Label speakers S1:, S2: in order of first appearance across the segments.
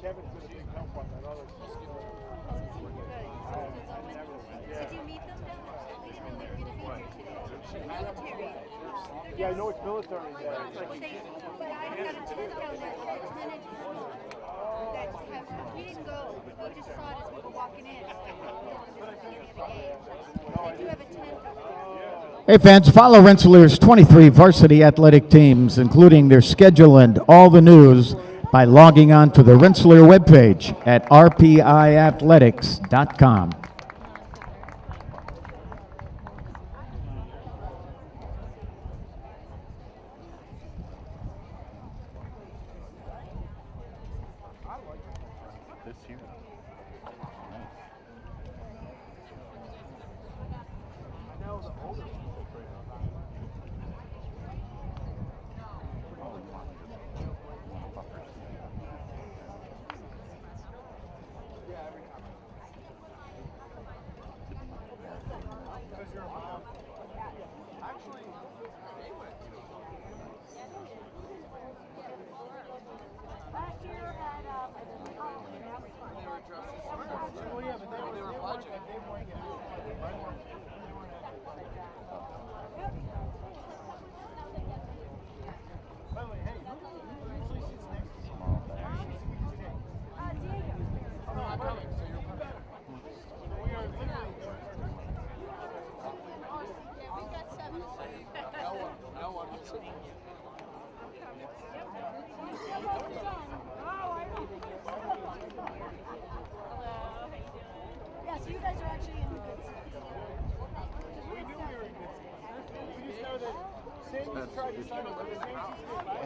S1: Kevin's been a big help on that other.
S2: Did you meet them?
S1: Yeah, I know it's military there.
S2: But I got a tent down there, like a 10-inch we didn't go. We just saw it as we were walking in. I do have a tent.
S3: Hey fans, follow Rensselaer's 23 varsity athletic teams, including their schedule and all the news, by logging on to the Rensselaer webpage at rpiathletics.com.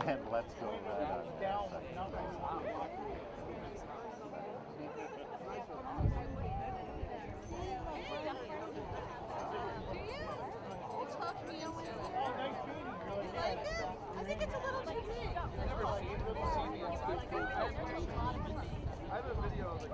S4: And let's go
S2: I think it's a little too big.
S1: I have a video of the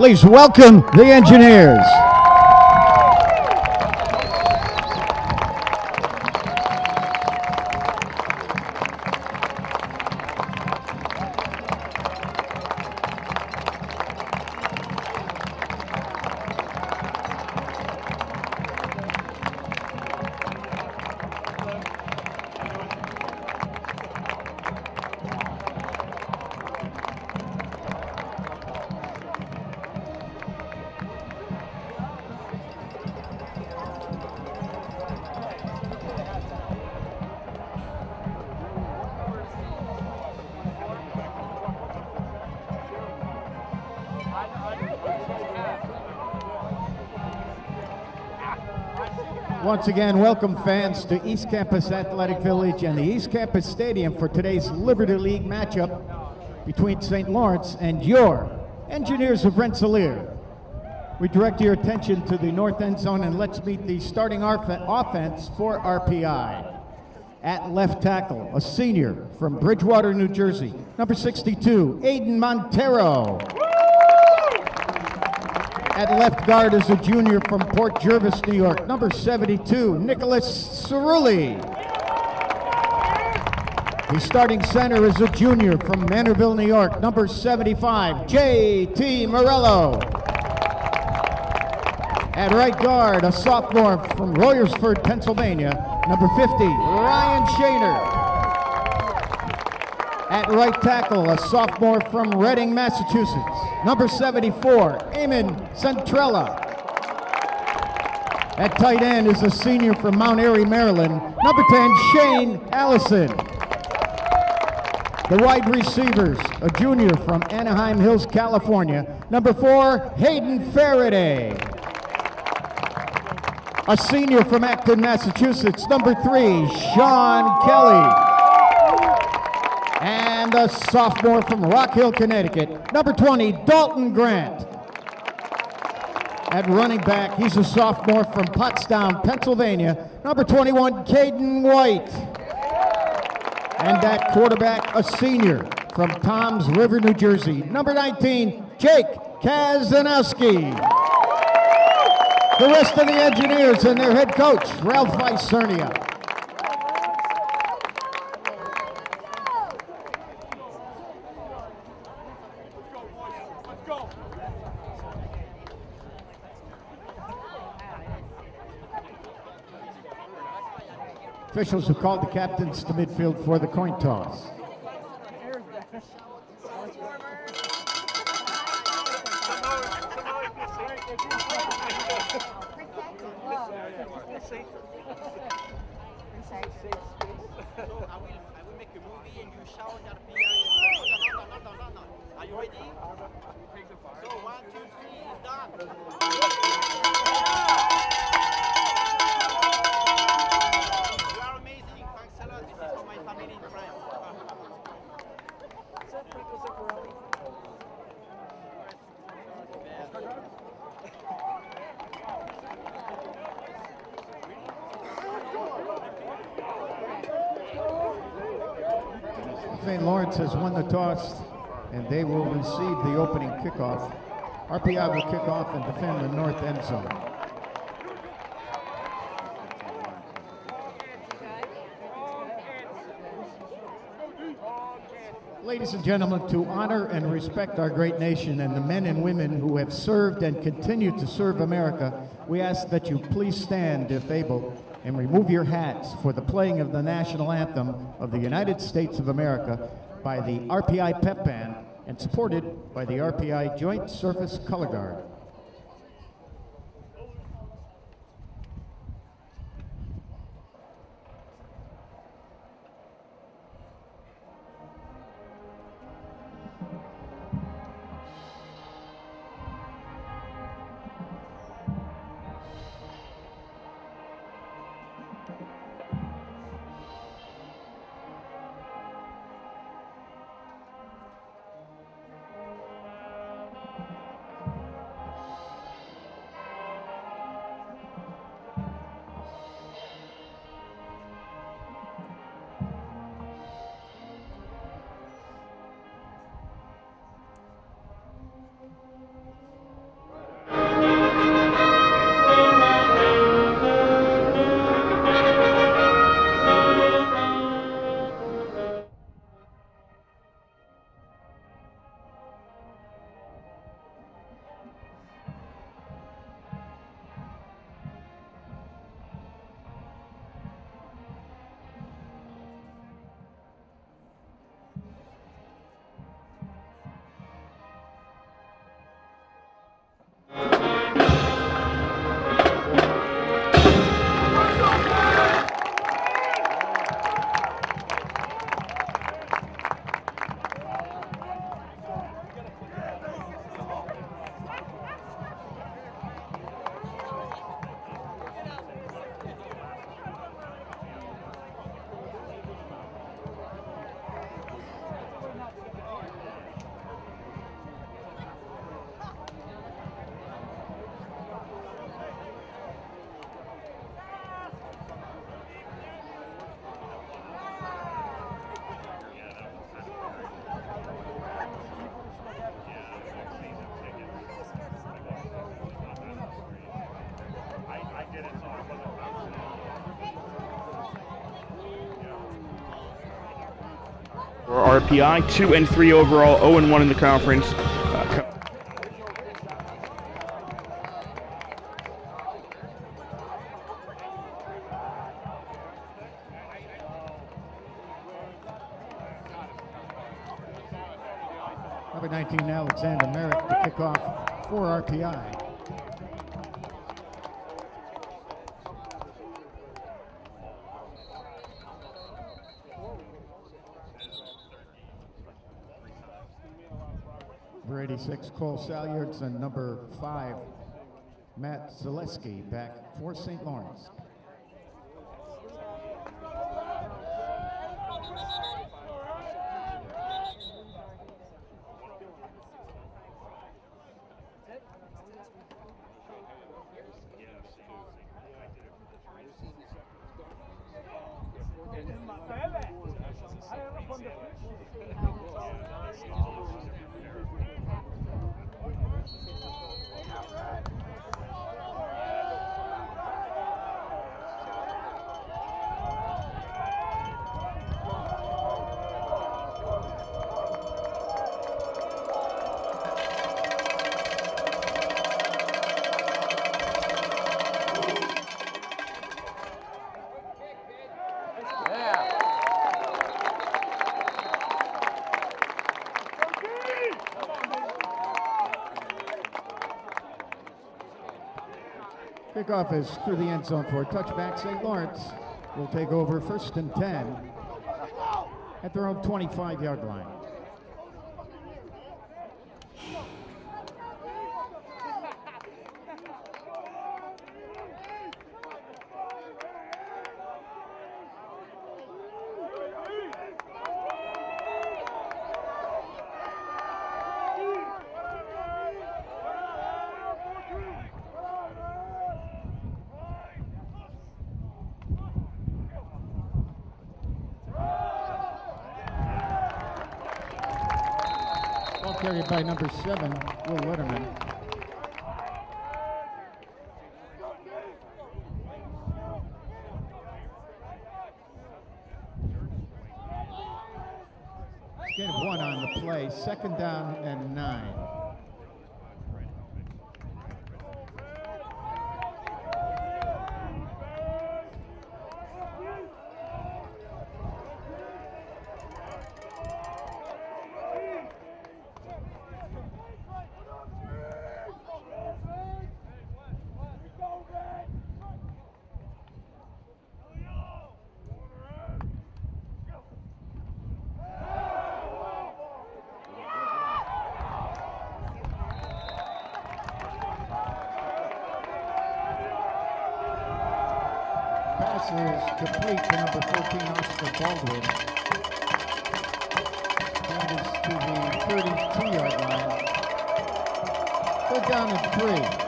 S3: Please welcome the engineers. Once again, welcome fans to East Campus Athletic Village and the East Campus Stadium for today's Liberty League matchup between St. Lawrence and your Engineers of Rensselaer. We direct your attention to the north end zone and let's meet the starting offense for RPI. At left tackle, a senior from Bridgewater, New Jersey, number 62, Aiden Montero. At left guard is a junior from Port Jervis, New York, number 72, Nicholas Cerulli. The starting center is a junior from Manorville, New York, number 75, J.T. Morello. At right guard, a sophomore from Royersford, Pennsylvania, number 50, Ryan Shaner. At right tackle, a sophomore from Reading, Massachusetts. Number 74, Eamon Centrella. At tight end is a senior from Mount Airy, Maryland. Number 10, Shane Allison. The wide receivers, a junior from Anaheim Hills, California. Number 4, Hayden Faraday. A senior from Acton, Massachusetts. Number 3, Sean Kelly. And a sophomore from Rock Hill, Connecticut. Number 20, Dalton Grant. At running back, he's a sophomore from Pottstown, Pennsylvania. Number 21, Caden White. And at quarterback, a senior from Toms River, New Jersey. Number 19, Jake Kazanowski. The rest of the engineers and their head coach, Ralph Isernia. Officials who called the captains to midfield for the coin toss.
S5: I will make a movie and you shout RPI. No. Are you ready? So 1, 2, 3, it's done. You are amazing. Thanks a lot. This is for my family and friends.
S3: St. Lawrence has won the toss, and they will receive the opening kickoff. RPI will kick off and defend the north end zone. Ladies and gentlemen, to honor and respect our great nation and the men and women who have served and continue to serve America, we ask that you please stand, if able, and remove your hats for the playing of the national anthem of the United States of America by the RPI Pep Band and supported by the RPI Joint Service Color Guard.
S6: For RPI, 2-3 overall, 0-1 in the conference.
S3: Number 19, Alexander Merrick, to kick off for RPI. Number 86, Cole Salyards, and number 5, Matt Zaleski, back for St. Lawrence. Kickoff is through the end zone for a touchback. St. Lawrence will take over 1st and 10 at their own 25-yard line. Carried by number 7, Will Letterman. Gain of 1 on the play, 2nd down and 9. Pass is complete to number 14, Oscar Baldwin. That is to the 32-yard line. 3rd down and 3.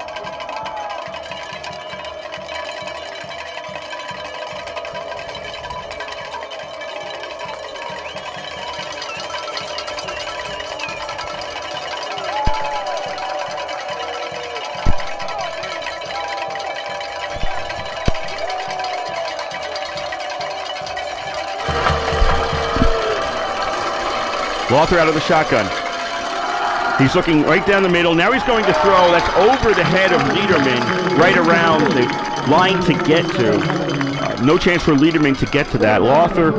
S6: Walter out of the shotgun. He's looking right down the middle. Now he's going to throw. That's over the head of Liederman, right around the line to get to. No chance for Liederman to get to that. Walter,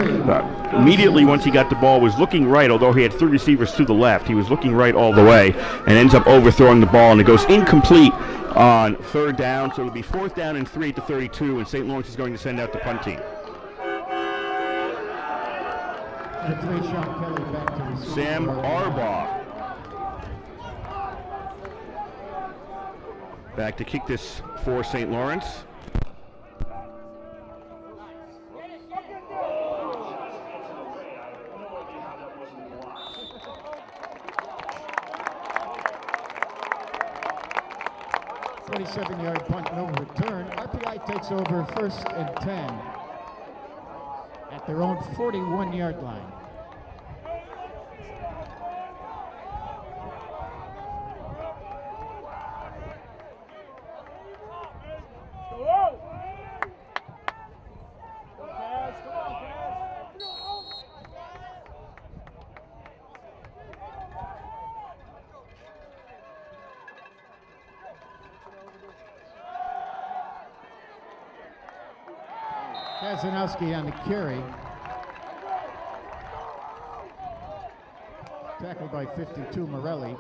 S6: immediately once he got the ball, was looking right, although he had 3 receivers to the left. He was looking right all the way and ends up overthrowing the ball, and it goes incomplete on 3rd down. So it'll be 4th down and 3 at the 32, and St. Lawrence is going to send out the punt team. Sam Arbaugh back to kick this for St. Lawrence.
S3: .27-yard punt, no return. RPI takes over 1st and 10 at their own 41-yard line. Kazanowski on the carry. Tackled by 52, Morelli.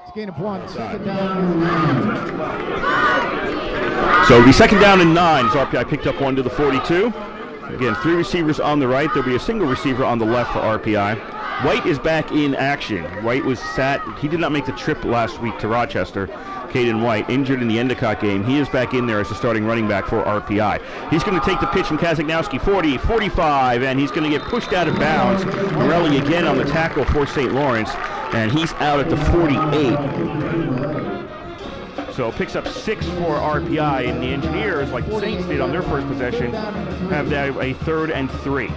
S3: It's a gain of 1, second down.
S6: So the second down and 9 as RPI picked up 1 to the 42. Again, 3 receivers on the right. There'll be a single receiver on the left for RPI. White is back in action. White was sat. He did not make the trip last week to Rochester. Caden White, injured in the Endicott game. He is back in there as the starting running back for RPI. He's going to take the pitch from Kazagnowski, 40, 45, and he's going to get pushed out of bounds. Morelli again on the tackle for St. Lawrence, and he's out at the 48. So picks up 6 for RPI, and the Engineers, like the Saints did on their first possession, have now a 3rd and 3.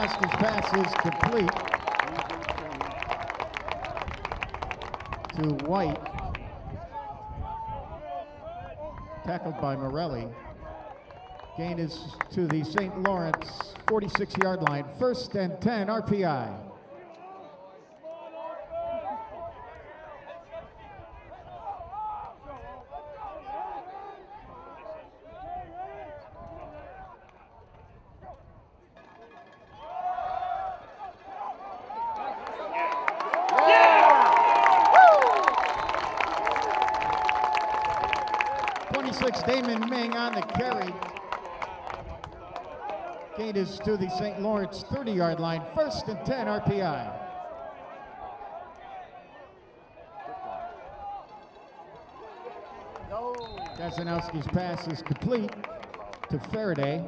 S3: Kazagnowski's pass is complete to White, tackled by Morelli. Gain is to the St. Lawrence 46-yard line. 1st and 10, RPI. Damon Ming on the carry. Gain is to the St. Lawrence 30-yard line. 1st and 10, RPI. Kazagnowski's pass is complete to Faraday.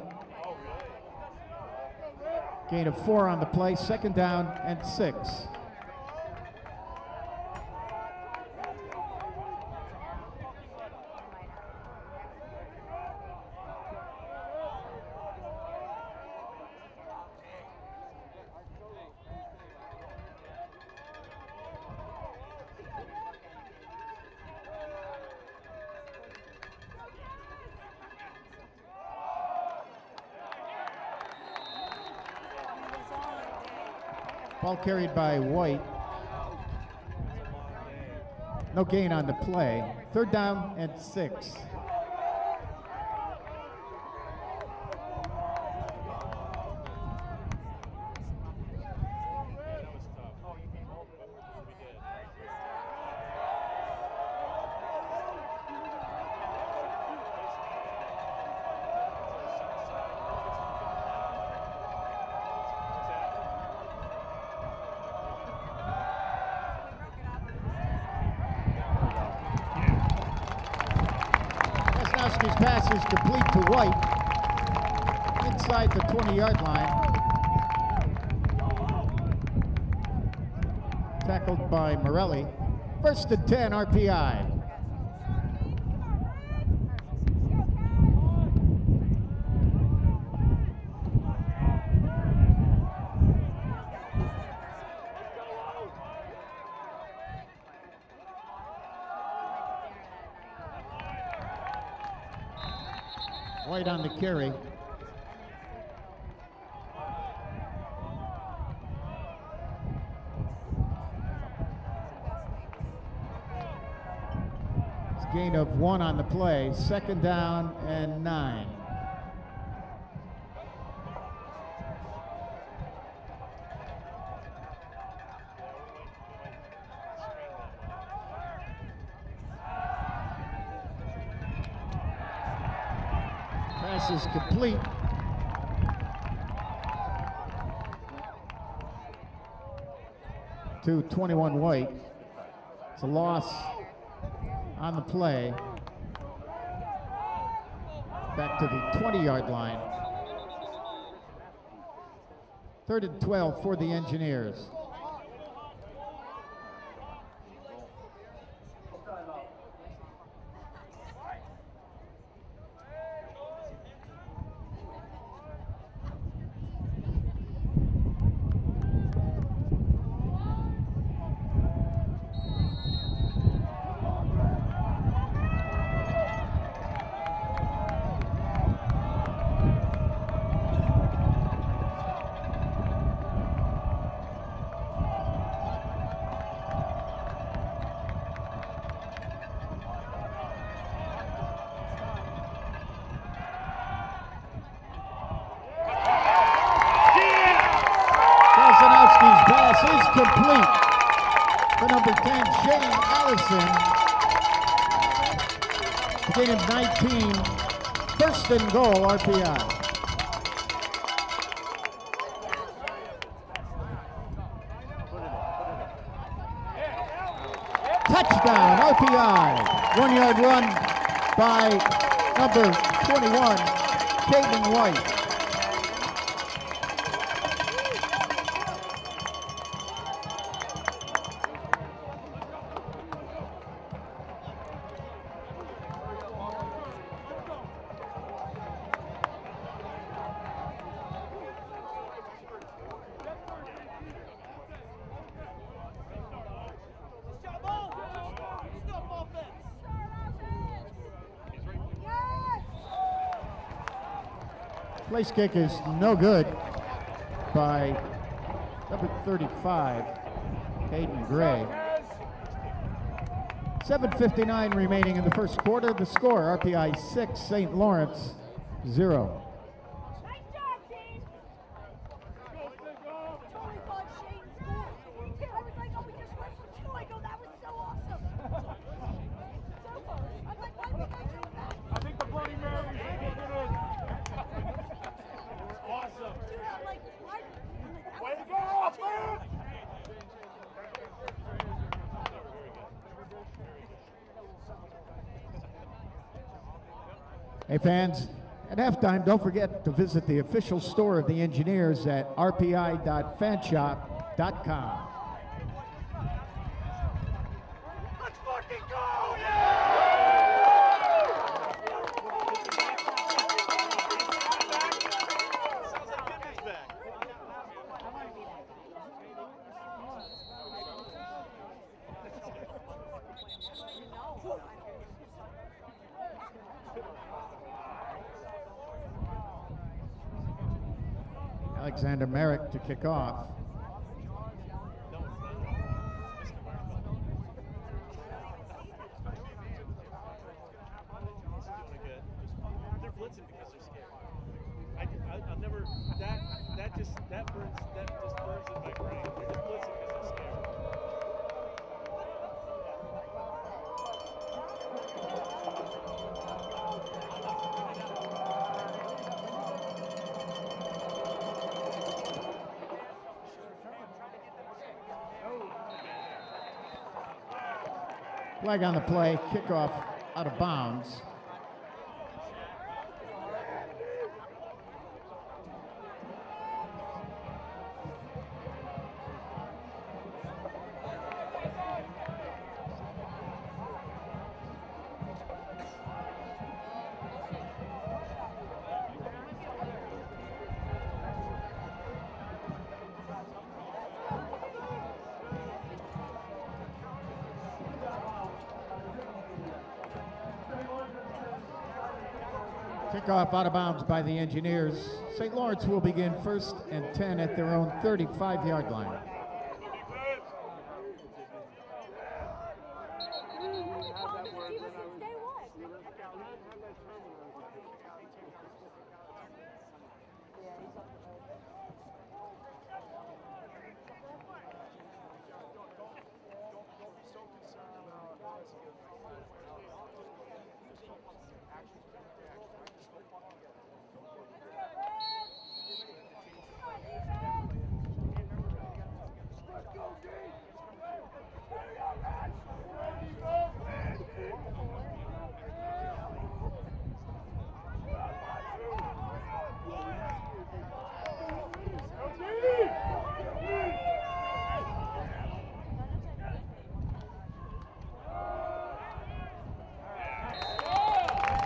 S3: Gain of 4 on the play. 2nd down and 6. Ball carried by White. No gain on the play. 3rd down and 6. Kazagnowski's pass is complete to White inside the 20-yard line. Tackled by Morelli. 1st and 10, RPI. White on the carry. It's a gain of 1 on the play. 2nd down and 9. Pass is complete to 21 White. It's a loss on the play. Back to the 20-yard line. 3rd and 12 for the Engineers. Jane Allison to gain him 19. First and goal, RPI. Touchdown, RPI. 1 yard run by number 21, Caden White. Place kick is no good by number 35, Hayden Gray. 7:59 remaining in the first quarter. The score, RPI 6, St. Lawrence 0. Hey fans, at halftime, don't forget to visit the official store of the Engineers at rpi.fanshop.com.
S1: Let's fucking go!
S3: Alexander Merrick to kick off.
S1: They're blitzing because they're scared. I'll never, that just burns in my brain. They're just blitzing because they're scared.
S3: Flag on the play, kickoff out of bounds. Kickoff out of bounds by the Engineers. St. Lawrence will begin 1st and 10 at their own 35-yard line.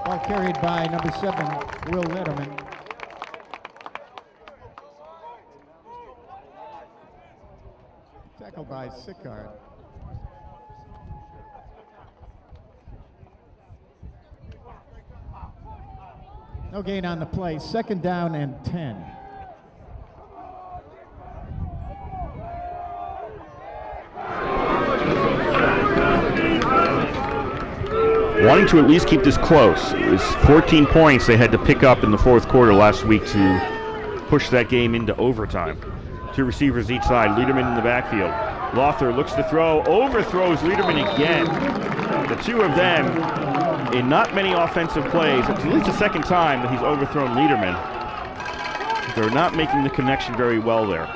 S3: Ball carried by number 7, Will Letterman. Tackled by Sickard. No gain on the play. 2nd down and 10.
S6: Wanting to at least keep this close. It was 14 points they had to pick up in the 4th quarter last week to push that game into overtime. 2 receivers each side. Liederman in the backfield. Lothar looks to throw, overthrows Liederman again. The two of them in not many offensive plays. It's at least the second time that he's overthrown Liederman. They're not making the connection very well there,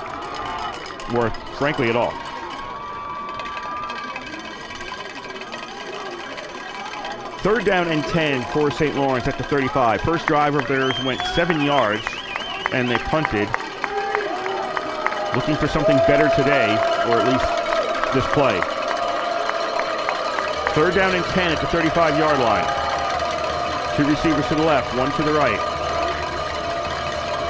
S6: or frankly at all. Third down and 10 for St. Lawrence at the 35. First drive of theirs went 7 yards, and they punted. Looking for something better today, or at least this play. Third down and 10 at the 35-yard line. Two receivers to the left, one to the right.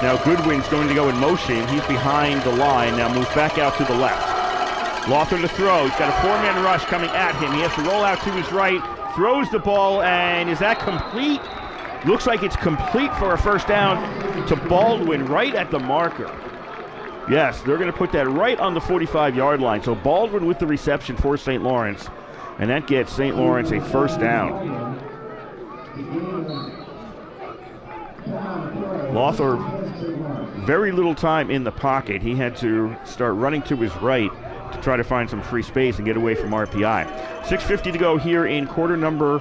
S6: Now Goodwin's going to go in motion. He's behind the line, now moves back out to the left. Lothar to throw. He's got a four-man rush coming at him. He has to roll out to his right, throws the ball, and is that complete? Looks like it's complete for a first down to Baldwin right at the marker. Yes, they're going to put that right on the 45-yard line. So Baldwin with the reception for St. Lawrence, and that gets St. Lawrence a first down. Lothar, very little time in the pocket. He had to start running to his right to try to find some free space and get away from RPI. 6:50 to go here in quarter number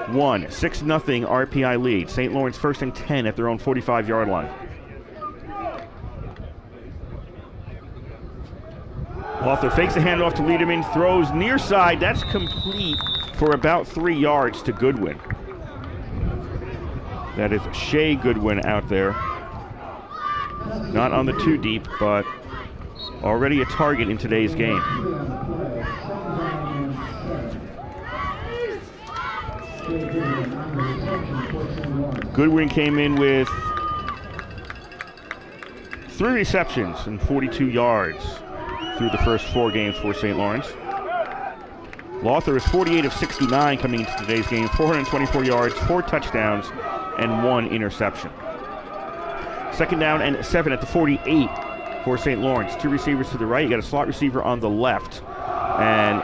S6: 1. 6-0 RPI lead. St. Lawrence first and 10 at their own 45-yard line. Lothar fakes the handoff to Liederman, throws near side. That's complete for about 3 yards to Goodwin. That is Shea Goodwin out there. Not on the too deep, but already a target in today's game. Goodwin came in with 3 receptions and 42 yards through the first 4 games for St. Lawrence. Lothar is 48 of 69 coming into today's game, 424 yards, 4 touchdowns, and 1 interception. Second down and 7 at the 48 for St. Lawrence. 2 receivers to the right. You got a slot receiver on the left. And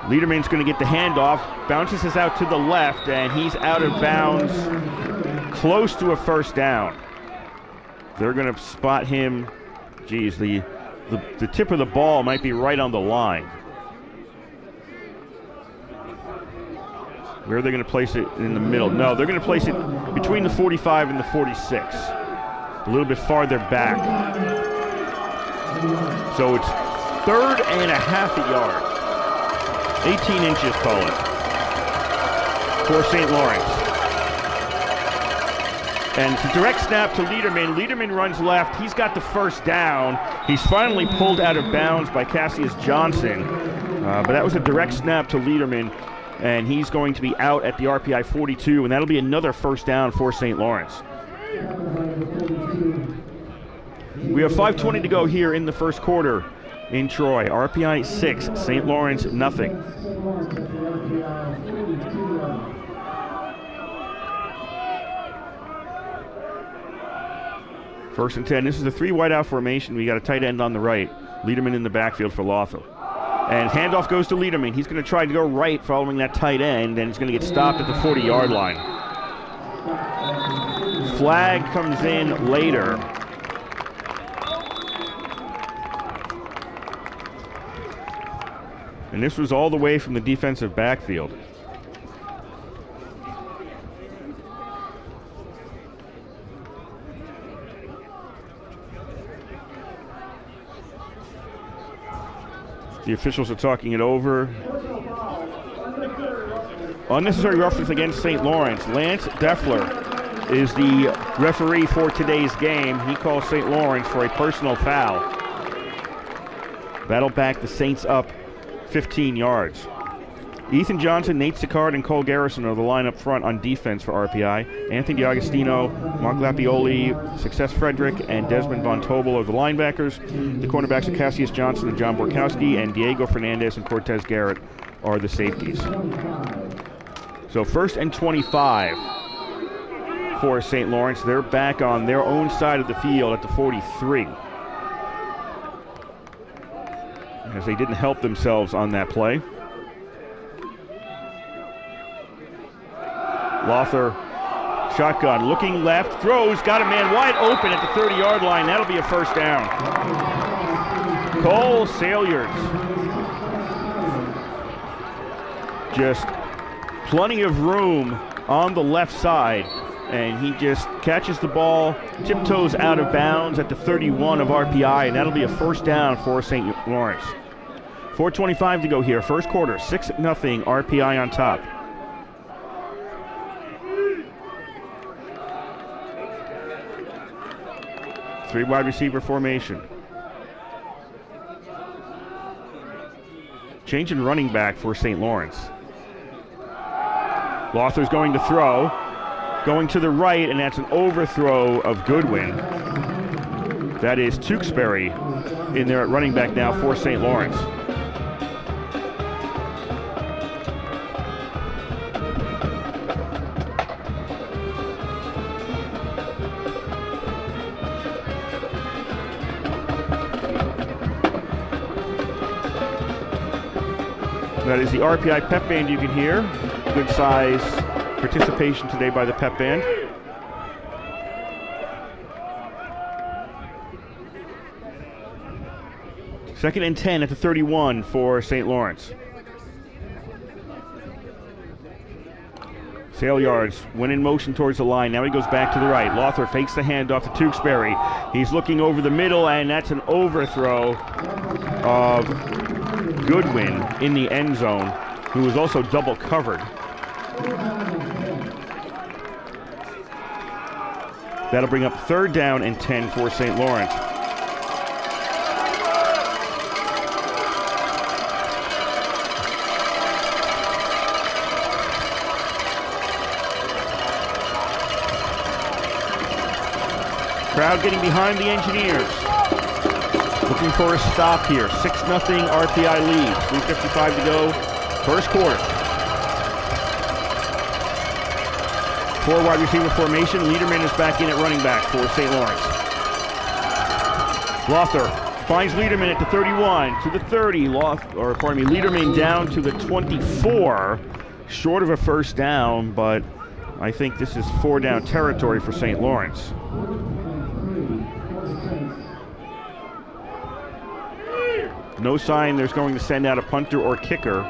S6: Liederman's going to get the handoff, bounces this out to the left, and he's out of bounds, close to a first down. They're going to spot him. Geez, the tip of the ball might be right on the line. Where are they going to place it? In the middle? No, they're going to place it between the 45 and the 46. A little bit farther back. So it's 3rd and a half a yard. 18 inches, call it, for St. Lawrence. And it's a direct snap to Liederman. Liederman runs left. He's got the first down. He's finally pulled out of bounds by Cassius Johnson. But that was a direct snap to Liederman, and he's going to be out at the RPI 42, and that'll be another first down for St. Lawrence. We have 5:20 to go here in the first quarter in Troy. RPI 6, St. Lawrence nothing. First and 10. This is a 3 wideout formation. We got a tight end on the right. Liederman in the backfield for Lothar. And handoff goes to Liederman. He's going to try to go right following that tight end, and he's going to get stopped at the 40-yard line. Flag comes in later. And this was all the way from the defensive backfield. The officials are talking it over. Unnecessary roughness against St. Lawrence. Lance Deffler is the referee for today's game. He calls St. Lawrence for a personal foul. That'll back the Saints up 15 yards. Ethan Johnson, Nate Sicard, and Cole Garrison are the line up front on defense for RPI. Anthony D'Agostino, Mark Lappioli, Success Frederick, and Desmond Von Tobel are the linebackers. The cornerbacks are Cassius Johnson and John Borkowski, and Diego Fernandez and Cortez Garrett are the safeties. So 1st and 25 for St. Lawrence. They're back on their own side of the field at the 43. As they didn't help themselves on that play. Lothar, shotgun, looking left, throws, got a man wide open at the 30-yard line. That'll be a first down. Cole Salyards just plenty of room on the left side, and he just catches the ball, tiptoes out of bounds at the 31 of RPI, and that'll be a first down for St. Lawrence. 4:25 to go here, first quarter, 6-0 RPI on top. Three wide receiver formation. Change in running back for St. Lawrence. Lothler's going to throw, going to the right, and that's an overthrow of Goodwin. That is Tewksbury in there at running back now for St. Lawrence. That is the RPI pep band you can hear. Good size participation today by the pep band. Second and 10 at the 31 for St. Lawrence. Sail yards went in motion towards the line. Now he goes back to the right. Lothler fakes the handoff to Tewksbury. He's looking over the middle, and that's an overthrow of Goodwin in the end zone, who was also double covered. That'll bring up third down and 10 for St. Lawrence. Crowd getting behind the Engineers. Looking for a stop here. 6-0 RPI lead. 3:55 to go. First quarter. Four wide receiver formation. Liederman is back in at running back for St. Lawrence. Lothler finds Liederman at the 31 to the 30. Liederman down to the 24. Short of a first down, but I think this is 4-down territory for St. Lawrence. No sign there's going to send out a punter or kicker.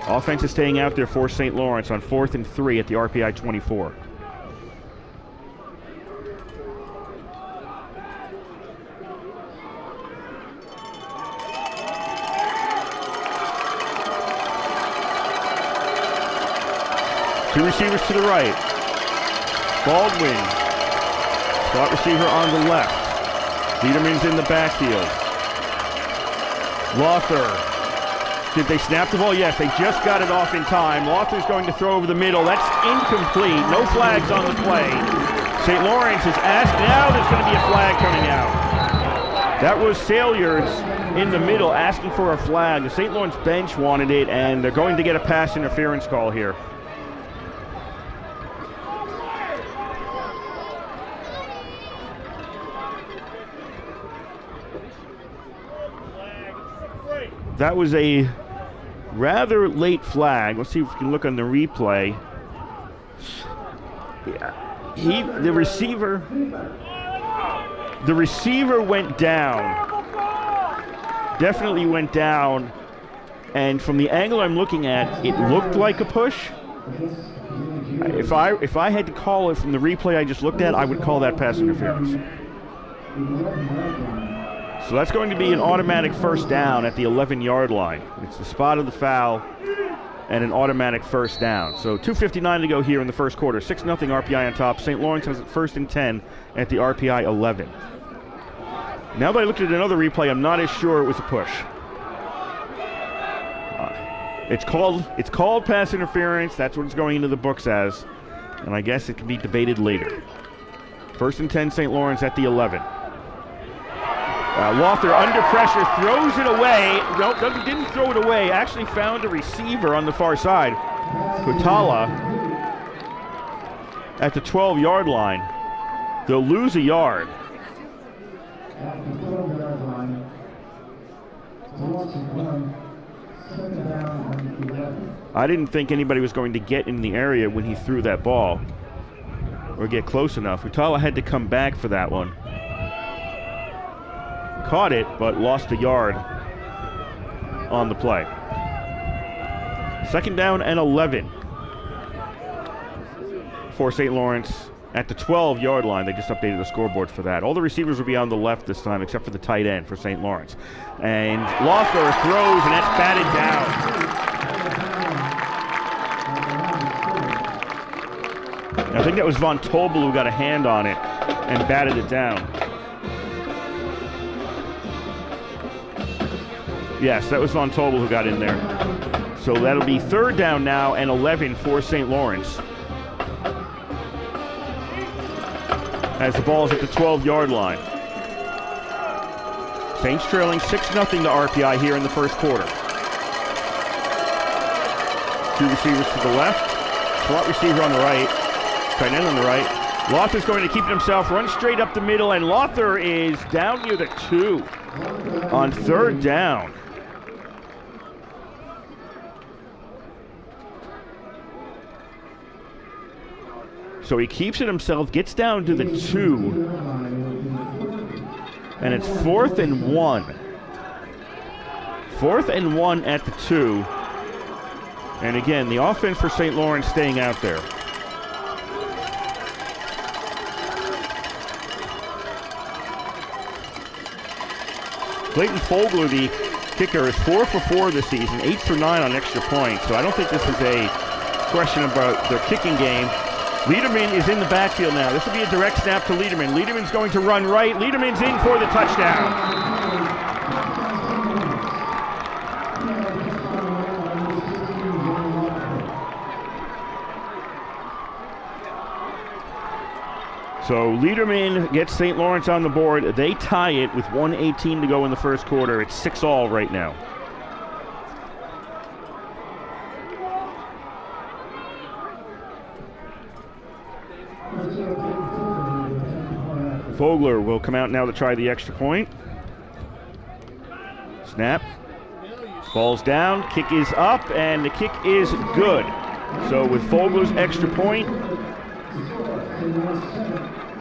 S6: Offense is staying out there for St. Lawrence on 4th and 3 at the RPI 24. Two receivers to the right. Baldwin, slot receiver on the left. Liederman's in the backfield. Lothler, did they snap the ball? Yes, they just got it off in time. Lothler's going to throw over the middle. That's incomplete. No flags on the play. St. Lawrence is asked. Now there's going to be a flag coming out. That was Salyards in the middle asking for a flag. The St. Lawrence bench wanted it, and they're going to get a pass interference call here. That was a rather late flag. Let's see if we can look on the replay. Yeah, the receiver went down. Definitely went down. And from the angle I'm looking at, it looked like a push. If I had to call it from the replay I just looked at, I would call that pass interference. So that's going to be an automatic first down at the 11-yard line. It's the spot of the foul and an automatic first down. So 2:59 to go here in the first quarter. 6-0 RPI on top. St. Lawrence has it 1st and 10 at the RPI 11. Now that I looked at another replay, I'm not as sure it was a push. It's called pass interference. That's what it's going into the books as. And I guess it can be debated later. 1st and 10 St. Lawrence at the 11. Lothler under pressure throws it away. Nope, didn't throw it away. Actually found a receiver on the far side. Kutala at the 12-yard line. They'll lose a yard. I didn't think anybody was going to get in the area when he threw that ball or get close enough. Kutala had to come back for that one. Caught it, but lost a yard on the play. Second down and 11 for St. Lawrence at the 12-yard line. They just updated the scoreboard for that. All the receivers will be on the left this time except for the tight end for St. Lawrence. And Loeffler throws, and that's batted down. I think that was Von Tobel who got a hand on it and batted it down. Yes, that was Von Tobel who got in there. So that'll be third down now and 11 for St. Lawrence. As the ball is at the 12-yard line. Saints trailing 6-0 to RPI here in the first quarter. Two receivers to the left. Slot receiver on the right. Tight end on the right. Loeffler's going to keep it himself, run straight up the middle, and Loeffler is down near the 2 on third down. So he keeps it himself, gets down to the 2, and it's 4th and 1. 4th and 1 at the 2. And again, the offense for St. Lawrence staying out there. Clayton Fogler, the kicker, is 4 for 4 this season, 8 for 9 on extra points. So I don't think this is a question about their kicking game. Liederman is in the backfield now. This will be a direct snap to Liederman. Liederman's going to run right. Liederman's in for the touchdown. So Liederman gets St. Lawrence on the board. They tie it with 1:18 to go in the first quarter. It's 6-all right now. Fogler will come out now to try the extra point. Snap. Ball's down. Kick is up, and the kick is good. So with Fogler's extra point,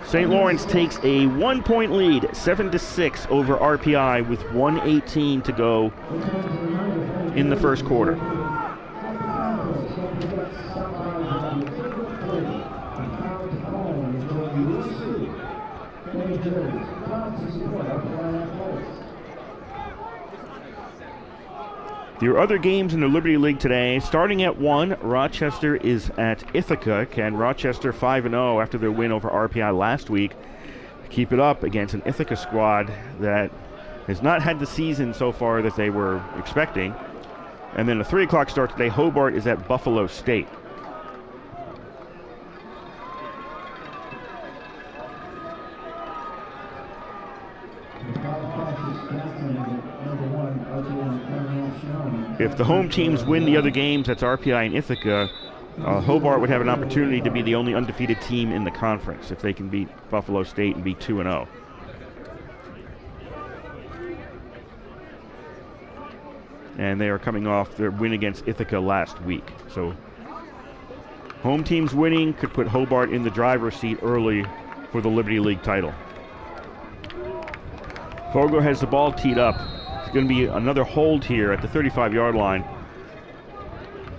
S6: St. Lawrence takes a 1-point lead, 7-6 over RPI with 1:18 to go in the first quarter. Your other games in the Liberty League today, starting at 1, Rochester is at Ithaca. Can Rochester 5-0 after their win over RPI last week keep it up against an Ithaca squad that has not had the season so far that they were expecting? And then a 3 o'clock start today, Hobart is at Buffalo State. If the home teams win the other games, that's RPI and Ithaca, Hobart would have an opportunity to be the only undefeated team in the conference if they can beat Buffalo State and be 2-0. And they are coming off their win against Ithaca last week. So home teams winning could put Hobart in the driver's seat early for the Liberty League title. Fogler has the ball teed up. It's going to be another hold here at the 35-yard line.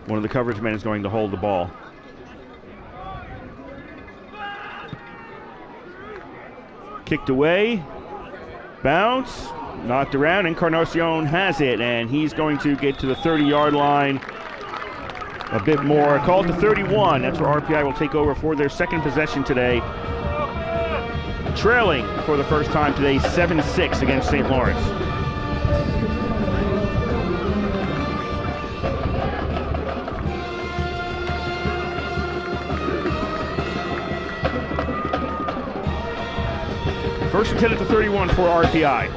S6: One of the coverage men is going to hold the ball. Kicked away. Bounce. Knocked around. Encarnacion has it, and he's going to get to the 30-yard line a bit more. Called to 31. That's where RPI will take over for their second possession today. Trailing for the first time today, 7-6 against St. Lawrence. First and 10 at the 31 for RPI.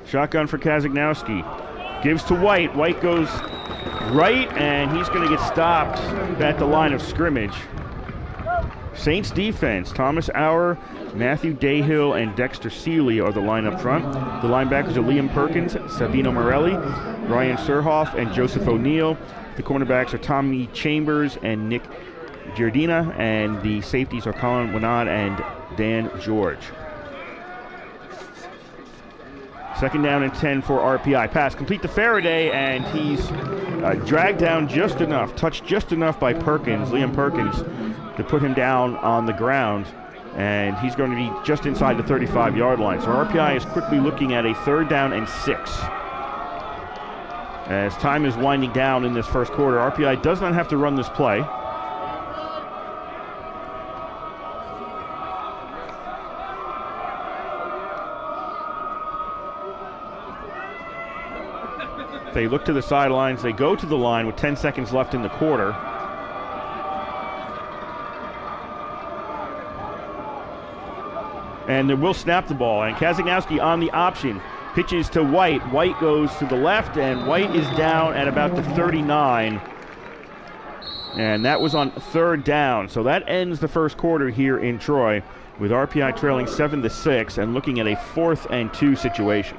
S6: Shotgun for Kazagnowski. Gives to White. White goes right, and he's going to get stopped at the line of scrimmage. Saints defense, Thomas Auer, Matthew Dayhill, and Dexter Seeley are the line up front. The linebackers are Liam Perkins, Sabino Morelli, Ryan Surhoff, and Joseph O'Neill. The cornerbacks are Tommy Chambers and Nick Giardina, and the safeties are Colin Winod and Dan George. Second down and 10 for RPI. Pass complete to Faraday, and he's dragged down just enough, touched just enough by Perkins, Liam Perkins, to put him down on the ground. And he's going to be just inside the 35-yard line. So RPI is quickly looking at a 3rd down and 6. As time is winding down in this first quarter, RPI does not have to run this play. They look to the sidelines. They go to the line with 10 seconds left in the quarter. And they will snap the ball. And Kazagnowski on the option. Pitches to White. White goes to the left, and White is down at about the 39. And that was on 3rd down. So that ends the first quarter here in Troy, with RPI trailing 7-6 and looking at a 4th and 2 situation.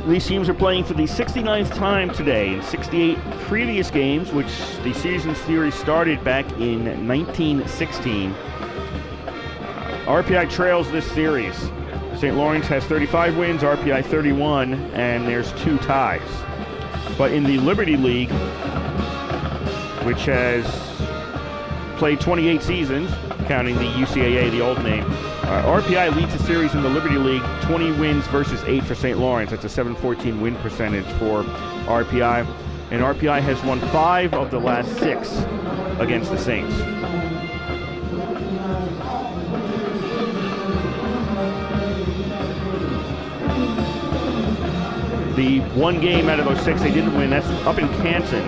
S6: These teams are playing for the 69th time today in 68 previous games, which the season series started back in 1916. RPI trails this series. St. Lawrence has 35 wins, RPI 31, and there's 2 ties. But in the Liberty League, which has played 28 seasons, counting the UCAA, the old name, RPI leads the series in the Liberty League, 20 wins versus 8 for St. Lawrence. That's a 714 win percentage for RPI. And RPI has won 5 of the last 6 against the Saints. The one game out of those 6 they didn't win, that's up in Canton,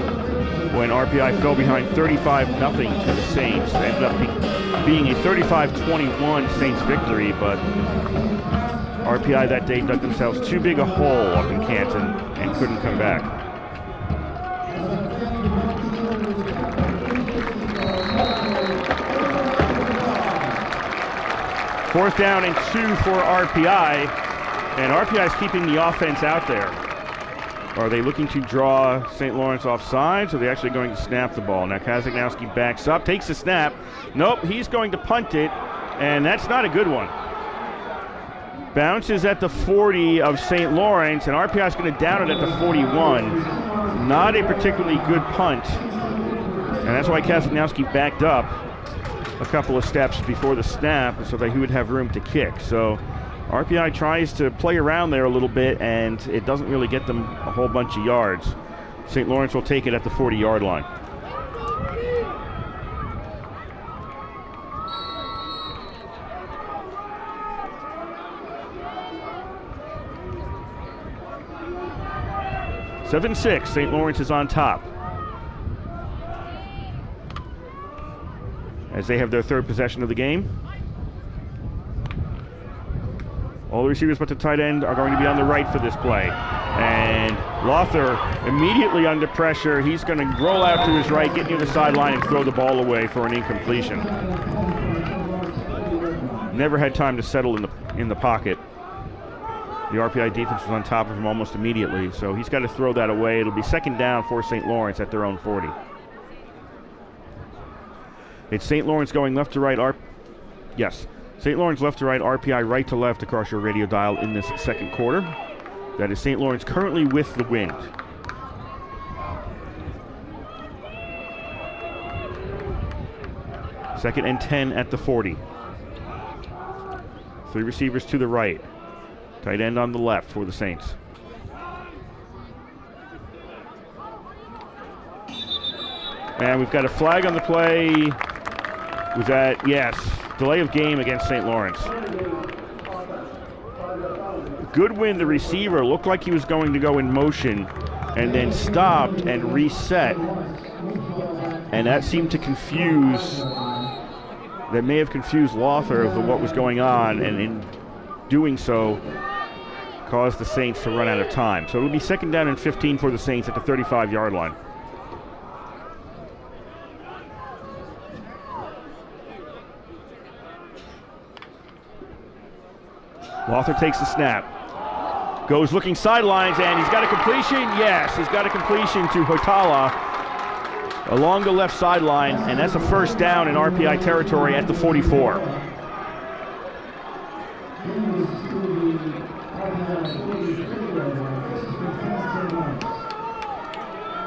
S6: when RPI fell behind 35-0 to the Saints. It ended up being a 35-21 Saints victory, but RPI that day dug themselves too big a hole up in Canton and couldn't come back. Fourth down and 2 for RPI, and RPI is keeping the offense out there. Are they looking to draw St. Lawrence off sides, or are they actually going to snap the ball? Now Kazagnowski backs up, takes the snap. Nope, he's going to punt it, and that's not a good one. Bounces at the 40 of St. Lawrence, and RPI is going to down it at the 41. Not a particularly good punt, and that's why Kazagnowski backed up a couple of steps before the snap so that he would have room to kick. So RPI tries to play around there a little bit, and it doesn't really get them a whole bunch of yards. St. Lawrence will take it at the 40-yard line. (7-6). St. Lawrence is on top, as they have their 3rd possession of the game. All the receivers but the tight end are going to be on the right for this play. And Lothar immediately under pressure. He's going to roll out to his right, get near the sideline, and throw the ball away for an incompletion. Never had time to settle in the pocket. The RPI defense was on top of him almost immediately, so he's got to throw that away. It'll be 2nd down for St. Lawrence at their own 40. It's St. Lawrence going left to right. Yes. St. Lawrence left to right, RPI right to left across your radio dial in this second quarter. That is St. Lawrence currently with the wind. Second and 10 at the 40. 3 receivers to the right. Tight end on the left for the Saints. And we've got a flag on the play. Was that, yes, delay of game against St. Lawrence. Goodwin, the receiver, looked like he was going to go in motion and then stopped and reset. And that seemed to that may have confused Lothar of what was going on, and in doing so, caused the Saints to run out of time. So it'll be 2nd down and 15 for the Saints at the 35-yard line. Lothar takes the snap. Goes looking sidelines, and he's got a completion. Yes, he's got a completion to Hotala along the left sideline, and that's a first down in RPI territory at the 44.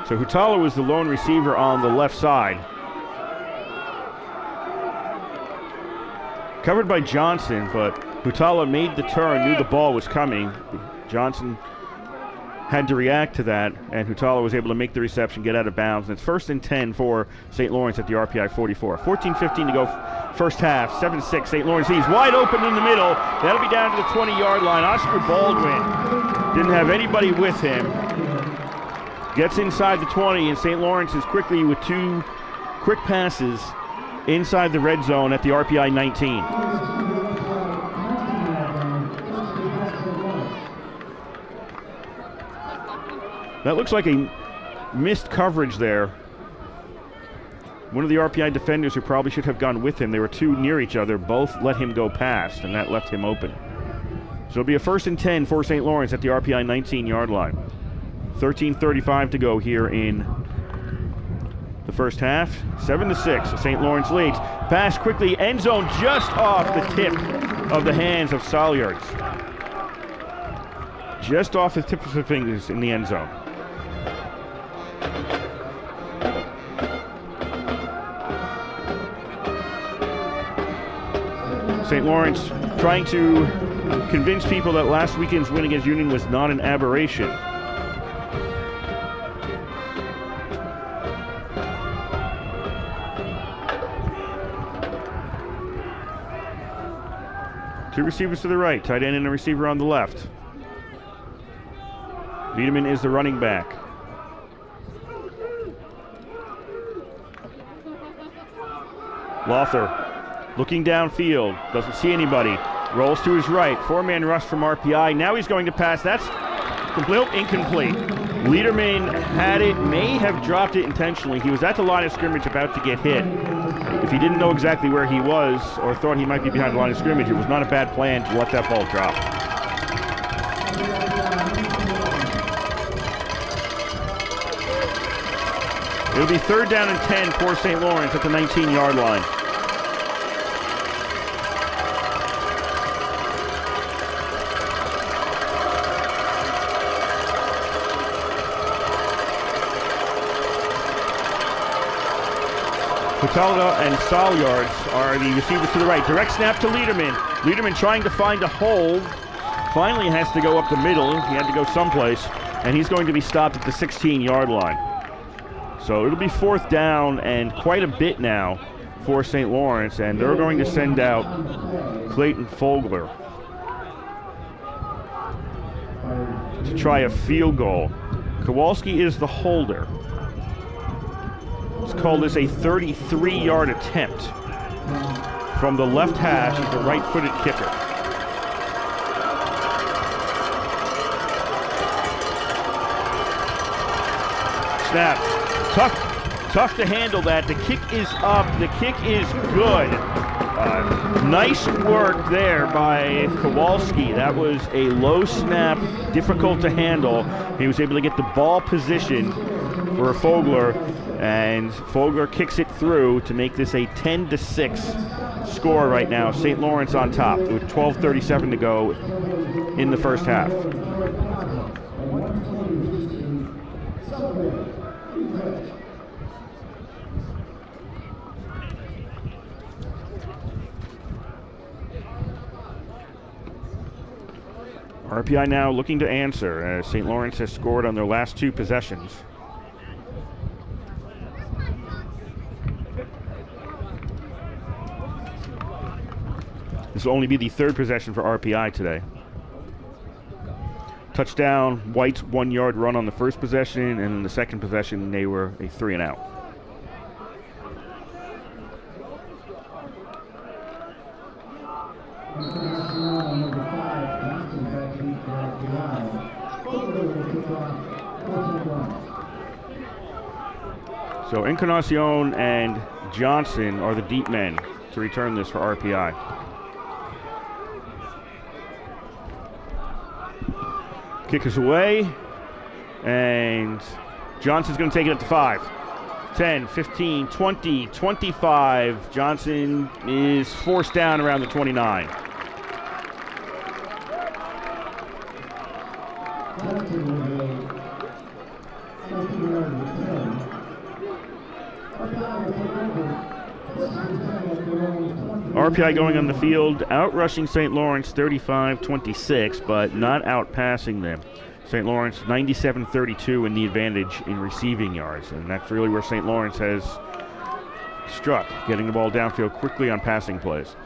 S6: So Hutala was the lone receiver on the left side. Covered by Johnson, but Hutala made the turn, knew the ball was coming. Johnson had to react to that, and Hutala was able to make the reception, get out of bounds. And it's 1st and 10 for St. Lawrence at the RPI 44. 14-15 to go first half, 7-6. St. Lawrence leads wide open in the middle. That'll be down to the 20-yard line. Oscar Baldwin didn't have anybody with him. Gets inside the 20, and St. Lawrence is quickly with 2 quick passes inside the red zone at the RPI 19. That looks like a missed coverage there. One of the RPI defenders who probably should have gone with him, they were too near each other, both let him go past, and that left him open. So it'll be a 1st and 10 for St. Lawrence at the RPI 19-yard line. 13:35 to go here in the first half. 7-6, St. Lawrence leads. Pass quickly, end zone just off the tip of the hands of Salyards. Just off the tip of his fingers in the end zone. St. Lawrence trying to convince people that last weekend's win against Union was not an aberration. Two receivers to the right, tight end and a receiver on the left. Wiedemann is the running back. Lothar looking downfield, doesn't see anybody. Rolls to his right, 4-man rush from RPI. Now he's going to pass, that's incomplete. Liederman had it, may have dropped it intentionally. He was at the line of scrimmage about to get hit. If he didn't know exactly where he was or thought he might be behind the line of scrimmage, it was not a bad plan to let that ball drop. It'll be 3rd down and 10 for St. Lawrence at the 19-yard line. Hutala and Salyards are the receivers to the right. Direct snap to Liederman. Liederman trying to find a hole. Finally has to go up the middle. He had to go someplace. And he's going to be stopped at the 16-yard line. So it'll be 4th down and quite a bit now for St. Lawrence. And they're going to send out Clayton Fogler to try a field goal. Kowalski is the holder. Let's call this a 33-yard attempt from the left hash. He's a right-footed kicker. Snap. Tough to handle that. The kick is up. The kick is good. Nice work there by Kowalski. That was a low snap, difficult to handle. He was able to get the ball positioned for Fogler, and Fogler kicks it through to make this a 10-6 score right now. St. Lawrence on top with 12:37 to go in the first half. RPI now looking to answer as St. Lawrence has scored on their last 2 possessions. This will only be the 3rd possession for RPI today. Touchdown, White's 1-yard run on the first possession, and in the second possession they were a 3-and-out. So Encarnacion and Johnson are the deep men to return this for RPI. Kick is away, and Johnson's going to take it up to 5. 10, 15, 20, 25. Johnson is forced down around the 29. RPI going on the field, out-rushing St. Lawrence 35-26, but not out-passing them. St. Lawrence 97-32 in the advantage in receiving yards, and that's really where St. Lawrence has struck, getting the ball downfield quickly on passing plays.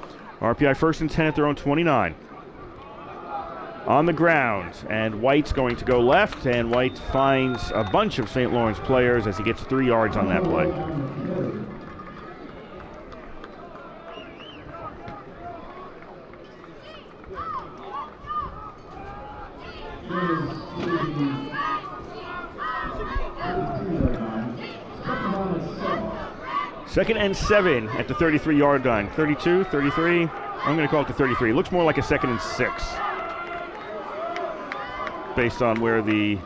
S6: RPI first and 10 at their own 29. On the ground, and White's going to go left, and White finds a bunch of St. Lawrence players as he gets 3 yards on that play. Second and 7 at the 33-yard line. 32, 33. I'm going to call it the 33. It looks more like a 2nd and 6 based on where the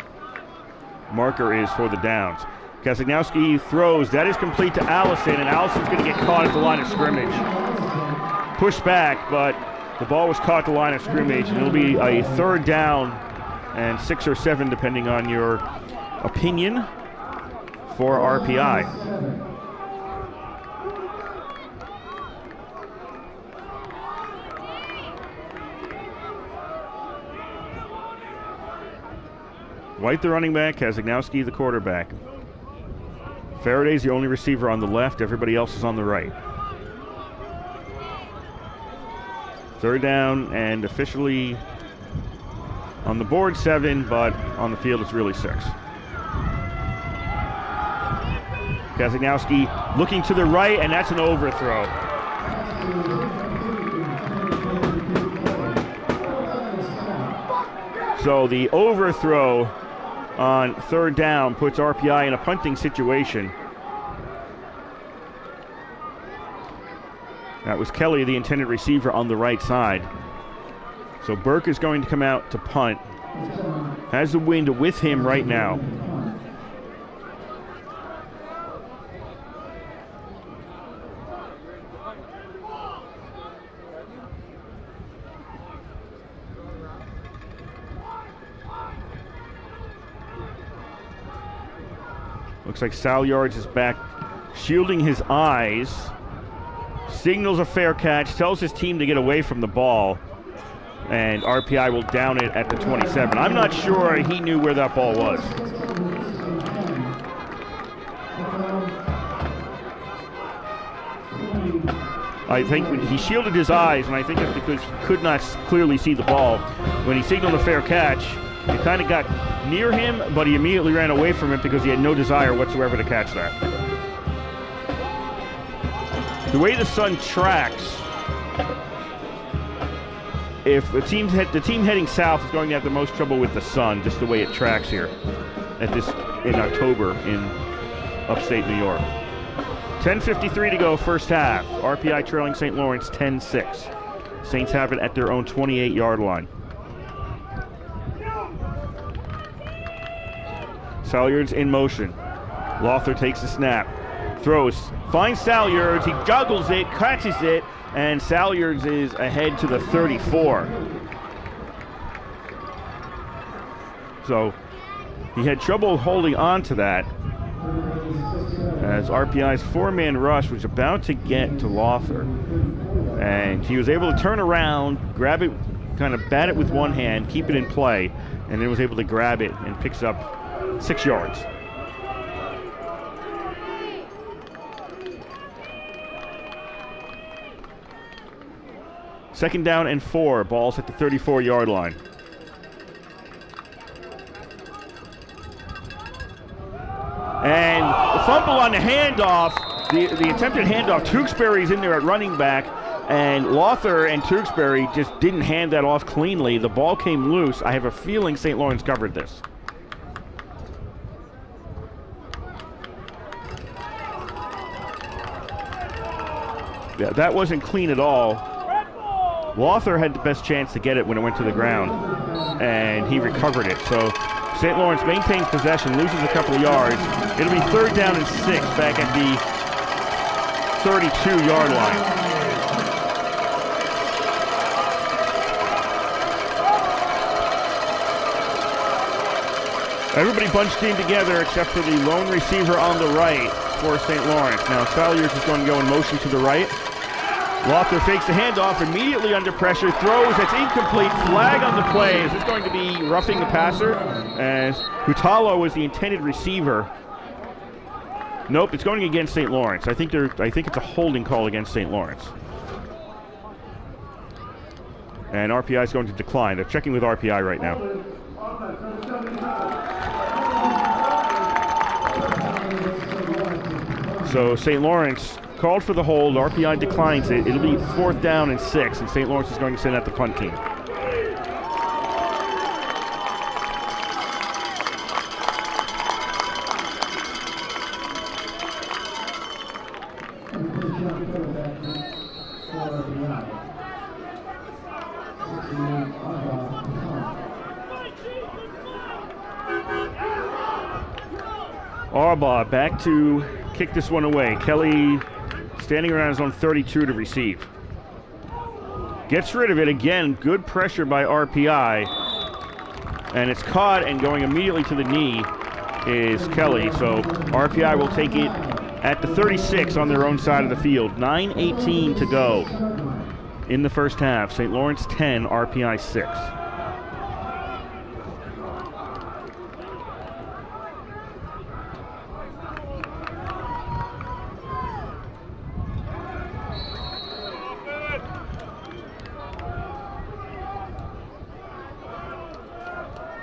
S6: marker is for the downs. Kazagnowski throws. That is complete to Allison, and Allison's going to get caught at the line of scrimmage. Pushed back, but the ball was caught at the line of scrimmage, and it'll be a 3rd down and 6 or 7, depending on your opinion, for RPI. White the running back, Kazagnowski the quarterback. Faraday's the only receiver on the left, everybody else is on the right. 3rd down and officially on the board 7, but on the field it's really 6. Kazagnowski looking to the right, and that's an overthrow. So the overthrow on 3rd down puts RPI in a punting situation. That was Kelly, the intended receiver, on the right side. So Burke is going to come out to punt. Has the wind with him right now. Looks like Salyards is back, shielding his eyes. Signals a fair catch, tells his team to get away from the ball, and RPI will down it at the 27. I'm not sure he knew where that ball was. I think he shielded his eyes, and I think it's because he could not clearly see the ball. When he signaled a fair catch, it kind of got near him, but he immediately ran away from it because he had no desire whatsoever to catch that. The way the sun tracks, if the team heading south is going to have the most trouble with the sun, just the way it tracks here in October in upstate New York. 10:53 to go, first half. RPI trailing St. Lawrence 10-6. Saints have it at their own 28-yard line. Salyards in motion. Lothar takes the snap, throws, finds Salyards, he juggles it, catches it, and Salyards is ahead to the 34. So he had trouble holding on to that as RPI's 4-man rush was about to get to Lothar. And he was able to turn around, grab it, kind of bat it with one hand, keep it in play, and then was able to grab it and picks up 6 yards. Second down and 4, balls at the 34-yard line. And the fumble on the handoff, the attempted handoff, Tewksbury's in there at running back, and Lothar and Tewksbury just didn't hand that off cleanly. The ball came loose. I have a feeling St. Lawrence covered this. Yeah, that wasn't clean at all. Walther had the best chance to get it when it went to the ground, and he recovered it. So St. Lawrence maintains possession, loses a couple of yards. It'll be 3rd down and 6 back at the 32-yard line. Everybody bunched in together except for the lone receiver on the right for St. Lawrence. Now Salyers is going to go in motion to the right. Walther fakes the handoff, immediately under pressure, throws, it's incomplete, flag on the play. Is this going to be roughing the passer? As Hutalo was the intended receiver. Nope, it's going against St. Lawrence. I think it's a holding call against St. Lawrence. And RPI is going to decline. They're checking with RPI right now. So St. Lawrence called for the hold. RPI declines it. It'll be 4th down and 6, and St. Lawrence is going to send out the punt team. Arbaugh back to kick this one away. Kelly standing around his own 32 to receive. Gets rid of it again. Good pressure by RPI. And it's caught, and going immediately to the knee is Kelly. So RPI will take it at the 36 on their own side of the field. 9:18 to go in the first half. St. Lawrence 10, RPI 6.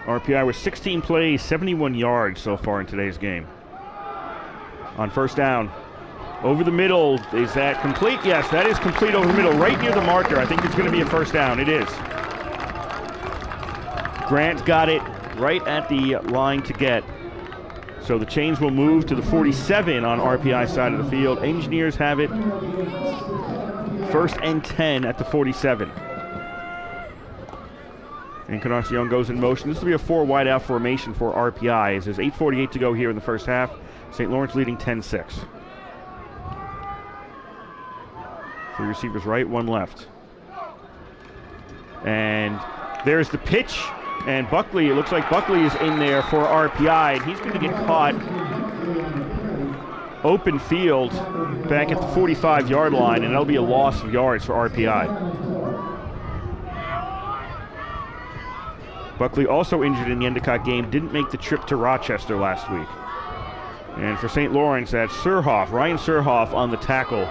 S6: RPI with 16 plays, 71 yards so far in today's game. On 1st down, over the middle, is that complete? Yes, that is complete over the middle, right near the marker. I think it's going to be a 1st down. It is. Grant got it right at the line to get. So the chains will move to the 47 on RPI side of the field. Engineers have it 1st and 10 at the 47. Encarnacion goes in motion. This will be a 4 wide out formation for RPI as there's 8:48 to go here in the first half. St. Lawrence leading 10-6. 3 receivers right, 1 left. And there's the pitch. And Buckley, it looks like Buckley is in there for RPI. And he's going to get caught open field back at the 45-yard line. And that'll be a loss of yards for RPI. Buckley also injured in the Endicott game, didn't make the trip to Rochester last week. And for St. Lawrence, that's Surhoff, Ryan Surhoff on the tackle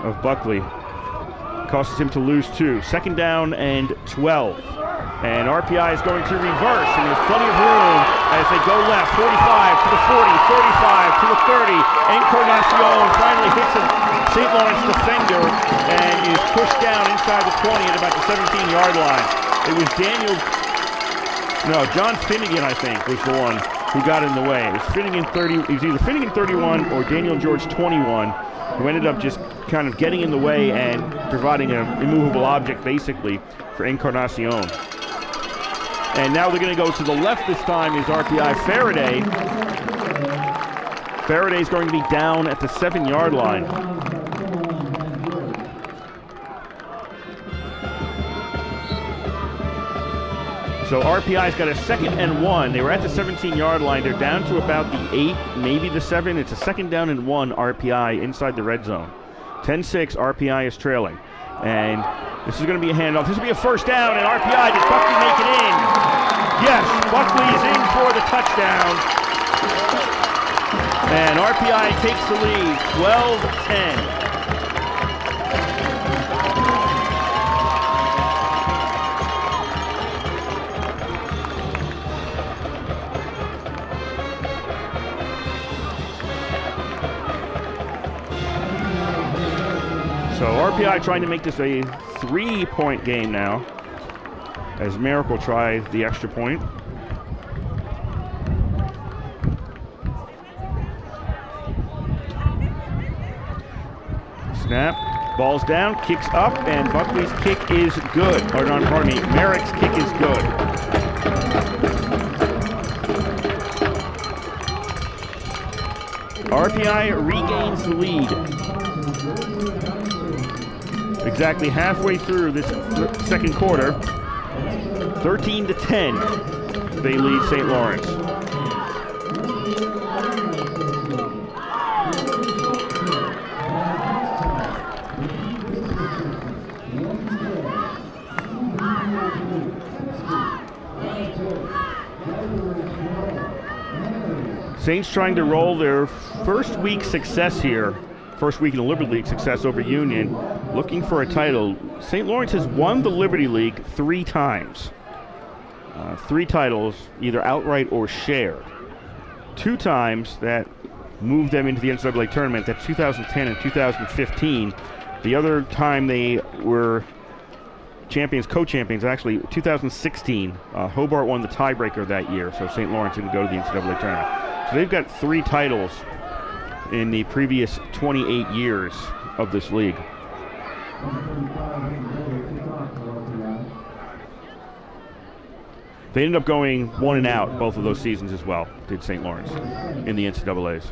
S6: of Buckley. Causes him to lose 2. 2nd down and 12. And RPI is going to reverse, and there's plenty of room as they go left. 45 to the 40, 35 to the 30. Encarnacion finally hits a St. Lawrence defender and is pushed down inside the 20 at about the 17-yard line. It was John Finnegan, I think, was the one who got in the way. It was Finnegan 30. It was either Finnegan 31 or Daniel George 21, who ended up just kind of getting in the way and providing an immovable object, basically, for Encarnacion. And now they're going to go to the left this time is RPI Faraday. Faraday's going to be down at the 7-yard line. So RPI's got a 2nd and 1. They were at the 17-yard line. They're down to about the 8, maybe the 7. It's a 2nd down and 1 RPI inside the red zone. 10-6, RPI is trailing. And this is going to be a handoff. This will be a 1st down, and RPI, did Buckley make it in? Yes, Buckley is in for the touchdown. And RPI takes the lead, 12-10. So RPI trying to make this a 3-point game now, as Miracle tries the extra point. Snap. Ball's down, kicks up, and Buckley's kick is good. Or no, pardon me, Merrick's kick is good. RPI regains the lead. Exactly halfway through this second quarter, 13-10, they lead St. Lawrence. Saints trying to roll their first week success here, first week in the Liberty League success over Union, looking for a title. St. Lawrence has won the Liberty League 3 times. 3 titles, either outright or shared. 2 times that moved them into the NCAA tournament, that's 2010 and 2015. The other time they were champions, co-champions, actually 2016. Hobart won the tiebreaker that year, so St. Lawrence didn't go to the NCAA tournament. So they've got 3 titles in the previous 28 years of this league. They ended up going 1 and out both of those seasons as well, did St. Lawrence, in the NCAAs.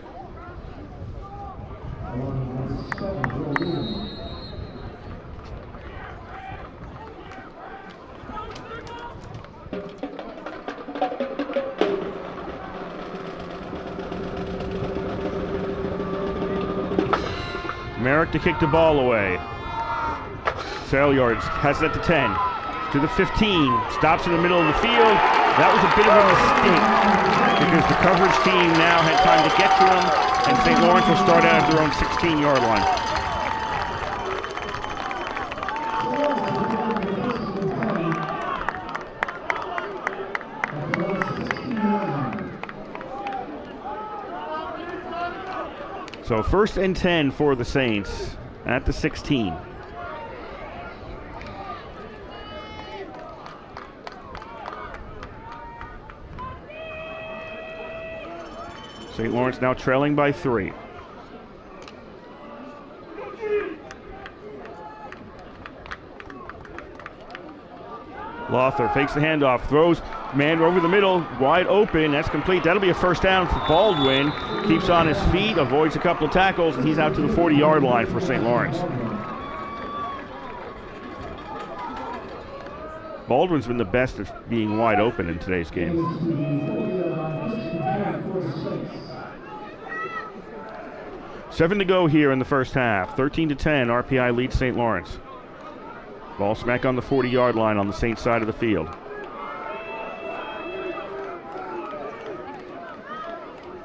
S6: Merrick to kick the ball away. Sailyards has it at the 10, to the 15, stops in the middle of the field. That was a bit of a mistake because the coverage team now had time to get to him, and St. Lawrence will start out at their own 16-yard line. So 1st and 10 for the Saints at the 16. St. Lawrence now trailing by 3. Lothar fakes the handoff, throws man over the middle, wide open, that's complete. That'll be a first down for Baldwin. Keeps on his feet, avoids a couple of tackles, and he's out to the 40-yard line for St. Lawrence. Baldwin's been the best at being wide open in today's game. Seven to go here in the first half. 13-10, RPI leads St. Lawrence. Ball smack on the 40-yard line on the Saints side of the field.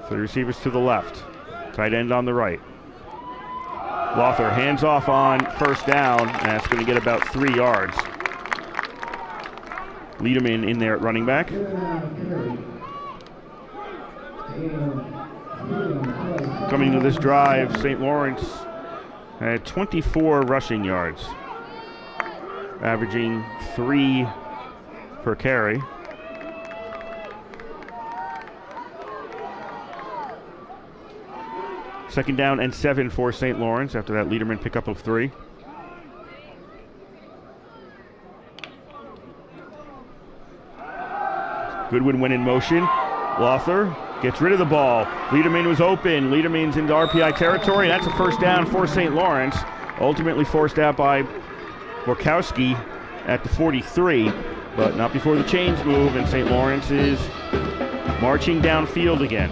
S6: So the receivers to the left. Tight end on the right. Lothar hands off on first down, and that's going to get about 3 yards. Liederman in there at running back. Coming to this drive, St. Lawrence had 24 rushing yards, averaging 3 per carry. Second down and 7 for St. Lawrence after that Liederman pickup of 3. Goodwin went in motion. Lothar gets rid of the ball. Liederman was open. Liederman's into RPI territory. That's a first down for St. Lawrence. Ultimately forced out by Borkowski at the 43, but not before the chains move, and St. Lawrence is marching downfield again.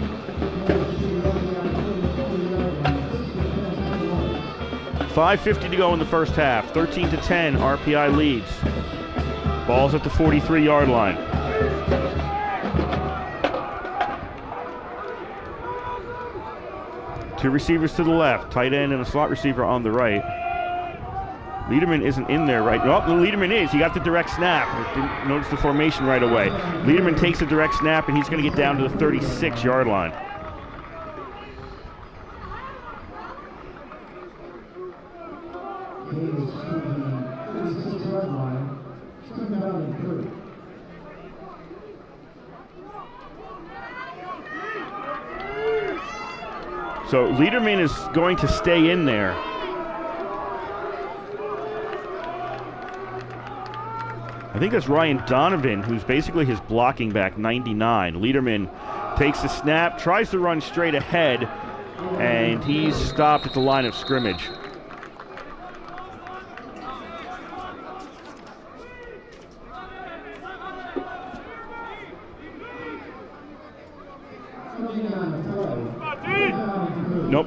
S6: .550 to go in the first half. 13-10, RPI leads. Ball's at the 43-yard line. Two receivers to the left, tight end and a slot receiver on the right. Liederman isn't in there right now. Oh, Liederman is. He got the direct snap. I didn't notice the formation right away. Liederman takes the direct snap, and he's going to get down to the 36-yard line. So Liederman is going to stay in there. I think that's Ryan Donovan, who's basically his blocking back, 99. Liederman takes the snap, tries to run straight ahead, and he's stopped at the line of scrimmage. Nope.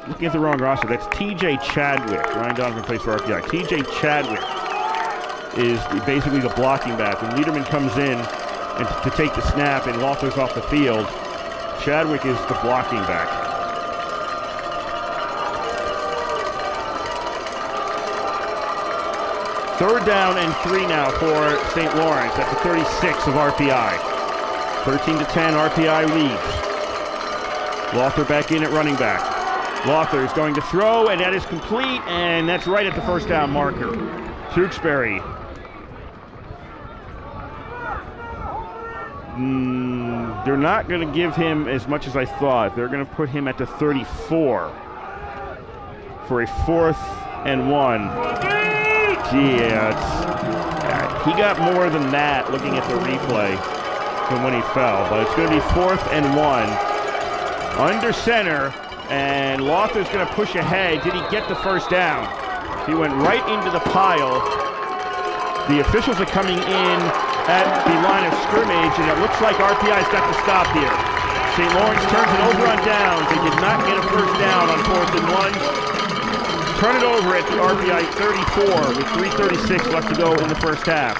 S6: Looking at the wrong roster, that's TJ Chadwick. Ryan Donovan plays for RPI. TJ Chadwick is basically the blocking back. When Liederman comes in and to take the snap and Walters off the field, Chadwick is the blocking back. Third down and 3 now for St. Lawrence at the 36 of RPI. 13-10, RPI leads. Lothar back in at running back. Lothar is going to throw, and that is complete, and that's right at the first down marker. Tewksbury. They're not going to give him as much as I thought. They're going to put him at the 34 for a 4th and 1. Yeah, he got more than that looking at the replay than when he fell, but it's going to be 4th and 1. Under center, and Lothar's going to push ahead. Did he get the first down? He went right into the pile. The officials are coming in at the line of scrimmage, and it looks like RPI's got to stop here. St. Lawrence turns it over on downs. They did not get a first down on 4th and 1. Turn it over at the RPI 34 with 3:36 left to go in the first half.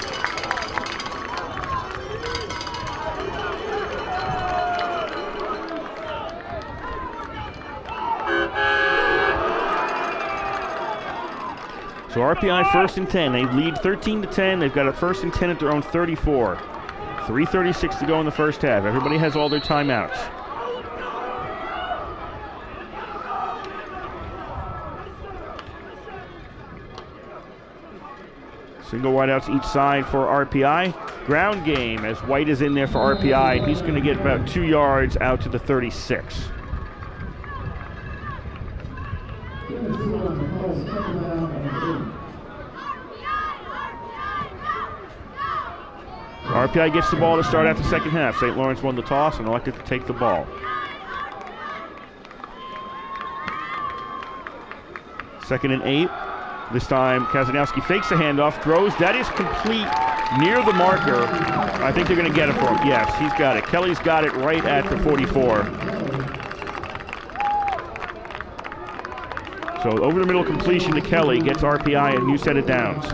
S6: So RPI 1st and 10. They lead 13-10. They've got a 1st and 10 at their own 34. 3:36 to go in the first half. Everybody has all their timeouts. Single wideouts each side for RPI. Ground game as White is in there for RPI, and he's going to get about 2 yards out to the 36. RPI gets the ball to start out the second half. St. Lawrence won the toss and elected to take the ball. Second and 8. This time, Kazanowski fakes the handoff, throws. That is complete near the marker. I think they're going to get it for him. Yes, he's got it. Kelly's got it right at the 44. So over the middle completion to Kelly gets RPI a new set of downs.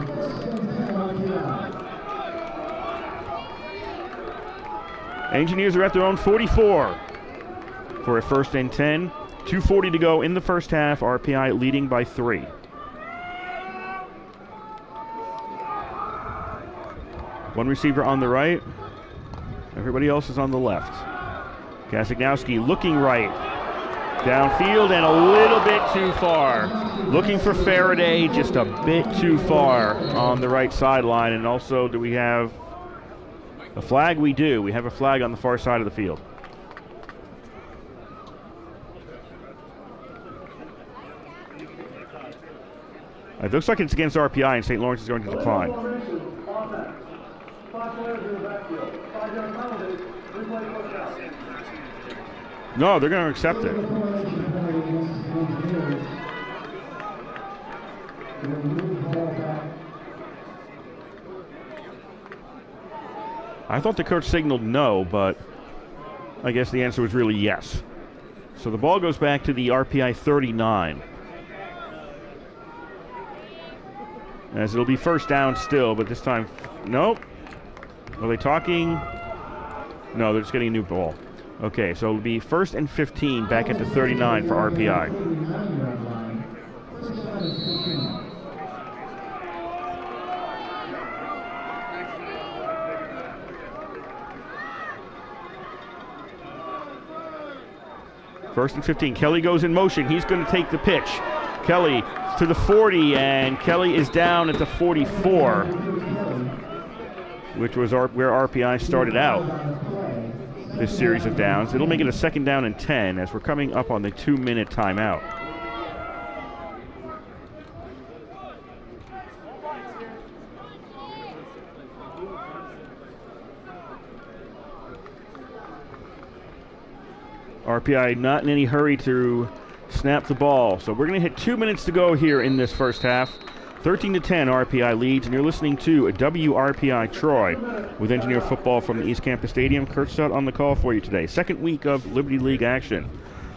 S6: Engineers are at their own 44 for a 1st and 10. 2:40 to go in the first half. RPI leading by 3. One receiver on the right. Everybody else is on the left. Kazanowski looking right. Downfield and a little bit too far. Looking for Faraday, just a bit too far on the right sideline. And also, do we have a flag? We do. We have a flag on the far side of the field. It looks like it's against RPI, and St. Lawrence is going to decline. No, they're going to accept it. I thought the coach signaled no, but I guess the answer was really yes. So the ball goes back to the RPI 39. As it'll be first down still, but this time, nope. Are they talking? No, they're just getting a new ball. Okay, so it'll be 1st and 15 back at the 39 for RPI. First and 15. Kelly goes in motion. He's going to take the pitch. Kelly to the 40, and Kelly is down at the 44, which was where RPI started out this series of downs. It'll make it a 2nd down and 10 as we're coming up on the 2-minute timeout. RPI not in any hurry to snap the ball. So we're going to hit 2 minutes to go here in this first half. 13-10 RPI leads, and you're listening to WRPI Troy with Engineer Football from the East Campus Stadium. Kurt Stott on the call for you today. Second week of Liberty League action.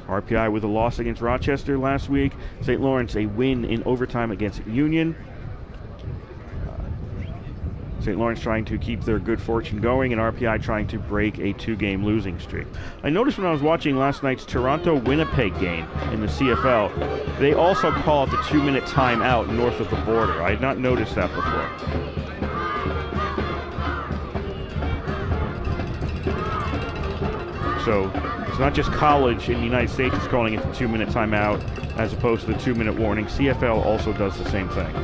S6: RPI with a loss against Rochester last week. St. Lawrence a win in overtime against Union. St. Lawrence trying to keep their good fortune going, and RPI trying to break a 2-game losing streak. I noticed when I was watching last night's Toronto-Winnipeg game in the CFL, they also call it the 2-minute timeout north of the border. I had not noticed that before. So it's not just college in the United States is calling it the 2-minute timeout as opposed to the 2-minute warning. CFL also does the same thing.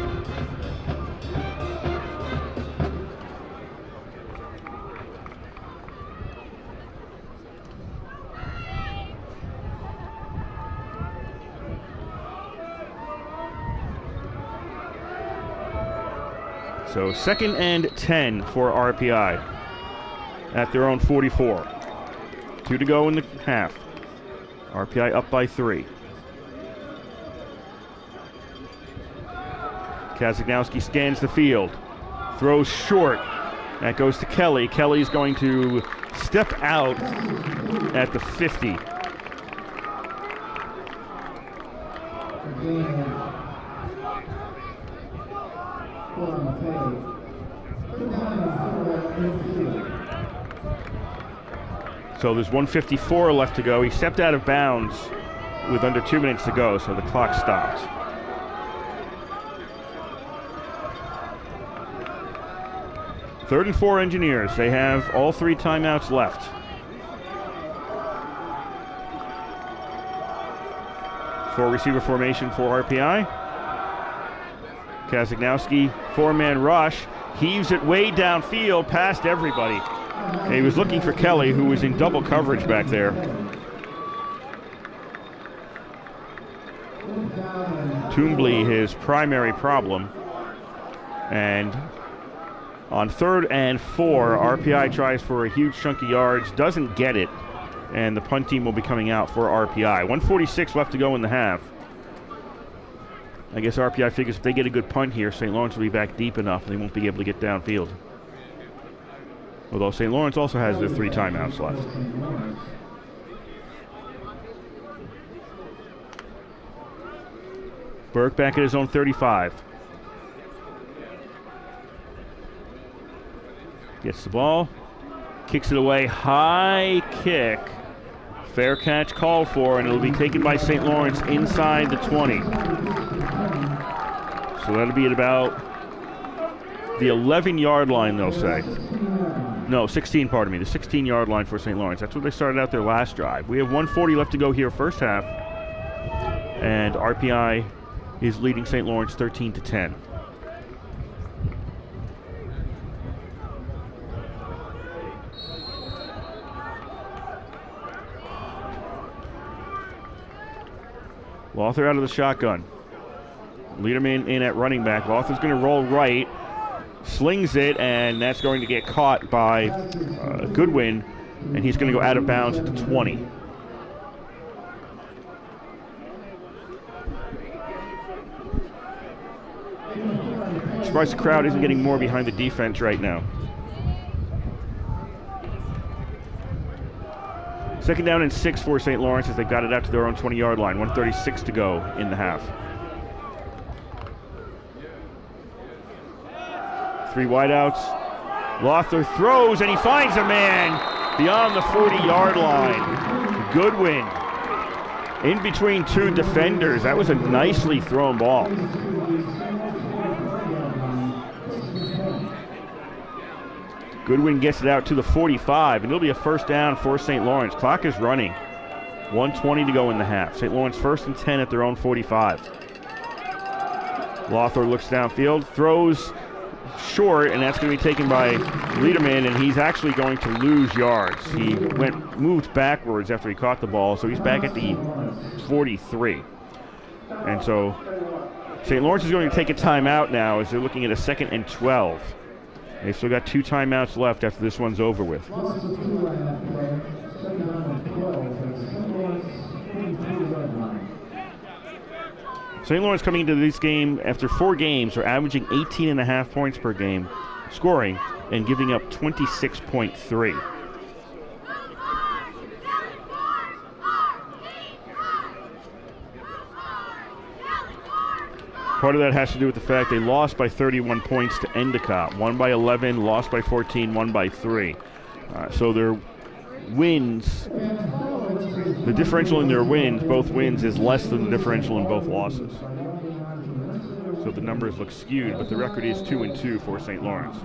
S6: So 2nd and 10 for RPI at their own 44. 2 to go in the half. RPI up by 3. Kazagnowski scans the field. Throws short. That goes to Kelly. Kelly's going to step out at the 50. So there's 1:54 left to go. He stepped out of bounds with under 2 minutes to go, so the clock stopped. Third and 4 Engineers. They have all 3 timeouts left. Four receiver formation for RPI. Kazagnowski, 4-man rush, heaves it way downfield past everybody. And he was looking for Kelly, who was in double coverage back there. Toombley, his primary problem. And on 3rd and 4, RPI tries for a huge chunk of yards, doesn't get it, and the punt team will be coming out for RPI. 1:46 left to go in the half. I guess RPI figures if they get a good punt here, St. Lawrence will be back deep enough and they won't be able to get downfield. Although St. Lawrence also has their 3 timeouts left. Burke back at his own 35. Gets the ball, kicks it away, high kick. Fair catch called for, and it'll be taken by St. Lawrence inside the 20. So that'll be at about the 11-yard line, they'll say. No, 16, pardon me. The 16-yard line for St. Lawrence. That's what they started out their last drive. We have 1:40 left to go here first half. And RPI is leading St. Lawrence 13-10. Lawther out of the shotgun. Lederman in at running back. Lawther's going to roll right, slings it, and that's going to get caught by Goodwin, and he's going to go out of bounds at the 20. I'm surprised the crowd isn't getting more behind the defense right now. 2nd down and 6 for St. Lawrence as they've got it out to their own 20-yard line. 1:36 to go in the half. 3 wideouts. Lawther throws, and he finds a man beyond the 40-yard line. Goodwin in between 2 defenders. That was a nicely thrown ball. Goodwin gets it out to the 45, and it'll be a first down for St. Lawrence. Clock is running. 1:20 to go in the half. St. Lawrence 1st and 10 at their own 45. Lawther looks downfield, throws short, and that's going to be taken by Lederman, and he's actually going to lose yards. He moved backwards after he caught the ball, so he's back at the 43. And so St. Lawrence is going to take a timeout now as they're looking at a 2nd and 12. They've still got 2 timeouts left after this one's over with. St. Lawrence coming into this game after 4 games are averaging 18.5 points per game, scoring, and giving up 26.3. Part of that has to do with the fact they lost by 31 points to Endicott. Won by 11, lost by 14, won by 3. So their wins, the differential in their wins, both wins, is less than the differential in both losses. So the numbers look skewed, but the record is 2-2 for St. Lawrence.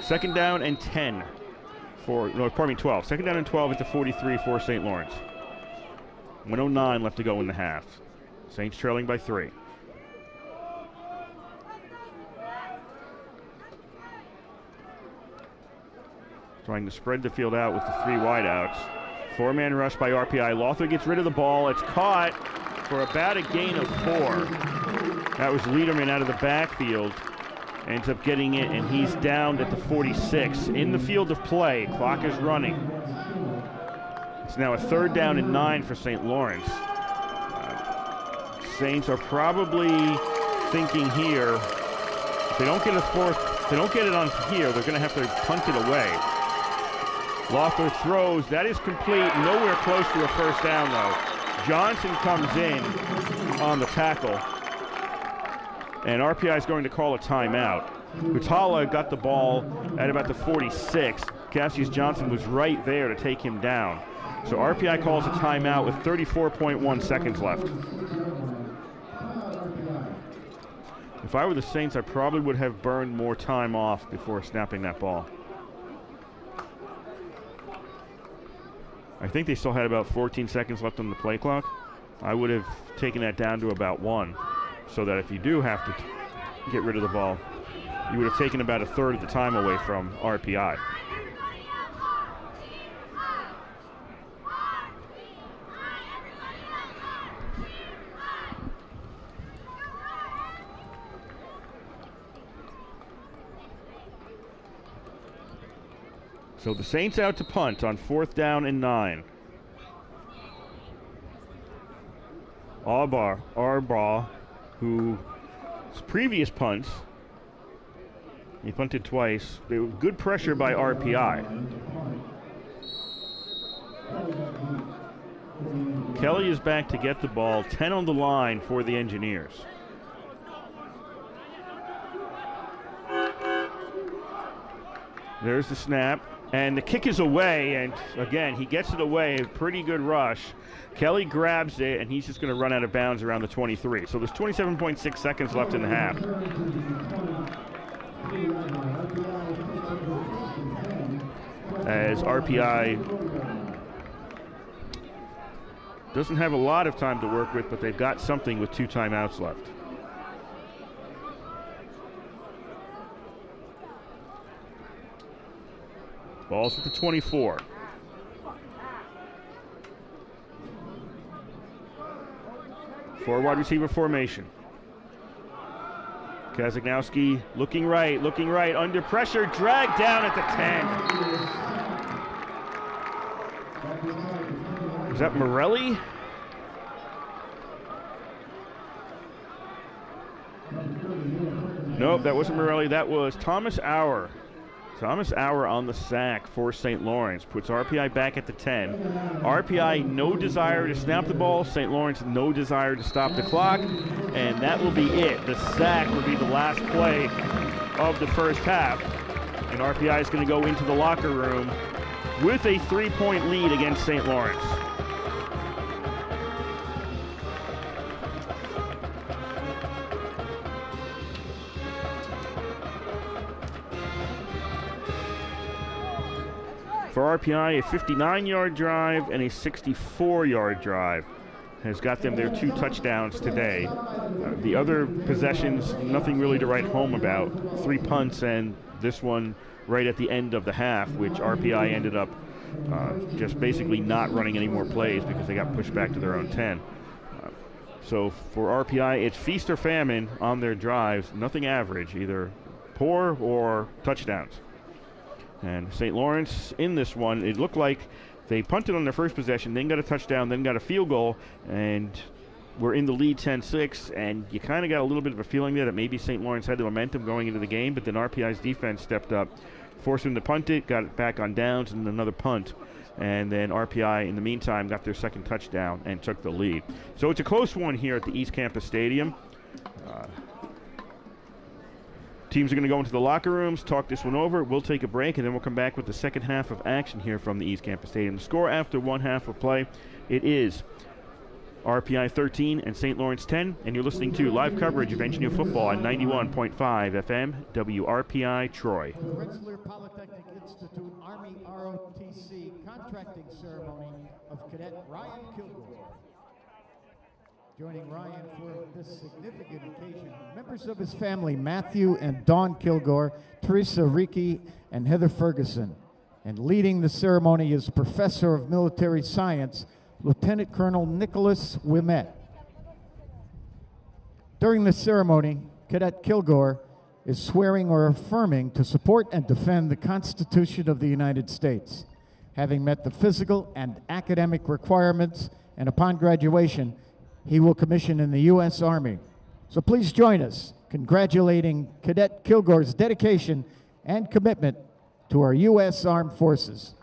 S6: Second down and 10 for, no, pardon me, 12. Second down and 12 at the 43 for St. Lawrence. 1:09 left to go in the half. Saints trailing by 3. Trying to spread the field out with the 3 wideouts. 4-man rush by RPI. Lothar gets rid of the ball. It's caught for about a gain of 4. That was Liederman out of the backfield. Ends up getting it, and he's down at the 46. In the field of play, clock is running. It's now a 3rd down and 9 for St. Lawrence. Saints are probably thinking here, if they don't get a 4th, if they don't get it on here, they're going to have to punt it away. Lothar throws, that is complete, nowhere close to a 1st down though. Johnson comes in on the tackle, and RPI is going to call a timeout. Hutala got the ball at about the 46. Cassius Johnson was right there to take him down. So RPI calls a timeout with 34.1 seconds left. If I were the Saints, I probably would have burned more time off before snapping that ball. I think they still had about 14 seconds left on the play clock. I would have taken that down to about 1, so that if you do have to get rid of the ball, you would have taken about a 1/3 of the time away from RPI. So the Saints out to punt on 4th down and 9. Arbaugh, whose previous punts, he punted twice. They were good pressure by RPI. Kelly is back to get the ball. 10 on the line for the Engineers. There's the snap. And the kick is away, and again, he gets it away. A pretty good rush. Kelly grabs it, and he's just going to run out of bounds around the 23. So there's 27.6 seconds left in the half. As RPI doesn't have a lot of time to work with, but they've got something with 2 timeouts left. Ball's at the 24. Four wide receiver formation. Kazagnowski looking right, under pressure, dragged down at the 10. Is that Morelli? Nope, that wasn't Morelli, that was Thomas Auer. Thomas Auer on the sack for St. Lawrence. Puts RPI back at the 10. RPI no desire to snap the ball. St. Lawrence no desire to stop the clock. And that will be it. The sack will be the last play of the first half. And RPI is going to go into the locker room with a 3-point lead against St. Lawrence. For RPI, a 59-yard drive and a 64-yard drive has got them their 2 touchdowns today. The other possessions, nothing really to write home about. 3 punts and this one right at the end of the half, which RPI ended up just basically not running any more plays because they got pushed back to their own 10. So for RPI, it's feast or famine on their drives, nothing average, either poor or touchdowns. And St. Lawrence in this one, it looked like they punted on their first possession, then got a touchdown, then got a field goal, and were in the lead 10-6, and you kind of got a little bit of a feeling there that maybe St. Lawrence had the momentum going into the game, but then RPI's defense stepped up, forced them to punt it, got it back on downs, and another punt. And then RPI, in the meantime, got their second touchdown and took the lead. So it's a close one here at the East Campus Stadium. Teams are going to go into the locker rooms, talk this one over. We'll take a break, and then we'll come back with the second half of action here from the East Campus Stadium. The score after one half of play, it is RPI 13 and St. Lawrence 10, and you're listening to live coverage of Engineer Football on 91.5 FM, WRPI Troy.
S3: The Rensselaer Polytechnic Institute Army ROTC contracting ceremony of Cadet Ryan Kilgore. Joining Ryan for this significant occasion, members of his family, Matthew and Dawn Kilgore, Teresa Ricky, and Heather Ferguson. And leading the ceremony is Professor of Military Science, Lieutenant Colonel Nicholas Wimet. During the ceremony, Cadet Kilgore is swearing or affirming to support and defend the Constitution of the United States. Having met the physical and academic requirements, and upon graduation, he will commission in the U.S. Army. So please join us congratulating Cadet Kilgore's dedication and commitment to our U.S. Armed Forces.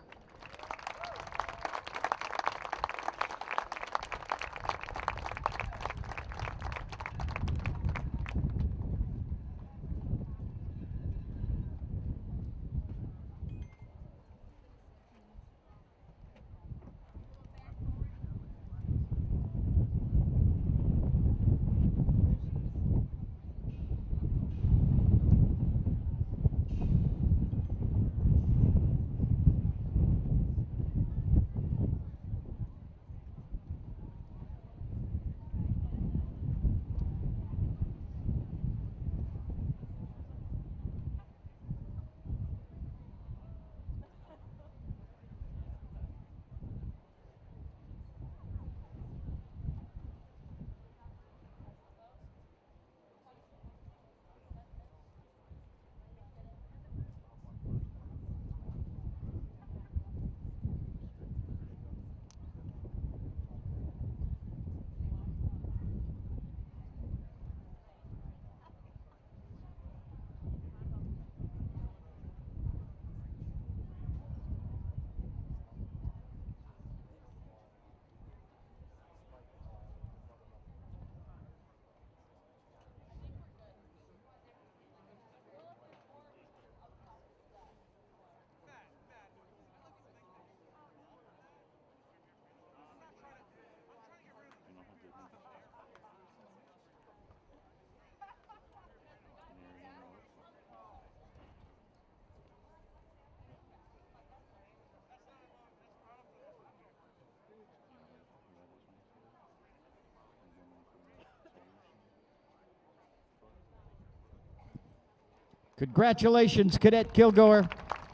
S3: Congratulations, Cadet Kilgore,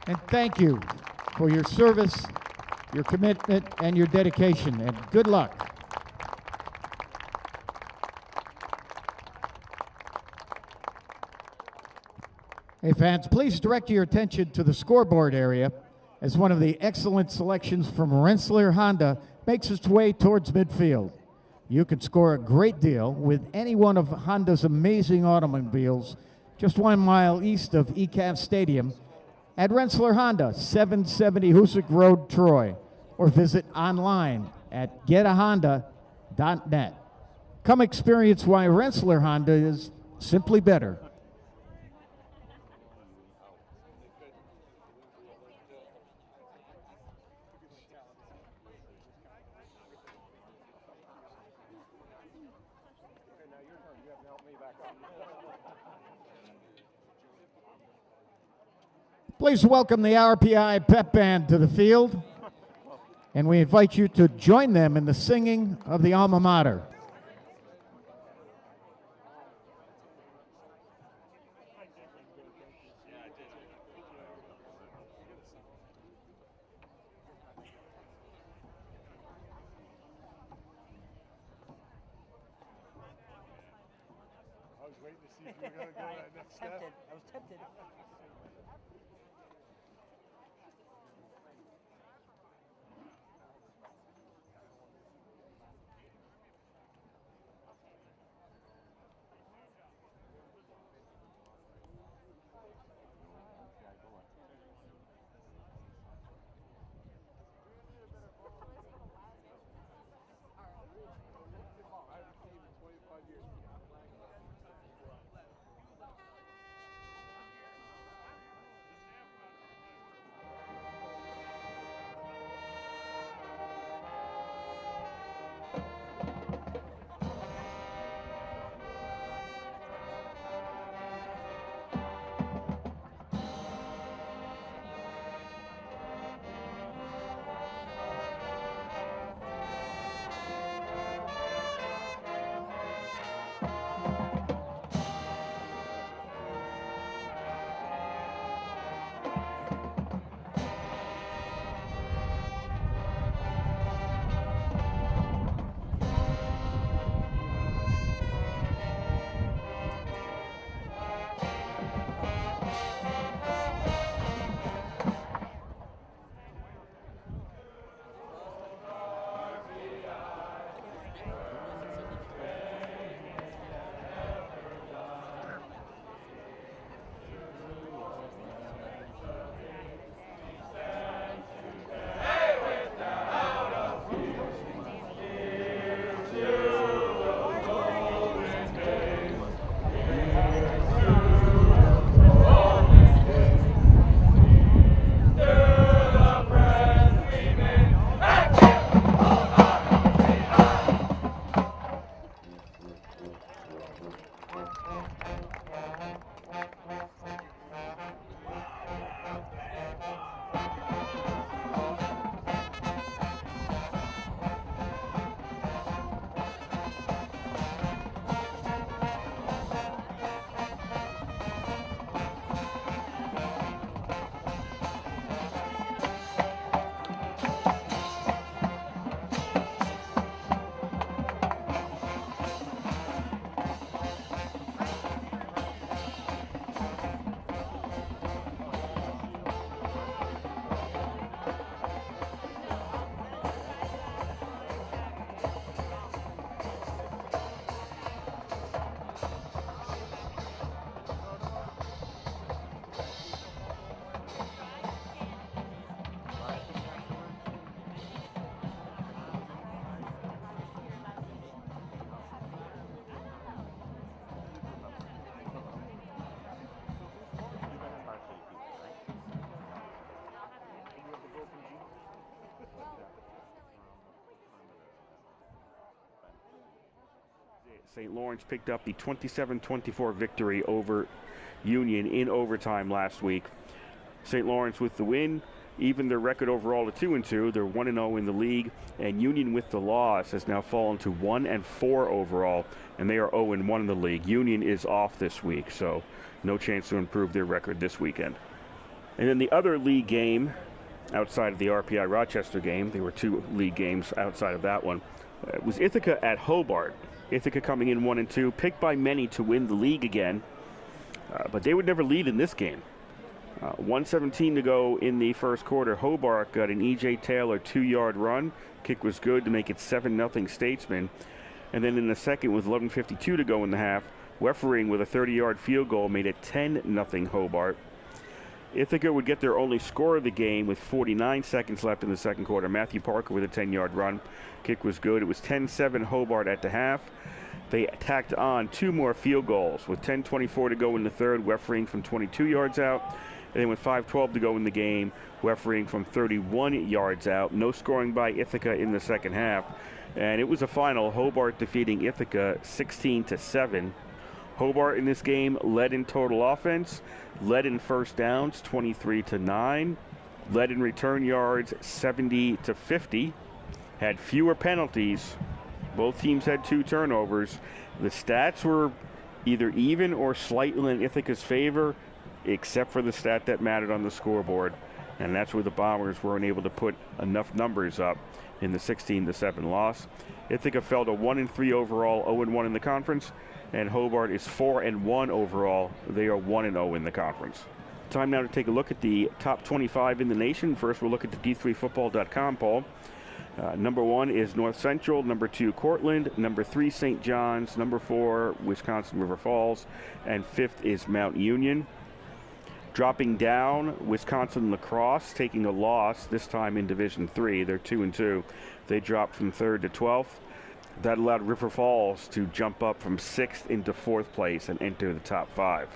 S3: and thank you for your service, your commitment, and your dedication, and good luck. Hey fans, please direct your attention to the scoreboard area as one of the excellent selections from Rensselaer Honda makes its way towards midfield. You can score a great deal with any one of Honda's amazing automobiles just 1 mile east of ECAV Stadium at Rensselaer Honda, 770 Hoosick Road, Troy, or visit online at getahonda.net. Come experience why Rensselaer Honda is simply better. Please welcome the RPI Pep Band to the field, and we invite you to join them in the singing of the alma mater.
S1: waiting to see if you were going to go that next step.
S5: I was tempted.
S6: St. Lawrence picked up the 27-24 victory over Union in overtime last week. St. Lawrence with the win, even their record overall to 2-2. They're 1-0 in the league, and Union with the loss has now fallen to 1-4 overall, and they are 0-1 in the league. Union is off this week, so no chance to improve their record this weekend. And then the other league game outside of the RPI Rochester game, there were two league games outside of that one, was Ithaca at Hobart. Ithaca coming in 1-2, picked by many to win the league again, but they would never lead in this game. 1:17 to go in the first quarter. Hobart got an E.J. Taylor 2-yard run. Kick was good to make it 7-0 Statesman. And then in the second, with 11:52 to go in the half, Weffering with a 30-yard field goal made it 10-0 Hobart. Ithaca would get their only score of the game with 49 seconds left in the second quarter. Matthew Parker with a 10-yard run. Kick was good. It was 10-7 Hobart at the half. They tacked on two more field goals with 10:24 to go in the third. Weffering from 22 yards out. And then with 5:12 to go in the game, Weffering from 31 yards out. No scoring by Ithaca in the second half. And it was a final, Hobart defeating Ithaca 16-7. Hobart in this game led in total offense, led in first downs 23-9, led in return yards 70-50, had fewer penalties. Both teams had 2 turnovers. The stats were either even or slightly in Ithaca's favor, except for the stat that mattered on the scoreboard. And that's where the Bombers weren't able to put enough numbers up in the 16-7 loss. Ithaca fell to 1-3 overall, 0-1 in the conference, and Hobart is 4-1 overall. They are 1-0 in the conference. Time now to take a look at the top 25 in the nation. First, we'll look at the D3Football.com poll. Number 1 is North Central, number 2 Cortland, number 3 St. John's, number 4 Wisconsin River Falls, and 5th is Mount Union. Dropping down, Wisconsin Lacrosse taking a loss, this time in Division 3. They're 2-2. They dropped from 3rd to 12th. That allowed River Falls to jump up from 6th into 4th place and enter the top 5.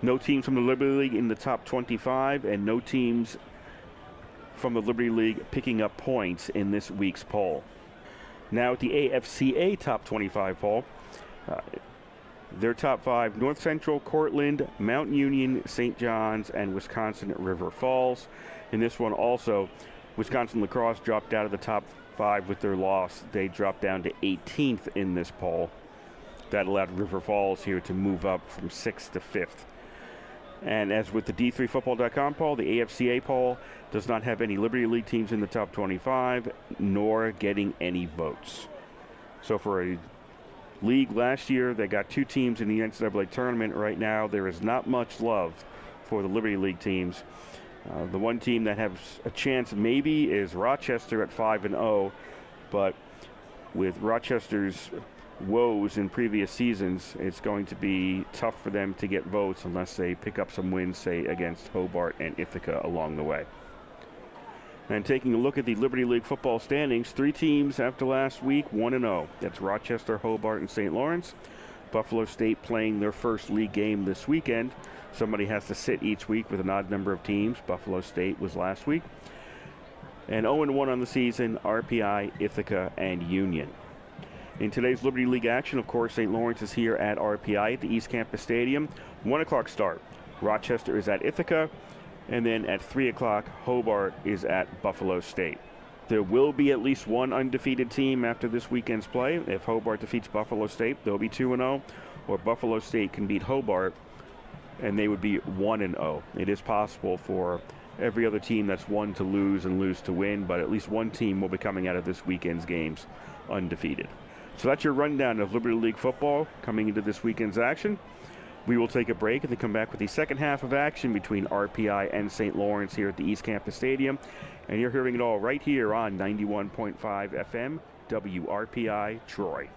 S6: No teams from the Liberty League in the top 25, and no teams from the Liberty League picking up points in this week's poll. Now at the AFCA top 25 poll, their top 5, North Central, Cortland, Mount Union, St. John's, and Wisconsin River Falls. In this one also, Wisconsin Lacrosse dropped out of the top 5 with their loss. They dropped down to 18th in this poll. That allowed River Falls here to move up from 6th to 5th. And as with the D3Football.com poll, the AFCA poll does not have any Liberty League teams in the top 25, nor getting any votes. So for a league last year, they got 2 teams in the NCAA tournament. Right now, there is not much love for the Liberty League teams. The one team that has a chance maybe is Rochester at 5-0, but with Rochester's woes in previous seasons, it's going to be tough for them to get votes unless they pick up some wins, say, against Hobart and Ithaca along the way. And taking a look at the Liberty League football standings, 3 teams after last week, 1-0. That's Rochester, Hobart, and St. Lawrence. Buffalo State playing their first league game this weekend. Somebody has to sit each week with an odd number of teams. Buffalo State was last week. And 0-1 on the season, RPI, Ithaca, and Union. In today's Liberty League action, of course, St. Lawrence is here at RPI at the East Campus Stadium. 1 o'clock start. Rochester is at Ithaca. And then at 3 o'clock, Hobart is at Buffalo State. There will be at least one undefeated team after this weekend's play. If Hobart defeats Buffalo State, they'll be 2-0. Or Buffalo State can beat Hobart, and they would be 1-0. It is possible for every other team that's won to lose and lose to win, but at least one team will be coming out of this weekend's games undefeated. So that's your rundown of Liberty League football coming into this weekend's action. We will take a break and then come back with the second half of action between RPI and St. Lawrence here at the East Campus Stadium. And you're hearing it all right here on 91.5 FM, WRPI Troy.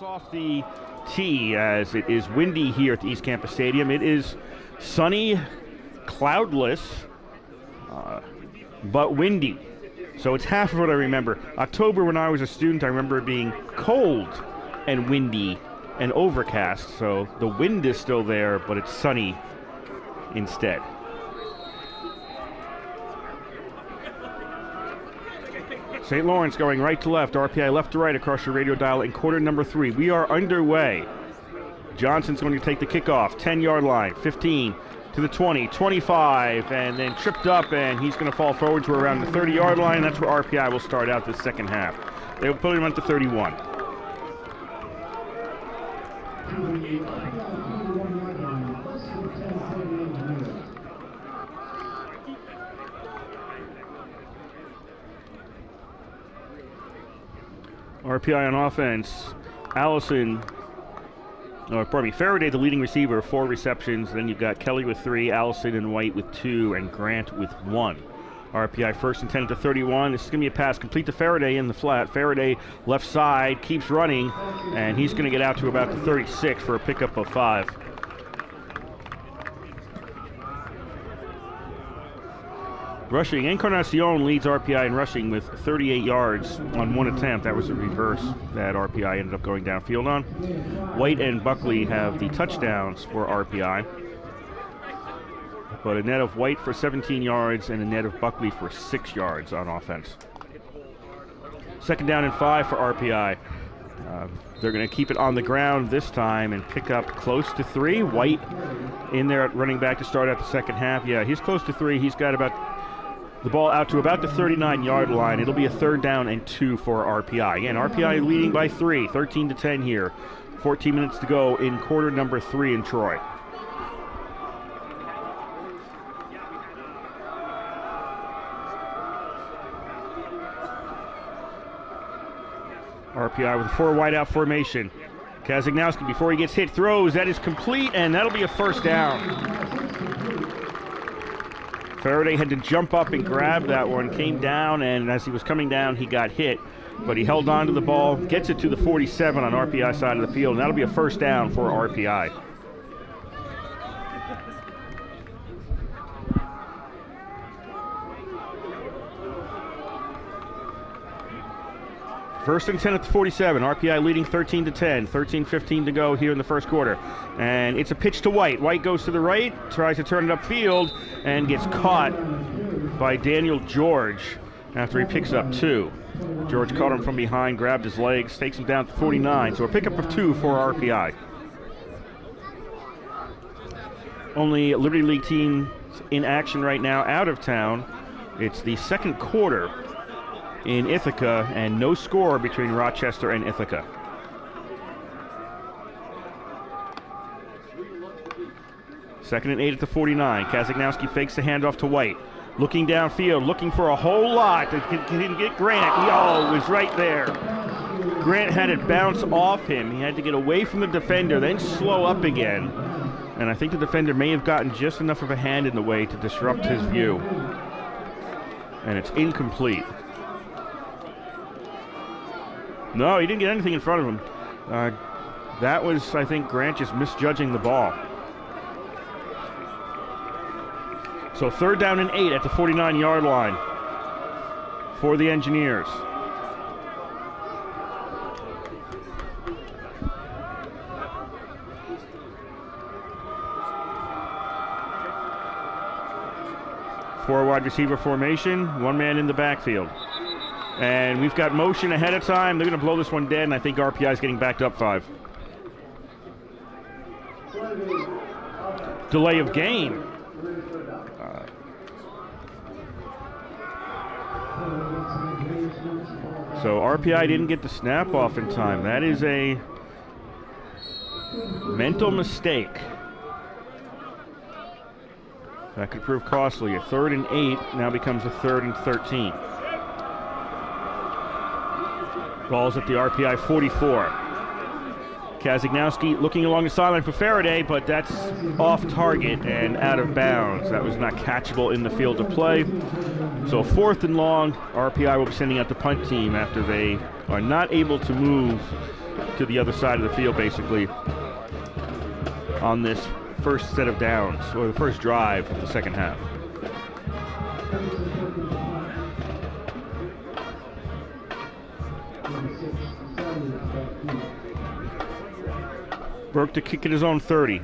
S6: Balls off the tee as it is windy here at the East Campus Stadium. It is sunny, cloudless, but windy. So it's half of what I remember. October when I was a student, I remember it being cold and windy and overcast. So the wind is still there, but it's sunny instead. St. Lawrence going right to left, RPI left to right across your radio dial in quarter number 3. We are underway. Johnson's going to take the kickoff, 10-yard line, 15 to the 20, 25, and then tripped up, and he's going to fall forward to around the 30-yard line. That's where RPI will start out the second half. They'll put him up to 31. RPI on offense. Faraday, the leading receiver, 4 receptions. Then you've got Kelly with 3, Allison and White with 2, and Grant with 1. RPI first and 10 to 31. This is going to be a pass complete to Faraday in the flat. Faraday left side, keeps running, and he's going to get out to about the 36 for a pickup of 5. Rushing, Encarnacion leads RPI in rushing with 38 yards on 1 attempt. That was a reverse that RPI ended up going downfield on. White and Buckley have the touchdowns for RPI. But a net of White for 17 yards and a net of Buckley for 6 yards on offense. Second down and 5 for RPI. They're going to keep it on the ground this time and pick up close to 3. White in there at running back to start out the second half. Yeah, he's close to 3. He's got about the ball out to about the 39-yard line. It'll be a third down and 2 for RPI. Again, RPI leading by 3, 13 to 10 here. 14 minutes to go in quarter number 3 in Troy. RPI with a 4 wideout formation. Kazagnowski, before he gets hit, throws. That is complete, and that'll be a first down. Faraday had to jump up and grab that one, came down, and as he was coming down, he got hit. But he held on to the ball, gets it to the 47 on RPI side of the field, and that'll be a first down for RPI. First and 10 at the 47. RPI leading 13 to 10. 13-15 to go here in the first quarter. And it's a pitch to White. White goes to the right, tries to turn it upfield, and gets caught by Daniel George after he picks up 2. George caught him from behind, grabbed his legs, takes him down to 49. So a pickup of 2 for RPI. Only Liberty League teams in action right now out of town. It's the second quarter in Ithaca, and no score between Rochester and Ithaca. Second and 8 at the 49. Kazagnowski fakes the handoff to White. Looking downfield, looking for a whole lot. He didn't get Grant. It was right there. Grant had it bounce off him. He had to get away from the defender, then slow up again. And I think the defender may have gotten just enough of a hand in the way to disrupt his view. And it's incomplete. No, he didn't get anything in front of him. That was, I think, Grant just misjudging the ball. So third down and 8 at the 49-yard line for the Engineers. Four wide receiver formation, 1 man in the backfield. And we've got motion ahead of time. They're going to blow this one dead, and I think RPI is getting backed up 5. Delay of game. So RPI didn't get the snap off in time. That is a mental mistake. That could prove costly. A third and 8 now becomes a third and 13. Ball's at the RPI 44. Kazagnowski looking along the sideline for Faraday, but that's off target and out of bounds. That was not catchable in the field of play. So fourth and long, RPI will be sending out the punt team after they are not able to move to the other side of the field, basically, on this first set of downs, or the first drive of the second half. Burke to kick at his own 30.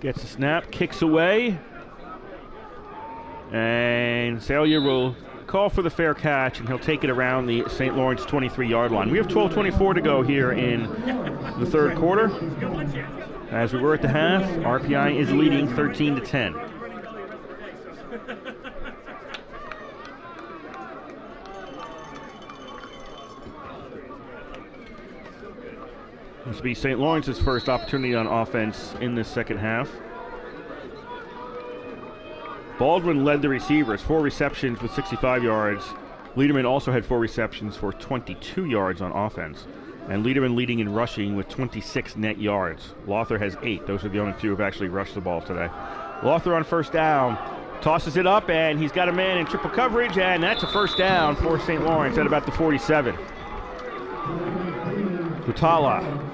S6: Gets a snap, kicks away, and Salyer will call for the fair catch, and he'll take it around the St. Lawrence 23-yard line. We have 12:24 to go here in the third quarter. As we were at the half, RPI is leading 13-10. This will be St. Lawrence's first opportunity on offense in this second half. Baldwin led the receivers, 4 receptions with 65 yards. Liederman also had 4 receptions for 22 yards on offense. And Liederman leading in rushing with 26 net yards. Lothar has 8. Those are the only 2 who have actually rushed the ball today. Lothar on first down, tosses it up, and he's got a man in triple coverage, and that's a first down for St. Lawrence at about the 47. Kutala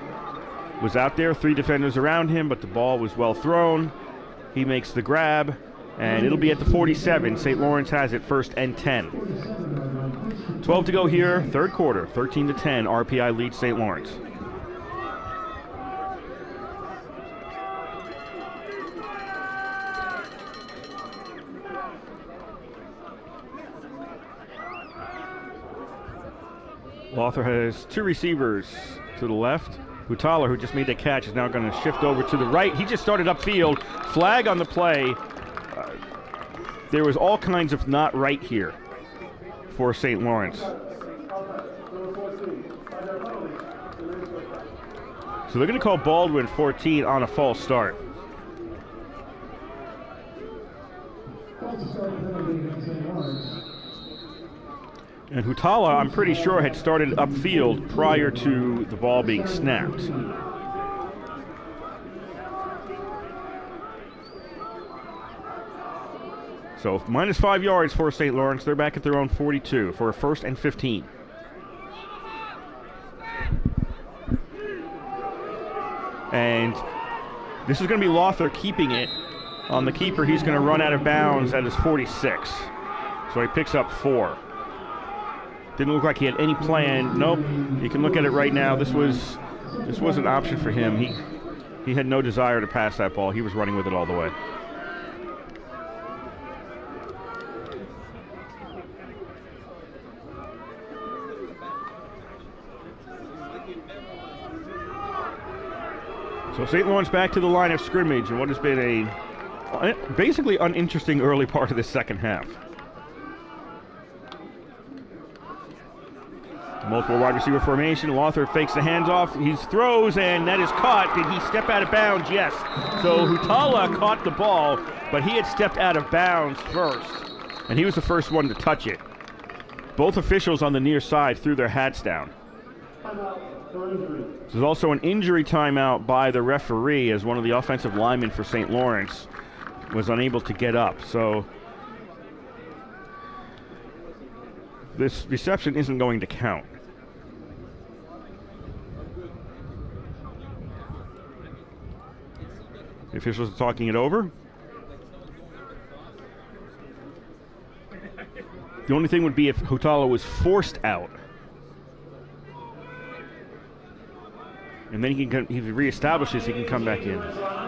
S6: was out there, 3 defenders around him, but the ball was well thrown. He makes the grab, and it'll be at the 47. St. Lawrence has it, first and 10. 12 to go here, third quarter, 13-10. RPI leads St. Lawrence. Lothar has 2 receivers to the left. Hutala, who just made the catch, is now going to shift over to the right. He just started upfield. Flag on the play. There was all kinds of not right here for St. Lawrence. So they're going to call Baldwin 14 on a false start. And Hutala, I'm pretty sure, had started upfield prior to the ball being snapped. So minus 5 yards for St. Lawrence. They're back at their own 42 for a first and 15. And this is going to be Lothar keeping it on the keeper. He's going to run out of bounds at his 46. So he picks up 4. Didn't look like he had any plan. Nope. You can look at it right now. This was an option for him. He had no desire to pass that ball. He was running with it all the way. So St. Lawrence back to the line of scrimmage in what has been a basically uninteresting early part of the second half. Multiple wide receiver formation. Lothar fakes the handoff. He throws, and that is caught. Did he step out of bounds? Yes. So Hutala caught the ball, but he had stepped out of bounds first, and he was the first one to touch it. Both officials on the near side threw their hats down. There's also an injury timeout by the referee, as one of the offensive linemen for St. Lawrence was unable to get up. So this reception isn't going to count. The officials are talking it over. The only thing would be if Hutala was forced out. And then if he reestablishes, he can come back in.
S7: Are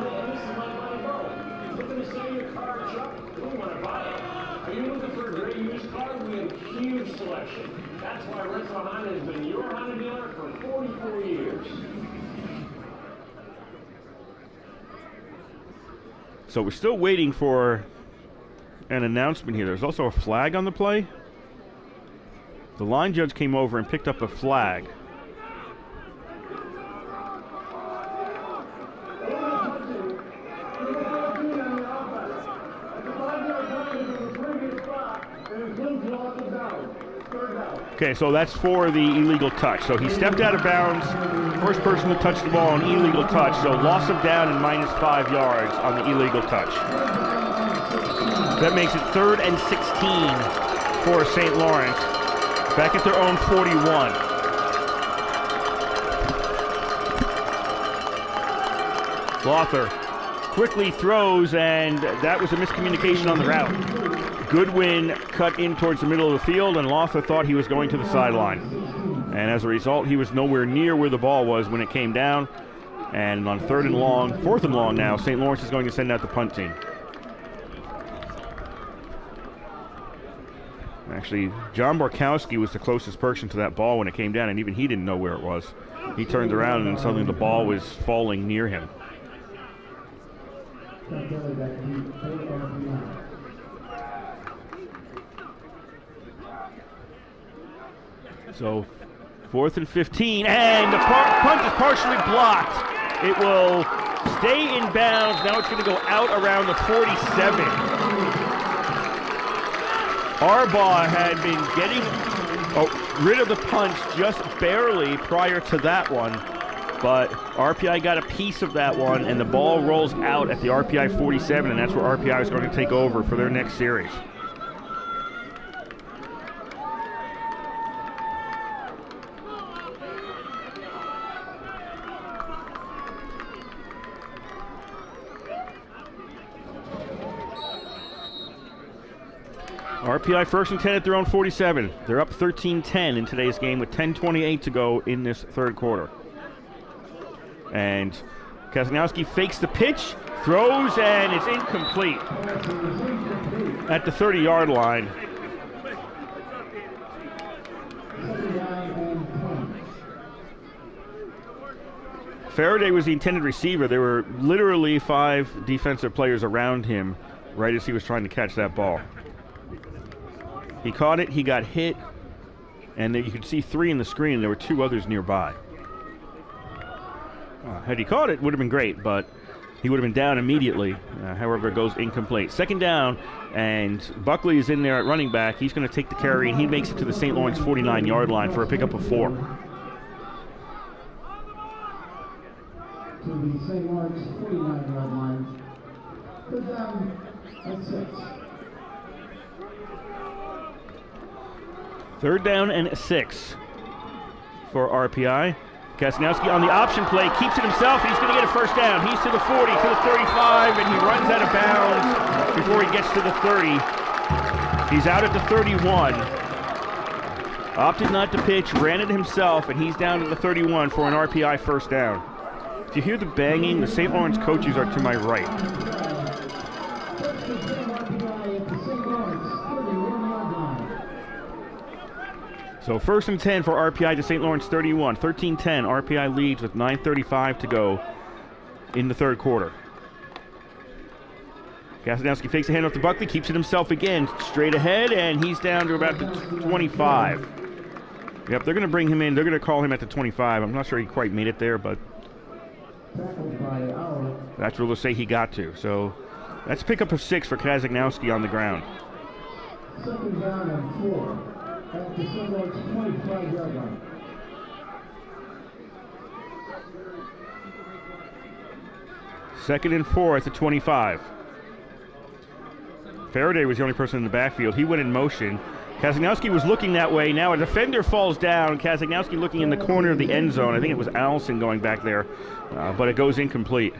S7: you looking for a great used car? We have a huge selection. That's why Rental Honda has been your Honda dealer for 44 years.
S6: So we're still waiting for an announcement here. There's also a flag on the play. The line judge came over and picked up a flag. Okay, so that's for the illegal touch. So he stepped out of bounds, first person to touch the ball on illegal touch, so loss of down and minus 5 yards on the illegal touch. That makes it 3rd and 16 for St. Lawrence. Back at their own 41. Lothar quickly throws, and that was a miscommunication on the route. Goodwin cut in towards the middle of the field, and Lothar thought he was going to the sideline. And as a result, he was nowhere near where the ball was when it came down. And on 4th and long now, St. Lawrence is going to send out the punt team. Actually, John Borkowski was the closest person to that ball when it came down, and even he didn't know where it was. He turned around, and suddenly the ball was falling near him. So, 4th and 15, and the punt is partially blocked. It will stay in bounds. Now it's going to go out around the 47. Arbaugh had been getting rid of the punch just barely prior to that one, but RPI got a piece of that one, and the ball rolls out at the RPI 47, and that's where RPI is going to take over for their next series. RPI 1st and 10 at their own 47. They're up 13-10 in today's game with 10:28 to go in this 3rd quarter. And Kasanowski fakes the pitch, throws, and it's incomplete at the 30-yard line. Faraday was the intended receiver. There were literally 5 defensive players around him right as he was trying to catch that ball. He caught it, he got hit, and then you could see 3 in the screen, and there were 2 others nearby. Had he caught it, it would have been great, but he would have been down immediately. However, it goes incomplete. 2nd down, and Buckley is in there at running back. He's going to take the carry, and he makes it to the St. Lawrence 49-yard line for a pickup of 4.
S3: To the St. Lawrence 49-yard line. 3rd down and 6.
S6: 3rd down and 6 for RPI. Kasanowski on the option play, keeps it himself, and he's going to get a 1st down. He's to the 40, to the 35, and he runs out of bounds before he gets to the 30. He's out at the 31. Opted not to pitch, ran it himself, and he's down to the 31 for an RPI 1st down. If you hear the banging, the St. Lawrence coaches are to my right. So 1st and 10 for RPI to St. Lawrence 31. 13-10, RPI leads with 9:35 to go in the 3rd quarter. Kasanowski fakes a handoff to Buckley, keeps it himself again, straight ahead, and he's down to about the 25. Yep, they're going to bring him in. They're going to call him at the 25. I'm not sure he quite made it there, but that's where they'll say he got to. So that's a pickup of 6 for Kasanowski on the ground.
S3: 2nd down and 4. At the St. Lawrence 25-yard line.
S6: Second and 4 at the 25. Faraday was the only person in the backfield. He went in motion. Kasanowski was looking that way. Now a defender falls down. Kasanowski looking in the corner of the end zone. I think it was Allison going back there, but it goes incomplete.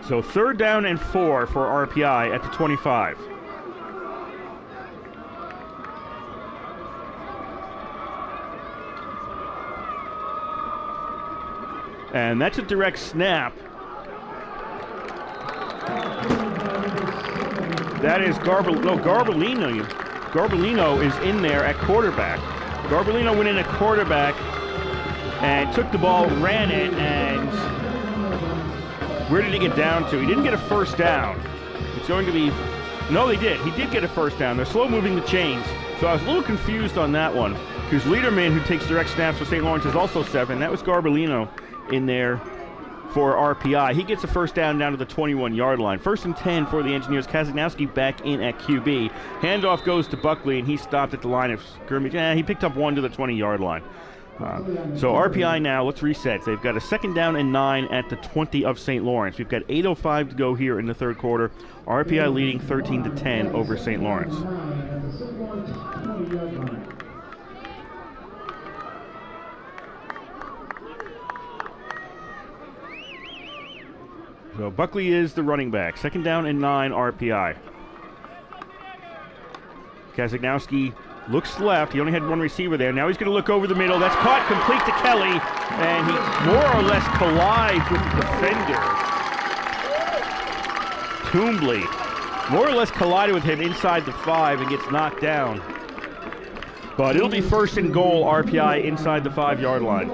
S6: So 3rd down and 4 for RPI at the 25. And that's a direct snap. That is Garbolino. Garbolino is in there at quarterback. Garbolino went in at quarterback and took the ball, ran it, and where did he get down to? He didn't get a 1st down. It's going to be, no, they did. He did get a 1st down. They're slow moving the chains. So I was a little confused on that one, because Liederman, who takes direct snaps for St. Lawrence, is also 7. That was Garbolino in there for RPI. He gets a first down to the 21-yard line. 1st and 10 for the Engineers. Kazagnowski back in at QB. Handoff goes to Buckley, and he stopped at the line of scrimmage. He picked up 1 to the 20-yard line. So RPI now, let's reset. They've got a 2nd down and 9 at the 20 of St. Lawrence. We've got 8:05 to go here in the 3rd quarter. RPI leading 13-10 over St. Lawrence. So Buckley is the running back. 2nd down and 9 RPI. Kazagnowski looks left. He only had 1 receiver there. Now he's going to look over the middle. That's caught complete to Kelly, and he more or less collides with the defender. Toombley more or less collided with him inside the 5 and gets knocked down. But it'll be 1st and goal, RPI inside the 5-yard line.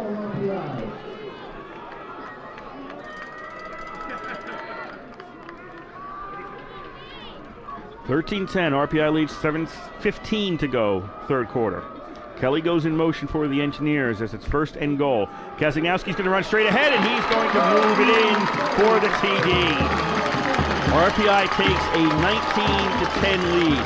S6: (13-10), RPI leads 7:15 to go, 3rd quarter. Kelly goes in motion for the Engineers as it's 1st and goal. Kazagnowski's going to run straight ahead, and he's going to move it in for the TD. RPI takes a 19-10 lead.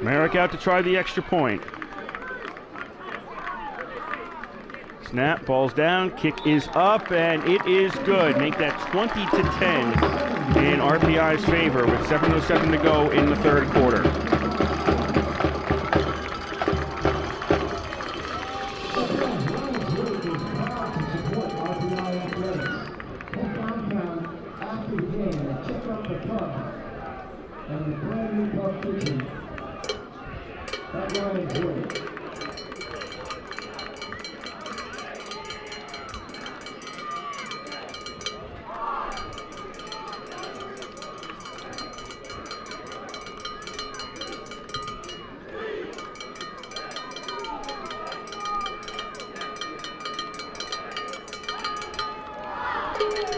S6: Merrick out to try the extra point. Snap, ball's down, kick is up, and it is good. Make that 20-10 in RPI's favor with 7:07 to go in the 3rd quarter.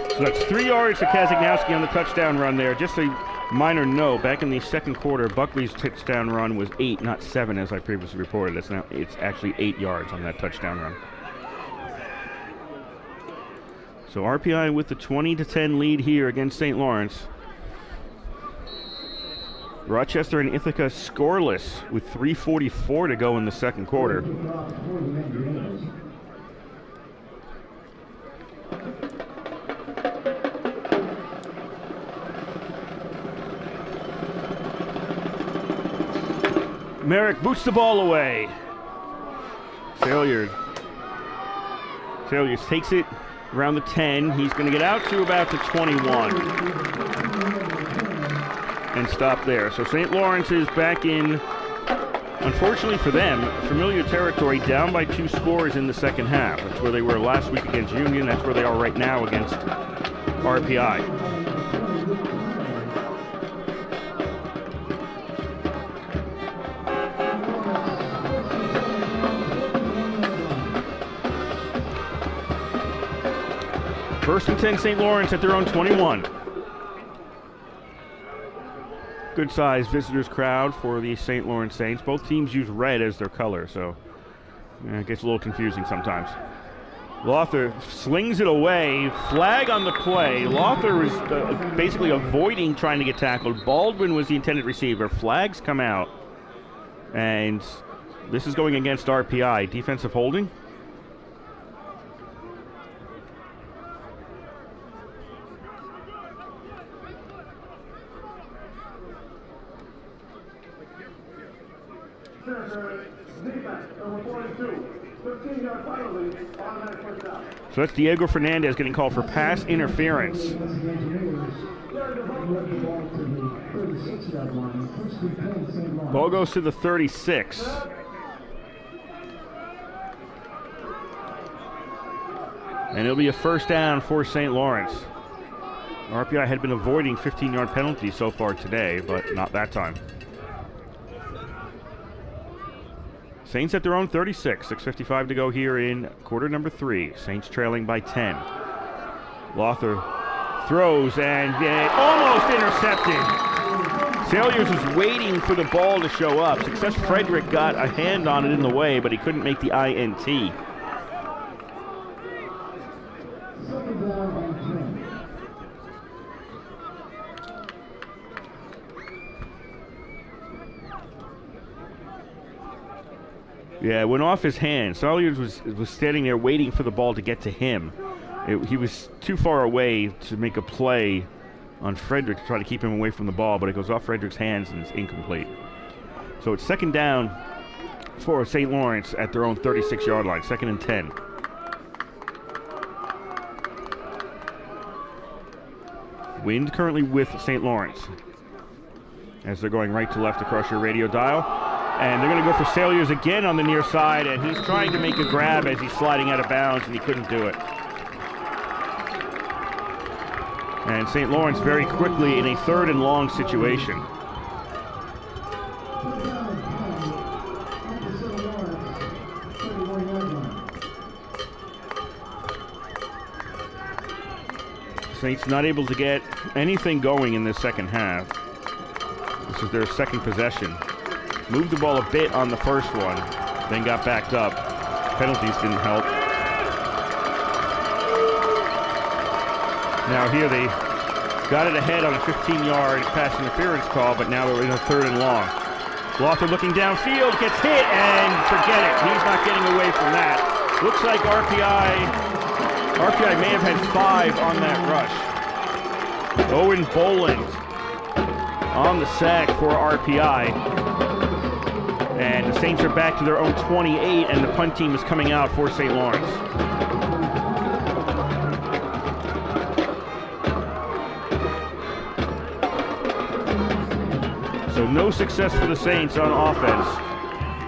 S6: So that's 3 yards to Kazagnowski on the touchdown run there. Just a minor note, back in the 2nd quarter, Buckley's touchdown run was 8, not 7, as I previously reported. It's actually 8 yards on that touchdown run. So RPI with the 20-10 lead here against St. Lawrence. Rochester and Ithaca scoreless with 3:44 to go in the 2nd quarter. Merrick boots the ball away. Salyers takes it around the 10. He's going to get out to about the 21 and stop there. So St. Lawrence is back in, unfortunately for them, familiar territory, down by 2 scores in the 2nd half. That's where they were last week against Union. That's where they are right now against RPI. First and 10, St. Lawrence at their own 21. Good sized visitors crowd for the St. Lawrence Saints. Both teams use red as their color, so it gets a little confusing sometimes. Lothar slings it away. Flag on the play. Lothar is basically avoiding trying to get tackled. Baldwin was the intended receiver. Flags come out. And this is going against RPI. Defensive holding. So that's Diego Fernandez getting called for pass interference. Ball goes to the 36. And it'll be a first down for St. Lawrence. RPI had been avoiding 15-yard penalties so far today, but not that time. Saints at their own 36. 6:55 to go here in quarter number 3. Saints trailing by 10. Lothar throws and almost intercepted. Sailors was waiting for the ball to show up. Success Frederick got a hand on it in the way, but he couldn't make the INT. Yeah, it went off his hand. Salyers was standing there waiting for the ball to get to him. He was too far away to make a play on Frederick to try to keep him away from the ball, but it goes off Frederick's hands and it's incomplete. So it's second down for St. Lawrence at their own 36-yard line, 2nd and 10. Wind currently with St. Lawrence as they're going right to left across your radio dial. And they're going to go for Salyers again on the near side, and he's trying to make a grab as he's sliding out of bounds, and he couldn't do it. And St. Lawrence very quickly in a 3rd and long situation. Saints not able to get anything going in this second half. This is their second possession. Moved the ball a bit on the first one, then got backed up. Penalties didn't help. Now here they got it ahead on a 15-yard pass interference call, but now they're in a 3rd and long. Lothar looking downfield, gets hit, and forget it. He's not getting away from that. Looks like RPI may have had 5 on that rush. Owen Boland on the sack for RPI. And the Saints are back to their own 28, and the punt team is coming out for St. Lawrence. So no success for the Saints on offense.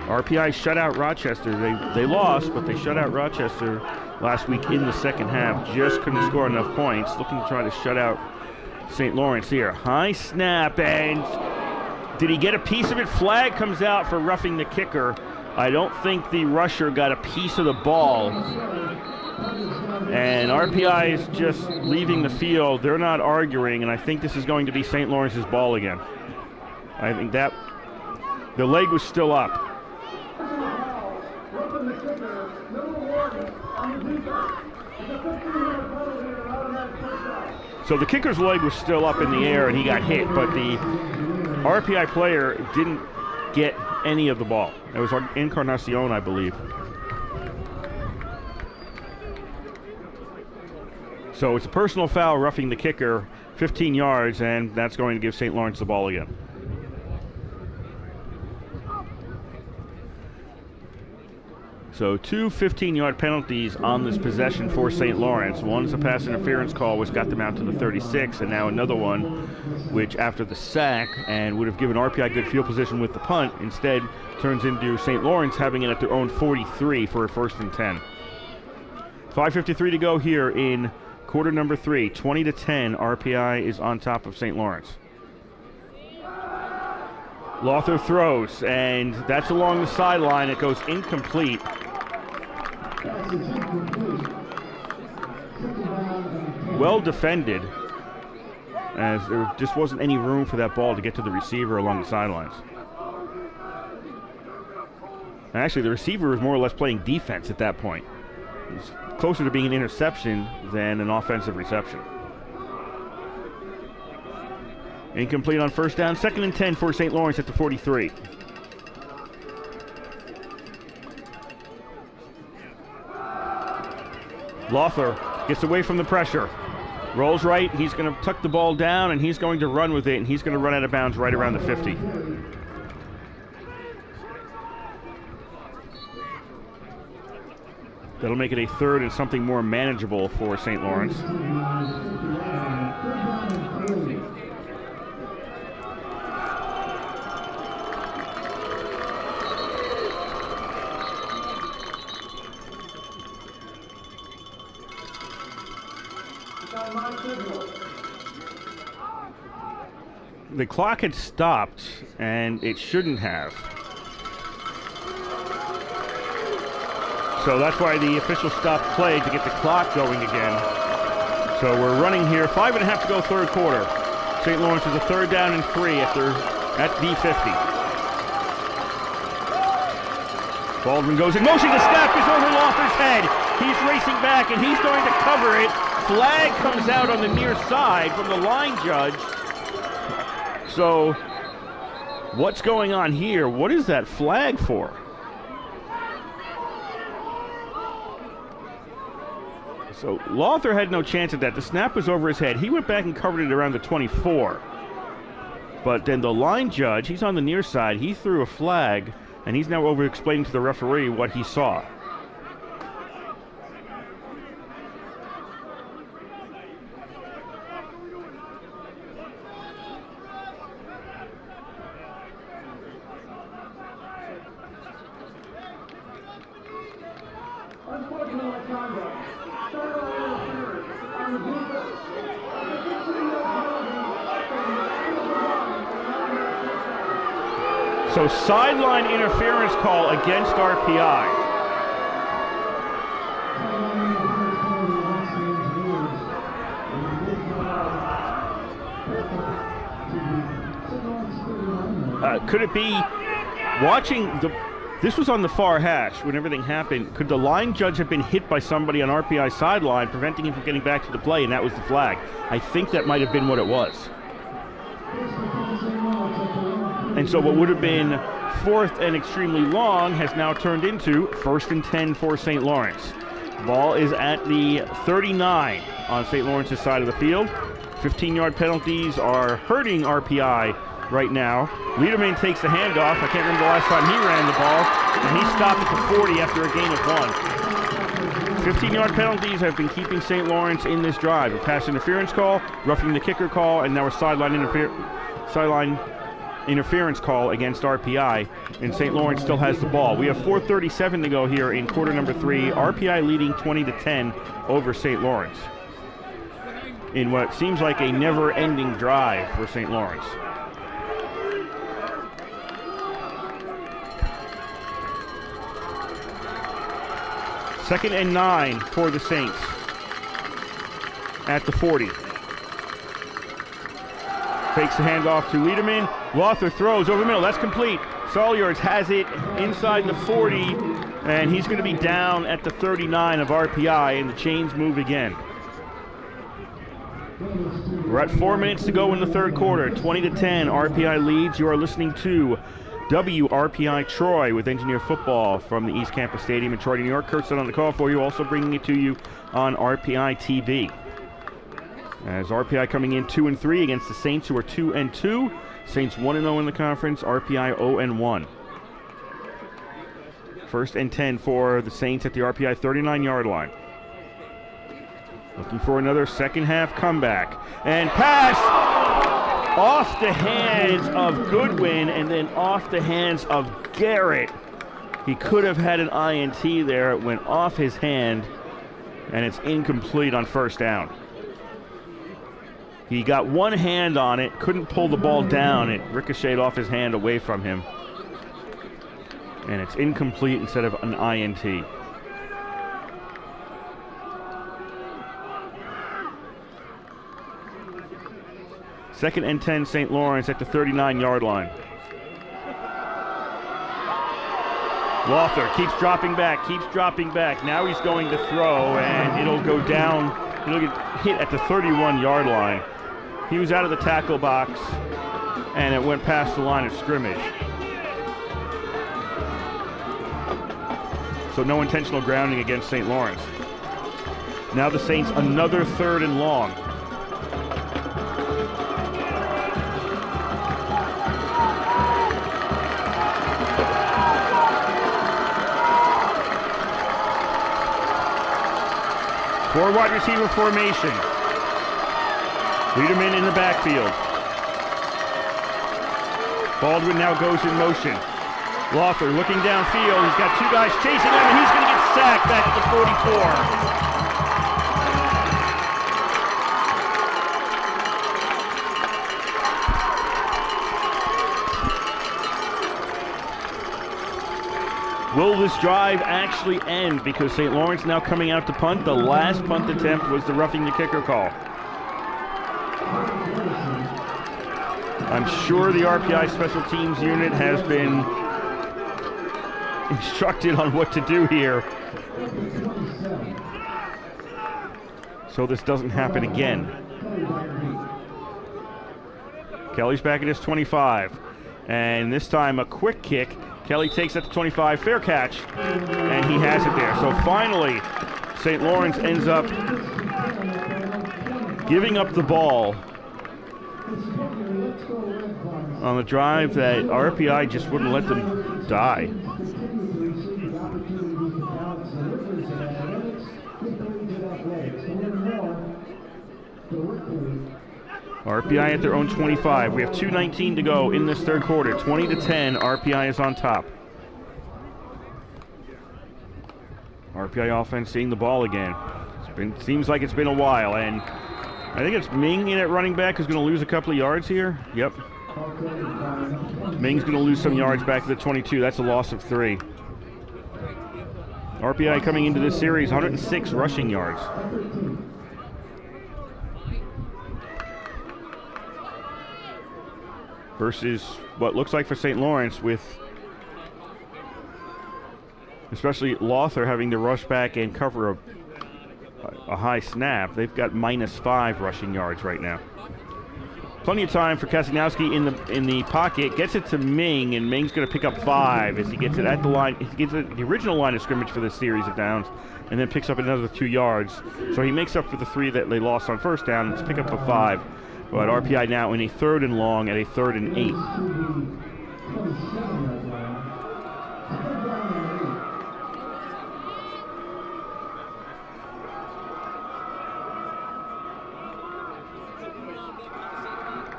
S6: RPI shut out Rochester. They lost, but they shut out Rochester last week in the second half. Just couldn't score enough points. Looking to try to shut out St. Lawrence here. High snap, and did he get a piece of it? Flag comes out for roughing the kicker. I don't think the rusher got a piece of the ball. And RPI is just leaving the field. They're not arguing, and I think this is going to be St. Lawrence's ball again. I think that the leg was still up. So the kicker's leg was still up in the air and he got hit, but the RPI player didn't get any of the ball. It was Encarnacion, I believe. So it's a personal foul roughing the kicker, 15 yards, and that's going to give St. Lawrence the ball again. So 2 15-yard penalties on this possession for St. Lawrence. One is a pass interference call, which got them out to the 36, and now another one, which after the sack and would have given RPI good field position with the punt, instead turns into St. Lawrence having it at their own 43 for a 1st and 10. 5:53 to go here in quarter number 3. 20-10, RPI is on top of St. Lawrence. Lothar throws, and that's along the sideline. It goes incomplete. Well defended, as there just wasn't any room for that ball to get to the receiver along the sidelines. And actually, the receiver was more or less playing defense at that point. It was closer to being an interception than an offensive reception. Incomplete on 1st down. 2nd and 10 for St. Lawrence at the 43. Lothar gets away from the pressure. Rolls right. He's going to tuck the ball down, and he's going to run with it, and he's going to run out of bounds right around the 50. That'll make it a 3rd and something more manageable for St. Lawrence. The clock had stopped, and it shouldn't have. So that's why the official stopped play to get the clock going again. So we're running here, 5.5 to go third quarter. St. Lawrence is a 3rd down and 3 at the 50. Baldwin goes in motion, the snap is over Lawther's head. He's racing back and he's going to cover it. Flag comes out on the near side from the line judge. So what's going on here? What is that flag for? So Lawther had no chance at that. The snap was over his head. He went back and covered it around the 24. But then the line judge, he's on the near side, he threw a flag, and he's now over explaining to the referee what he saw. So sideline interference call against RPI. Could it be watching this was on the far hash when everything happened? Could the line judge have been hit by somebody on RPI sideline, preventing him from getting back to the play, and that was the flag? I think that might have been what it was. And so what would have been 4th and extremely long has now turned into 1st and 10 for St. Lawrence. Ball is at the 39 on St. Lawrence's side of the field. 15-yard penalties are hurting RPI right now. Liederman takes the handoff. I can't remember the last time he ran the ball. And he stopped at the 40 after a gain of 1. 15-yard penalties have been keeping St. Lawrence in this drive. A pass interference call, roughing the kicker call, and now a sideline interference call against RPI, and St. Lawrence still has the ball. We have 4:37 to go here in quarter number 3. RPI leading 20-10 over St. Lawrence in what seems like a never-ending drive for St. Lawrence. Second and 9 for the Saints at the 40. Fakes the handoff to Liederman. Lawther throws over the middle. That's complete. Salyards has it inside the 40, and he's going to be down at the 39 of RPI, and the chains move again. We're at 4 minutes to go in the third quarter. 20-10, RPI leads. You are listening to WRPI Troy with Engineer Football from the East Campus Stadium in Troy, New York. Kurt's on the call for you, also bringing it to you on RPI TV. As RPI coming in 2-3 against the Saints, who are 2-2. Saints 1-0 in the conference, RPI 0-1. 1st and 10 for the Saints at the RPI 39-yard line. Looking for another second half comeback. And pass off the hands of Goodwin and then off the hands of Garrett. He could have had an INT there. It went off his hand, and it's incomplete on 1st down. He got one hand on it, couldn't pull the ball down. It ricocheted off his hand away from him. And it's incomplete instead of an INT. Second and 10, St. Lawrence at the 39-yard line. Lawther keeps dropping back. Now he's going to throw, and it'll go down. It'll get hit at the 31-yard line. He was out of the tackle box, and it went past the line of scrimmage. So no intentional grounding against St. Lawrence. Now the Saints another 3rd and long. Four wide receiver formation. Liederman in the backfield. Baldwin now goes in motion. Lawther looking downfield. He's got 2 guys chasing him, and he's going to get sacked back at the 44. Will this drive actually end? Because St. Lawrence now coming out to punt. The last punt attempt was the roughing the kicker call. I'm sure the RPI special teams unit has been instructed on what to do here, so this doesn't happen again. Kelly's back at his 25, and this time a quick kick. Kelly takes it to 25, fair catch, and he has it there. So finally, St. Lawrence ends up giving up the ball on the drive that RPI just wouldn't let them die. RPI at their own 25. We have 2:19 to go in this third quarter. 20-10, RPI is on top. RPI offense seeing the ball again. Seems like it's been a while, and I think it's Ming in at running back who's going to lose a couple of yards here. Yep. Ming's going to lose some yards back to the 22. That's a loss of 3. RPI coming into this series, 106 rushing yards. Versus what looks like for St. Lawrence, with especially Lothar having to rush back and cover a high snap. They've got -5 rushing yards right now. Plenty of time for Kasinowski in the pocket. Gets it to Ming, and Ming's going to pick up 5 as he gets it at the line. He gets it at the original line of scrimmage for this series of downs, and then picks up another 2 yards. So he makes up for the 3 that they lost on first down. It's pick up a 5. But RPI now in a 3rd and long at a 3rd and 8.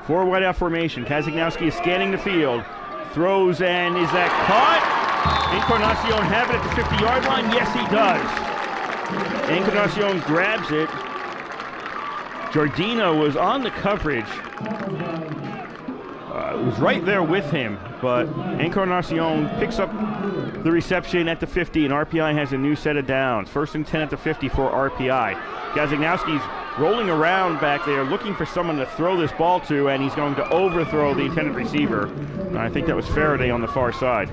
S6: Four wide out formation. Kasinowski is scanning the field. Throws, and is that caught? Encarnacion have it at the 50-yard line? Yes, he does. Encarnacion grabs it. Giardino was on the coverage. Was right there with him, but Encarnacion picks up the reception at the 50, and RPI has a new set of downs. 1st and 10 at the 50 for RPI. Kasinowski's rolling around back there looking for someone to throw this ball to, and he's going to overthrow the intended receiver. And I think that was Faraday on the far side.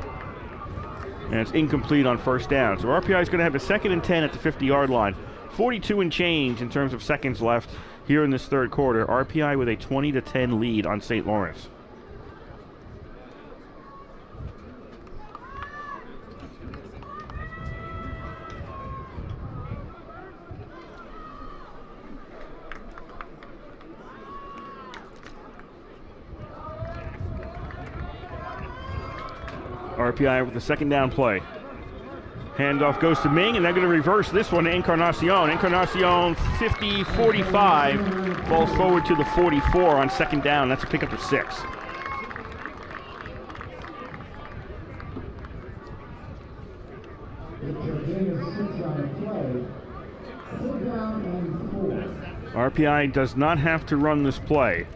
S6: And it's incomplete on first down. So RPI is going to have a 2nd and 10 at the 50-yard line. 42 and change in terms of seconds left here in this third quarter. RPI with a 20-10 lead on St. Lawrence. RPI with the 2nd down play. Handoff goes to Ming, and they're going to reverse this one to Encarnacion. Encarnacion 50-45, falls forward to the 44 on 2nd down. That's a pickup of 6. RPI does not have to run this play,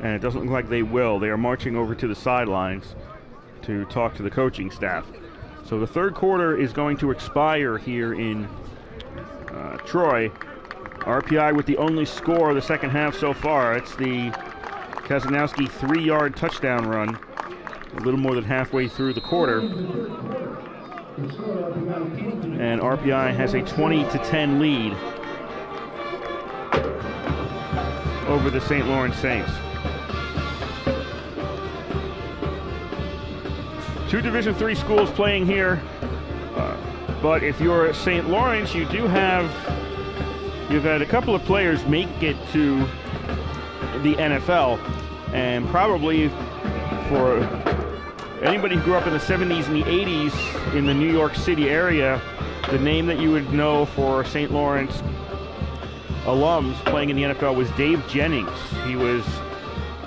S6: and it doesn't look like they will. They are marching over to the sidelines to talk to the coaching staff. So the third quarter is going to expire here in Troy. RPI with the only score of the second half so far. It's the Kasinowski 3-yard touchdown run, a little more than halfway through the quarter. And RPI has a 20-10 lead over the St. Lawrence Saints. 2 Division III schools playing here, but if you're at St. Lawrence, you've had a couple of players make it to the NFL, and probably for anybody who grew up in the 70s and the 80s in the New York City area, the name that you would know for St. Lawrence alums playing in the NFL was Dave Jennings. He was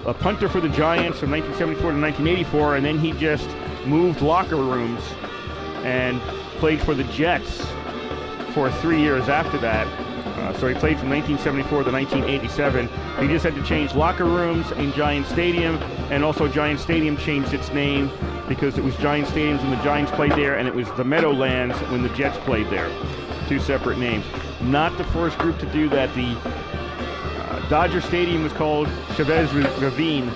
S6: a punter for the Giants from 1974 to 1984, and then he just moved locker rooms and played for the Jets for 3 years after that. So he played from 1974 to 1987. He just had to change locker rooms in Giant Stadium, and also Giant Stadium changed its name because it was Giants Stadiums when the Giants played there, and it was the Meadowlands when the Jets played there. Two separate names. Not the first group to do that. The Dodger Stadium was called Chavez Ravine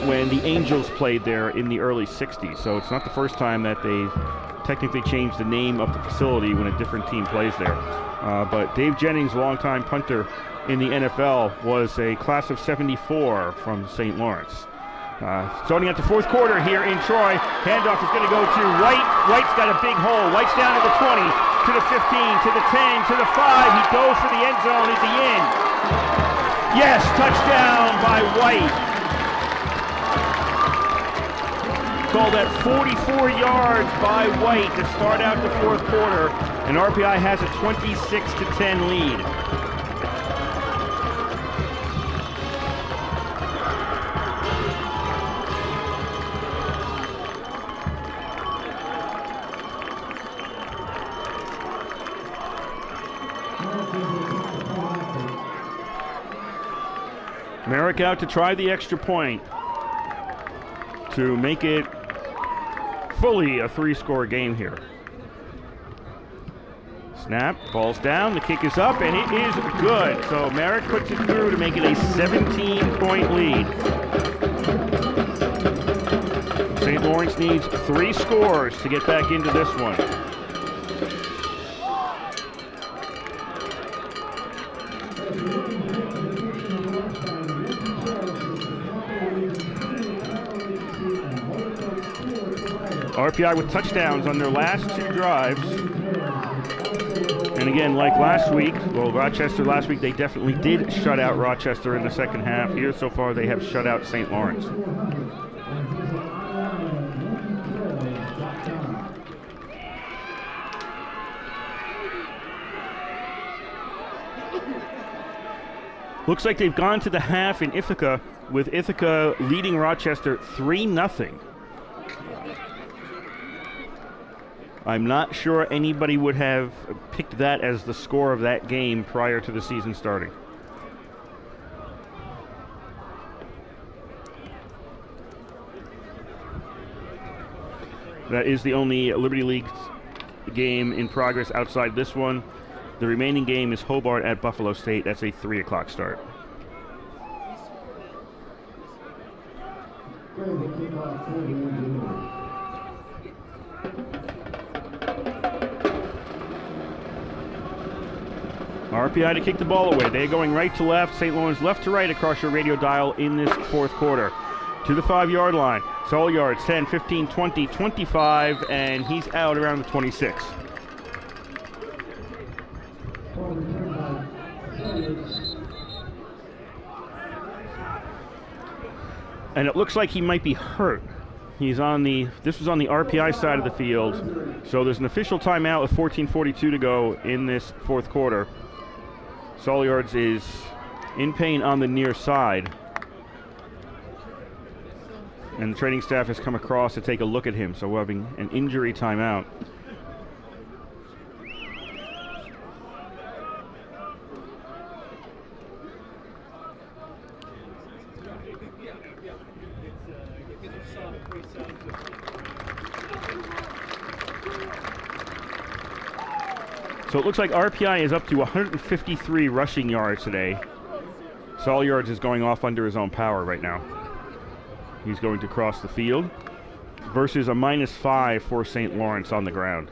S6: when the Angels played there in the early 60s. So it's not the first time that they've technically changed the name of the facility when a different team plays there. But Dave Jennings, longtime punter in the NFL, was a class of 74 from St. Lawrence. Starting at the fourth quarter here in Troy, handoff is going to go to White. White's got a big hole. White's down to the 20, to the 15, to the 10, to the 5. He goes for the end zone. Is he in? Yes, touchdown by White. Called at 44 yards by White to start out the fourth quarter, and RPI has a 26-10 lead. Merrick out to try the extra point to make it fully a three-score game here. Snap, ball's down, the kick is up, and it is good. So Merrick puts it through to make it a 17-point lead. St. Lawrence needs 3 scores to get back into this one. RPI with touchdowns on their last 2 drives. And again, like last week, well, Rochester last week, they definitely did shut out Rochester in the second half. Here so far, they have shut out St. Lawrence. Looks like they've gone to the half in Ithaca, with Ithaca leading Rochester 3-0. I'm not sure anybody would have picked that as the score of that game prior to the season starting. That is the only Liberty League game in progress outside this one. The remaining game is Hobart at Buffalo State. That's a 3 o'clock start. RPI to kick the ball away. They're going right to left. St. Lawrence left to right across your radio dial in this fourth quarter. To the 5-yard line. Sol yards, 10, 15, 20, 25, and he's out around the 26. And it looks like he might be hurt. He's on the, this was on the RPI side of the field. So there's an official timeout with 14:42 to go in this fourth quarter. Solyards is in pain on the near side. And the training staff has come across to take a look at him. So we're having an injury timeout. So it looks like RPI is up to 153 rushing yards today. Solyards is going off under his own power right now. He's going to cross the field versus a -5 for St. Lawrence on the ground.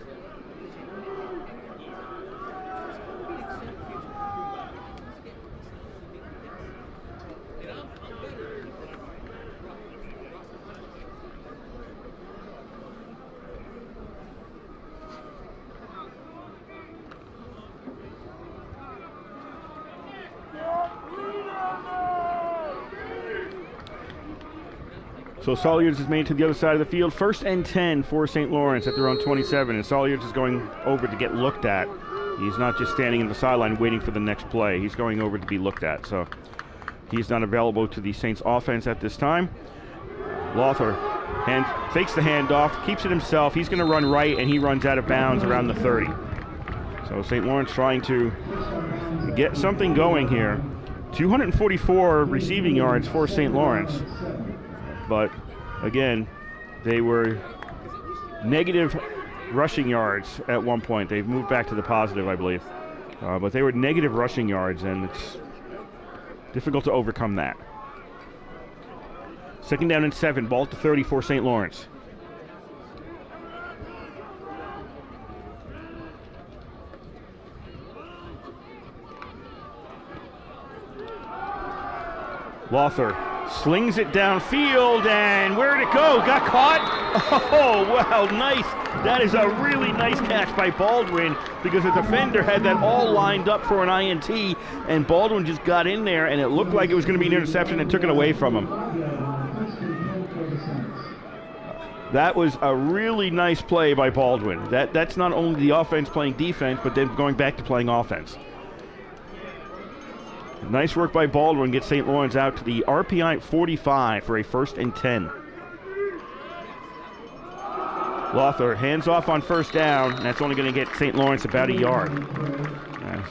S6: So Solyards is made to the other side of the field. 1st and 10 for St. Lawrence at their own 27. And Solyards is going over to get looked at. He's not just standing in the sideline waiting for the next play. He's going over to be looked at. So he's not available to the Saints offense at this time. Lothar fakes the handoff, keeps it himself. He's going to run right, and he runs out of bounds around the 30. So St. Lawrence trying to get something going here. 244 receiving yards for St. Lawrence. But again, they were negative rushing yards at one point. They've moved back to the positive, I believe. But they were negative rushing yards, and it's difficult to overcome that. 2nd down and 7, ball at the 30 for St. Lawrence. Lothar slings it downfield, and where'd it go? Got caught? Oh, wow, nice. That is a really nice catch by Baldwin, because the defender had that all lined up for an INT, and Baldwin just got in there, and it looked like it was going to be an interception and took it away from him. That was a really nice play by Baldwin. That's not only the offense playing defense, but then going back to playing offense. Nice work by Baldwin. Gets St. Lawrence out to the RPI 45 for a 1st and 10. Lothar hands off on 1st down, and that's only going to get St. Lawrence about a yard.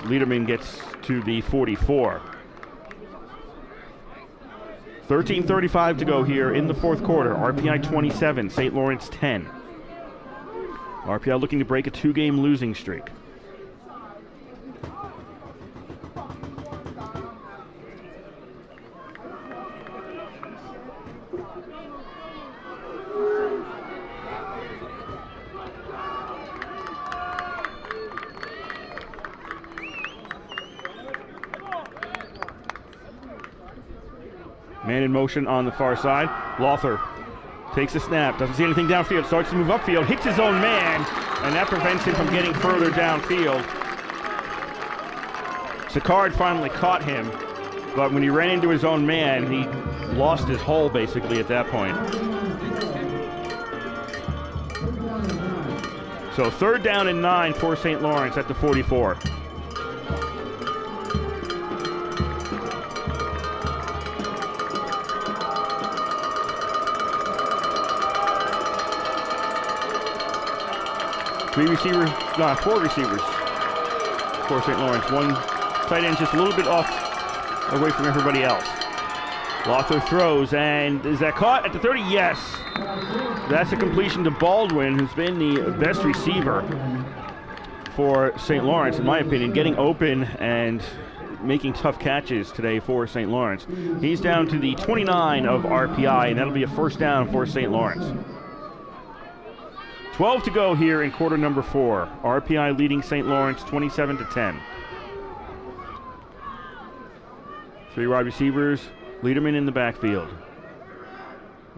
S6: Liederman gets to the 44. 13:35 to go here in the 4th quarter. RPI 27, St. Lawrence 10. RPI looking to break a 2-game losing streak. Man in motion on the far side. Lothar takes a snap, doesn't see anything downfield, starts to move upfield, hits his own man, and that prevents him from getting further downfield. Sicard finally caught him, but when he ran into his own man, he lost his hole basically at that point. So 3rd down and 9 for St. Lawrence at the 44. Four receivers for St. Lawrence. One tight end just a little bit off away from everybody else. Lothar throws, and is that caught at the 30? Yes. That's a completion to Baldwin, who's been the best receiver for St. Lawrence, in my opinion, getting open and making tough catches today for St. Lawrence. He's down to the 29 of RPI, and that'll be a 1st down for St. Lawrence. 12 to go here in quarter number 4. RPI leading St. Lawrence 27-10. 3 wide receivers, Liederman in the backfield.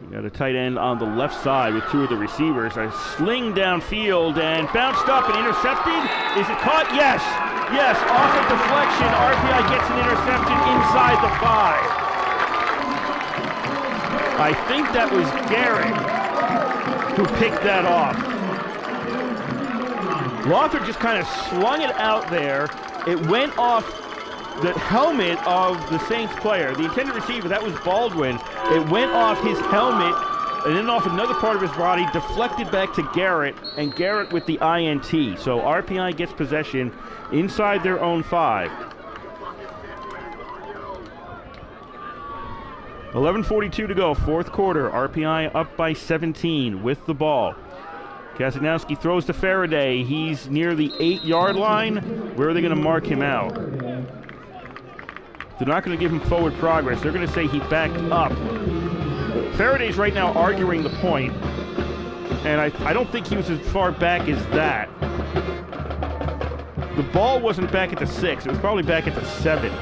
S6: We got a tight end on the left side with 2 of the receivers. A sling downfield and bounced up and intercepted. Is it caught? Yes. Yes, off a deflection. RPI gets an interception inside the 5. I think that was Garrett who picked that off. Lothar just kind of slung it out there. It went off the helmet of the Saints player. The intended receiver, that was Baldwin. It went off his helmet and then off another part of his body, deflected back to Garrett, and Garrett with the INT. So RPI gets possession inside their own 5. 11:42 to go, 4th quarter. RPI up by 17 with the ball. Kasanowski throws to Faraday. He's near the 8-yard line. Where are they going to mark him out? They're not going to give him forward progress. They're going to say he backed up. Faraday's right now arguing the point, and I don't think he was as far back as that. The ball wasn't back at the 6. It was probably back at the 7.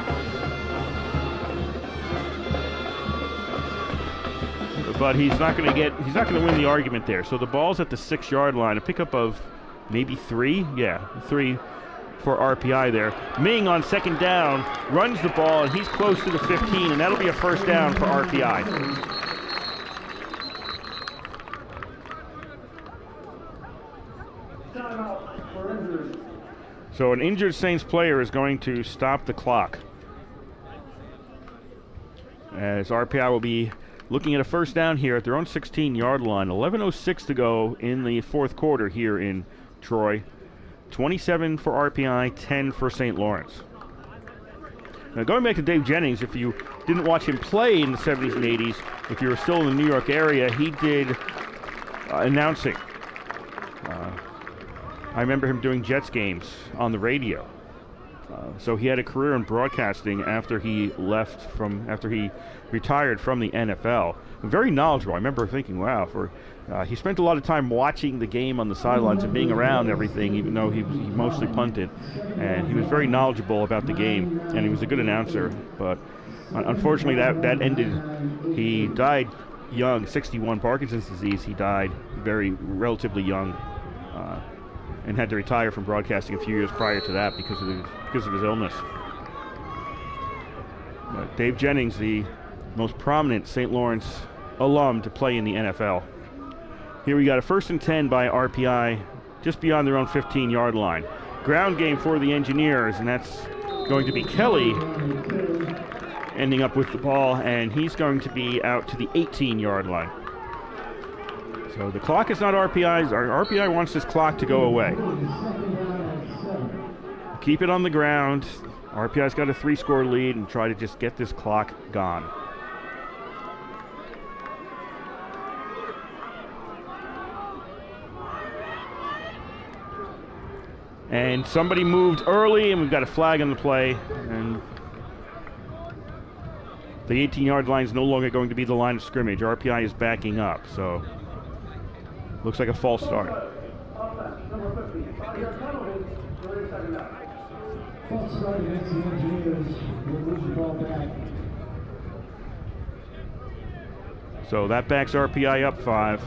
S6: But he's not going to win the argument there. So the ball's at the 6-yard line, a pickup of maybe 3. Yeah, 3 for RPI there. Ming on 2nd down runs the ball, and he's close to the 15, and that'll be a 1st down for RPI. So an injured Saints player is going to stop the clock, as RPI will be looking at a 1st down here at their own 16-yard line. 11:06 to go in the 4th quarter here in Troy. 27 for RPI, 10 for St. Lawrence. Now, going back to Dave Jennings, if you didn't watch him play in the 70s and 80s, if you were still in the New York area, he did announcing I remember him doing Jets games on the radio. So he had a career in broadcasting after he retired from the NFL. Very knowledgeable. I remember thinking, wow, he spent a lot of time watching the game on the sidelines and being around everything, even though he mostly punted. And he was very knowledgeable about the game, and he was a good announcer. But unfortunately, that ended. He died young, 61, Parkinson's disease. He died relatively young. And had to retire from broadcasting a few years prior to that because of his illness. But Dave Jennings, the most prominent St. Lawrence alum to play in the NFL. Here we got a 1st and 10 by RPI, just beyond their own 15-yard line. Ground game for the Engineers, and that's going to be Kelly ending up with the ball, and he's going to be out to the 18-yard line. So the clock is not RPI's. RPI wants this clock to go away. Keep it on the ground. RPI's got a 3-score lead and try to just get this clock gone. And somebody moved early, and we've got a flag on the play. And the 18-yard line is no longer going to be the line of scrimmage. RPI is backing up, so looks like a false start.
S3: False start against the Engineers. We'll move the ball back.
S6: So that backs RPI up 5.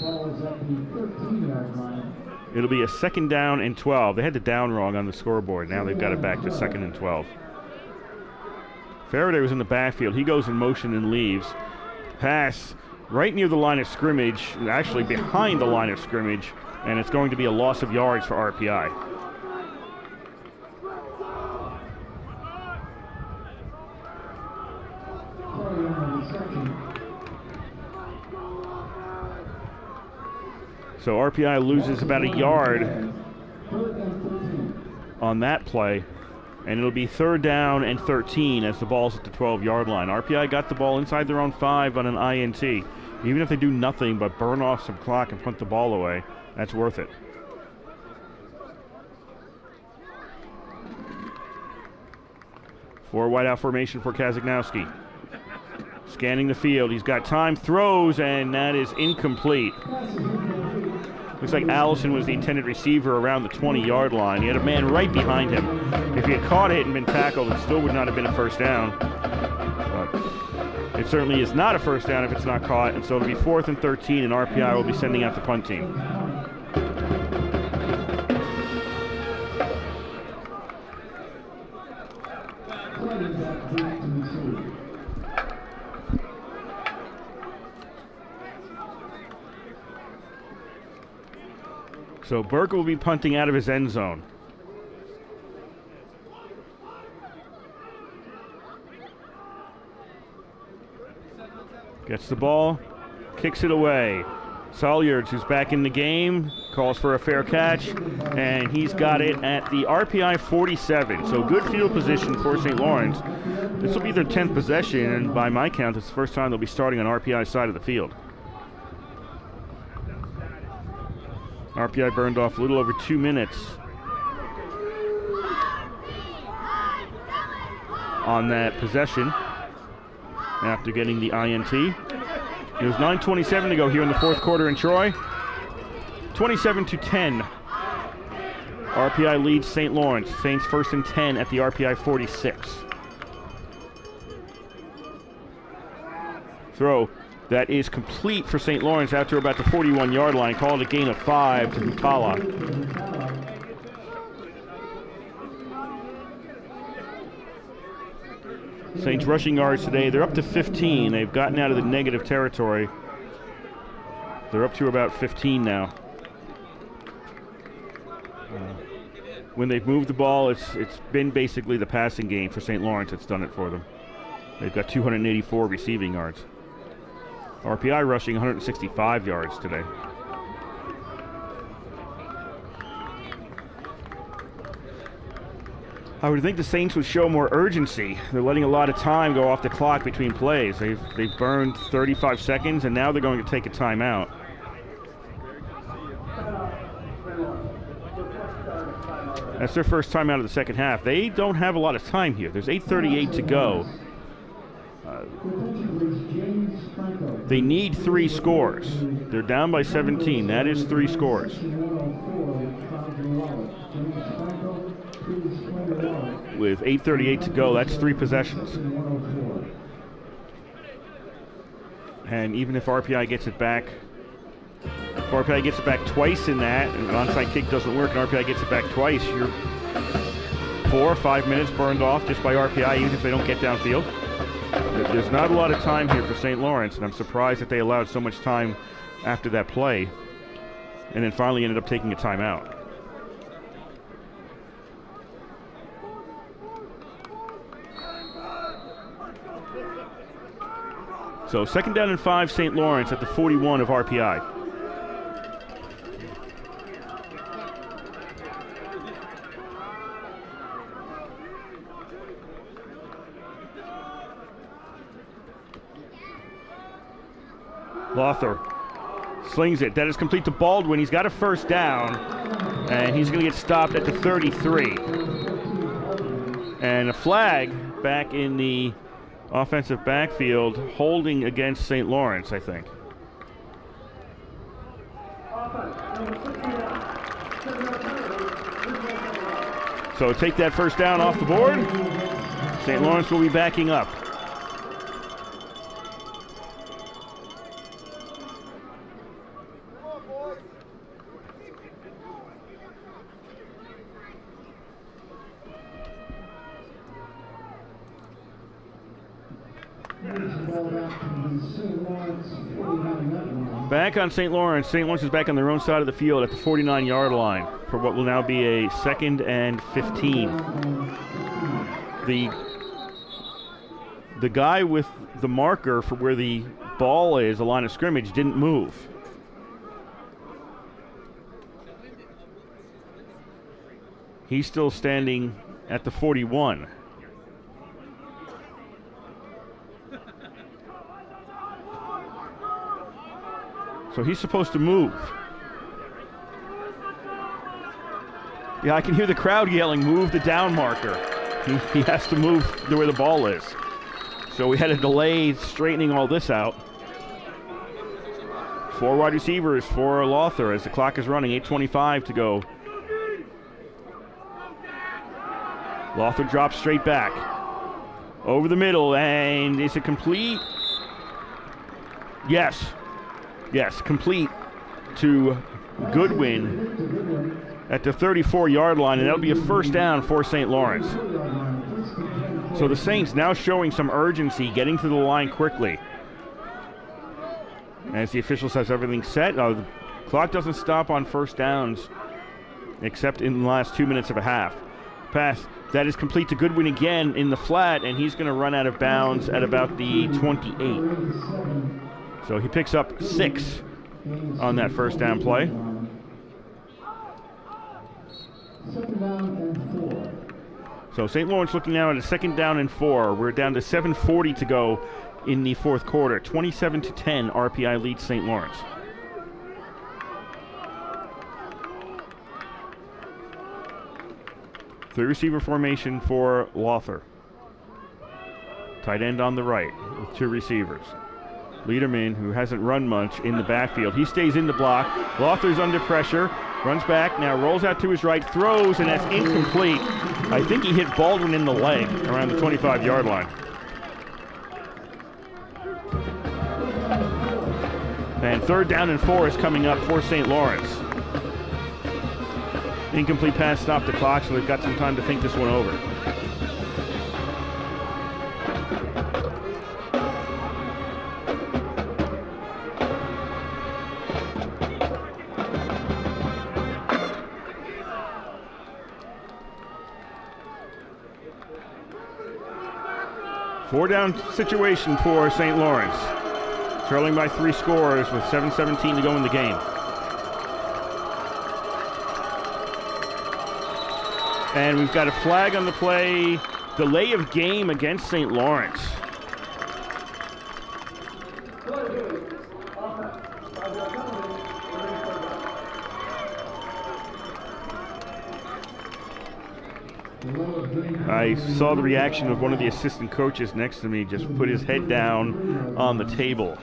S3: Ball is at the 13-yard line.
S6: It'll be a 2nd down and 12. They had the down wrong on the scoreboard. Now they've got it back to 2nd and 12. Faraday was in the backfield. He goes in motion and leaves. Pass right near the line of scrimmage, actually behind the line of scrimmage, and it's going to be a loss of yards for RPI. So RPI loses about a yard on that play, and it'll be 3rd down and 13 as the ball's at the 12-yard line. RPI got the ball inside their own 5 on an INT. Even if they do nothing but burn off some clock and punt the ball away, that's worth it. Four wideout formation for Kazagnowski. Scanning the field, he's got time, throws, and that is incomplete. Looks like Allison was the intended receiver around the 20-yard line. He had a man right behind him. If he had caught it and been tackled, it still would not have been a 1st down. But it certainly is not a 1st down if it's not caught, and so it'll be 4th and 13, and RPI will be sending out the punt team. So Burke will be punting out of his end zone. Gets the ball, kicks it away. Salyards, who's back in the game, calls for a fair catch, and he's got it at the RPI 47. So good field position for St. Lawrence. This will be their 10th possession, and by my count, it's the first time they'll be starting on RPI's side of the field. RPI burned off a little over 2 minutes on that possession after getting the INT. It was 9:27 to go here in the 4th quarter in Troy. 27-10. RPI leads St. Lawrence. Saints 1st and 10 at the RPI 46. Throw that is complete for St. Lawrence out to about the 41-yard line. Call it a gain of 5 to Hutala. Saints rushing yards today, they're up to 15. They've gotten out of the negative territory. They're up to about 15 now. When they've moved the ball, it's been basically the passing game for St. Lawrence that's done it for them. They've got 284 receiving yards. RPI rushing 165 yards today. I would think the Saints would show more urgency. They're letting a lot of time go off the clock between plays. They've burned 35 seconds, and now they're going to take a timeout. That's their first time out of the second half. They don't have a lot of time here. There's 8:38 to go. They need 3 scores. They're down by 17. That is 3 scores. With 8:38 to go, that's 3 possessions. And even if RPI gets it back, twice in that, and an onside kick doesn't work, and RPI gets it back twice, you're 4 or 5 minutes burned off just by RPI, even if they don't get downfield. There's not a lot of time here for St. Lawrence, and I'm surprised that they allowed so much time after that play, and then finally ended up taking a timeout. So 2nd down and 5, St. Lawrence at the 41 of RPI. Lothar slings it. That is complete to Baldwin. He's got a first down, and he's going to get stopped at the 33. And a flag back in the offensive backfield, holding against St. Lawrence, I think. So take that first down off the board. St. Lawrence will be backing up. Back on St. Lawrence. St. Lawrence is back on their own side of the field at the 49-yard line for what will now be a 2nd and 15. The guy with the marker for where the ball is, the line of scrimmage, didn't move. He's still standing at the 41. So he's supposed to move. Yeah, I can hear the crowd yelling, move the down marker. He has to move to where the ball is. So we had a delay straightening all this out. 4 wide receivers for Lothar as the clock is running, 8:25 to go. Lothar drops straight back. Over the middle, and is it complete? Yes. Yes, complete to Goodwin at the 34-yard line, and that'll be a first down for St. Lawrence. So the Saints now showing some urgency, getting to the line quickly. As the official says everything's set, the clock doesn't stop on first downs except in the last 2 minutes of a half. Pass that is complete to Goodwin again in the flat, and he's going to run out of bounds at about the 28. So he picks up 6 on that first down play. So St. Lawrence looking now at a 2nd down and 4. We're down to 7:40 to go in the 4th quarter. 27-10, RPI leads St. Lawrence. Three receiver formation for Lothar. Tight end on the right with 2 receivers. Liederman, who hasn't run much, in the backfield. He stays in the block. Lothar's under pressure. Runs back, now rolls out to his right, throws, and that's incomplete. I think he hit Baldwin in the leg around the 25-yard line. And 3rd down and 4 is coming up for St. Lawrence. Incomplete pass stopped the clock, so they've got some time to think this one over. Four-down situation for St. Lawrence. Trailing by 3 scores with 7:17 to go in the game. And we've got a flag on the play. Delay of game against St. Lawrence. I saw the reaction of one of the assistant coaches next to me just put his head down on the table.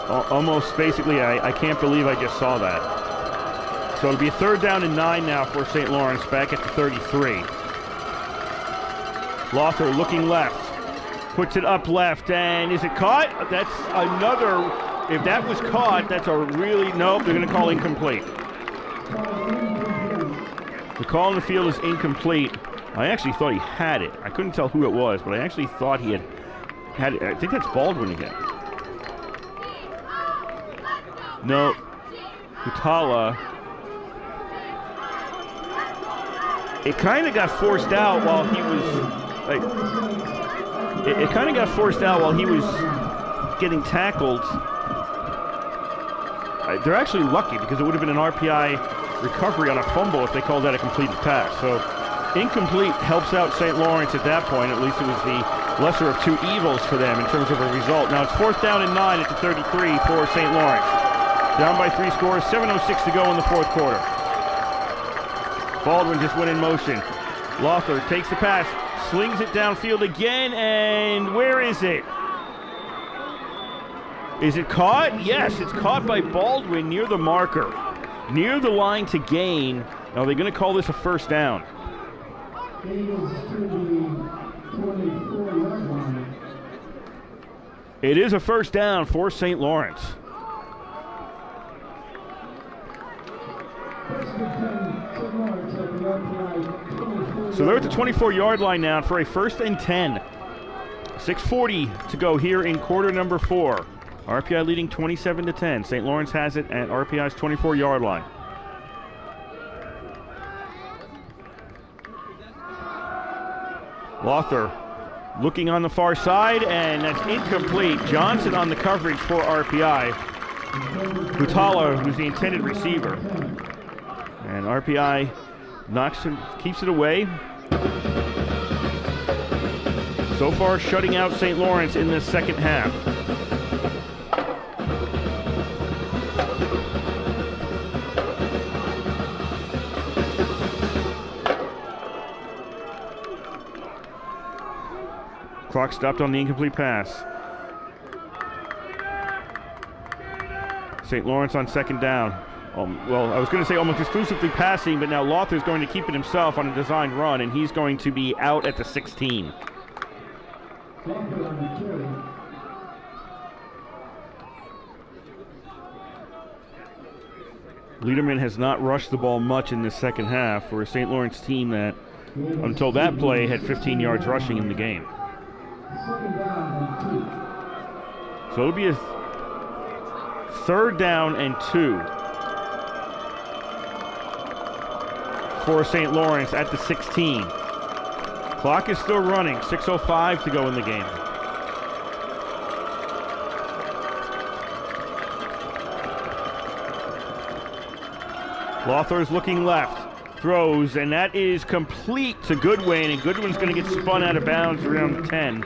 S6: Almost basically, I can't believe I just saw that. So it'll be a 3rd down and 9 now for St. Lawrence, back at the 33. Lothar looking left, puts it up left, and is it caught? That's another, if that was caught, that's a really, nope, they're going to call incomplete. The call in the field is incomplete. I actually thought he had it. I couldn't tell who it was, but I actually thought he had it. I think that's Baldwin again. No, Hutala. It kind of got forced out while he was, like, it kind of got forced out while he was getting tackled. They're actually lucky because it would have been an RPI recovery on a fumble if they called that a completed pass. So incomplete helps out St. Lawrence at that point. At least it was the lesser of two evils for them in terms of a result. Now it's 4th down and 9 at the 33 for St. Lawrence. Down by 3 scores, 7:06 to go in the 4th quarter. Baldwin just went in motion. Lothar takes the pass, slings it downfield again, and where is it? Is it caught? Yes, it's caught by Baldwin near the marker, near the line to gain. Now they're going to call this a 1st down. It is a 1st down for St. Lawrence. So they're at the 24-yard line now for a 1st and 10. 6:40 to go here in quarter number 4. RPI leading 27-10. St. Lawrence has it at RPI's 24-yard line. Lothar looking on the far side, and that's incomplete. Johnson on the coverage for RPI. Hutala, who's the intended receiver. And RPI keeps it away. So far, shutting out St. Lawrence in this 2nd half. Clock stopped on the incomplete pass. St. Lawrence on 2nd down. Well, I was going to say almost exclusively passing, but now Lothar's going to keep it himself on a designed run, and he's going to be out at the 16. Liederman has not rushed the ball much in this 2nd half for a St. Lawrence team that, until that play, had 15 yards rushing in the game. So it'll be a 3rd down and 2 for St. Lawrence at the 16. Clock is still running, 6:05 to go in the game. Lothar's looking left, throws, and that is complete to Goodwin, and Goodwin's going to get spun out of bounds around the 10.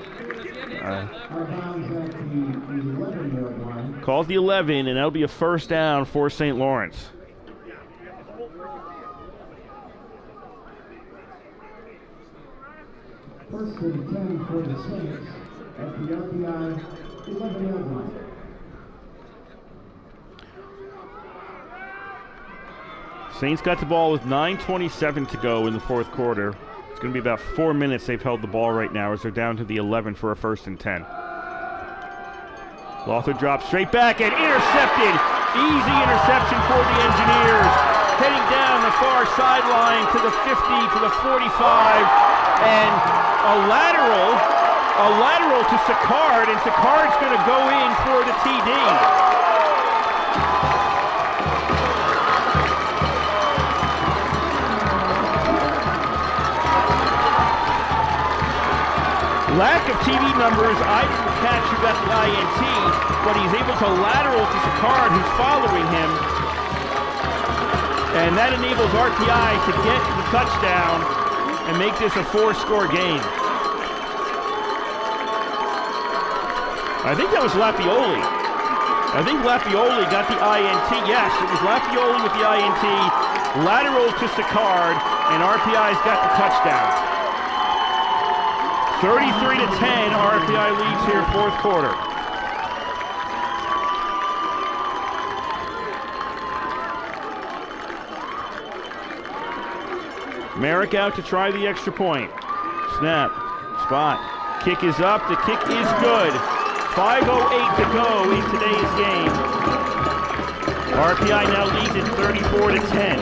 S6: Calls the 11, and that'll be a 1st down for St. Lawrence.
S3: First and 10 for the Saints at the RPI 11-yard line.
S6: Saints got the ball with 9:27 to go in the 4th quarter. It's going to be about 4 minutes they've held the ball right now as they're down to the 11 for a 1st and 10. Lothar drops straight back and intercepted. Easy interception for the Engineers. Heading down the far sideline to the 50, to the 45, and a lateral to Sicard, and Sicard's going to go in for the TD. Lack of TV numbers, I didn't catch who got the INT, but he's able to lateral to Sicard, who's following him. And that enables RPI to get the touchdown and make this a 4-score game. I think that was Lapioli. I think Lapioli got the INT. Yes, it was Lapioli with the INT. Lateral to Sicard, and RPI's got the touchdown. 33-10, RPI leads here, fourth quarter. Merrick out to try the extra point. Snap, spot, kick is up, the kick is good. 5:08 to go in today's game. RPI now leads it 34-10.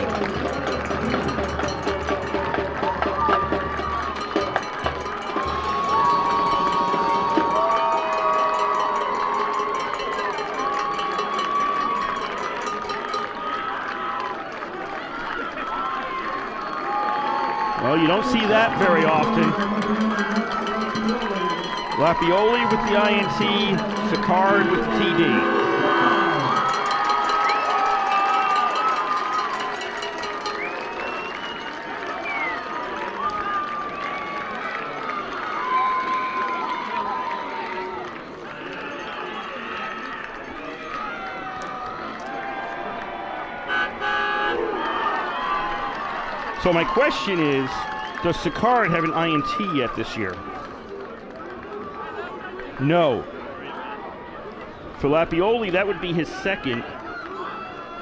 S6: Well, you don't see that very often. Lapioli with the INT, Sicard with the TD. So my question is, does Sicard have an INT yet this year? No. For Lapioli, that would be his second.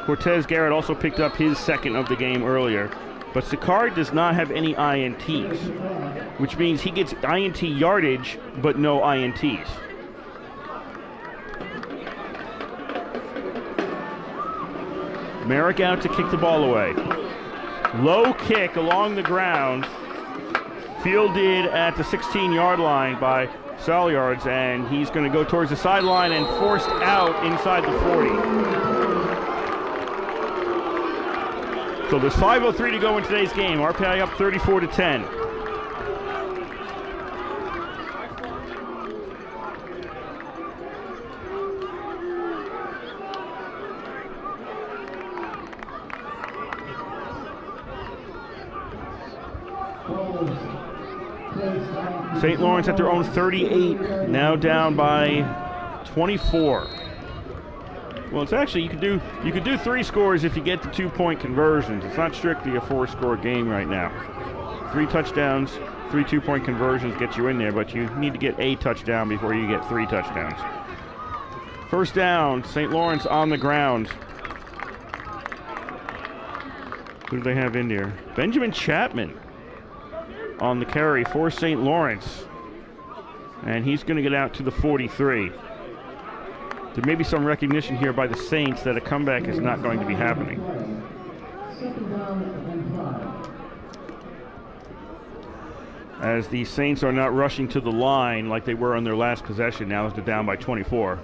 S6: Cortez Garrett also picked up his second of the game earlier. But Sicard does not have any INTs, which means he gets INT yardage, but no INTs. Merrick out to kick the ball away. Low kick along the ground, fielded at the 16-yard line by Salyards, and he's going to go towards the sideline and forced out inside the 40. So there's 5:03 to go in today's game. RPI up 34-10. St. Lawrence at their own 38, now down by 24. Well, it's actually you could do 3 scores if you get the 2-point conversions. It's not strictly a 4-score game right now. 3 touchdowns, 3 2-point conversions get you in there, but you need to get a touchdown before you get 3 touchdowns. First down, St. Lawrence on the ground. Who do they have in there? Benjamin Chapman on the carry for St. Lawrence. And he's going to get out to the 43. There may be some recognition here by the Saints that a comeback is not going to be happening. As the Saints are not rushing to the line like they were on their last possession, now they're down by 24.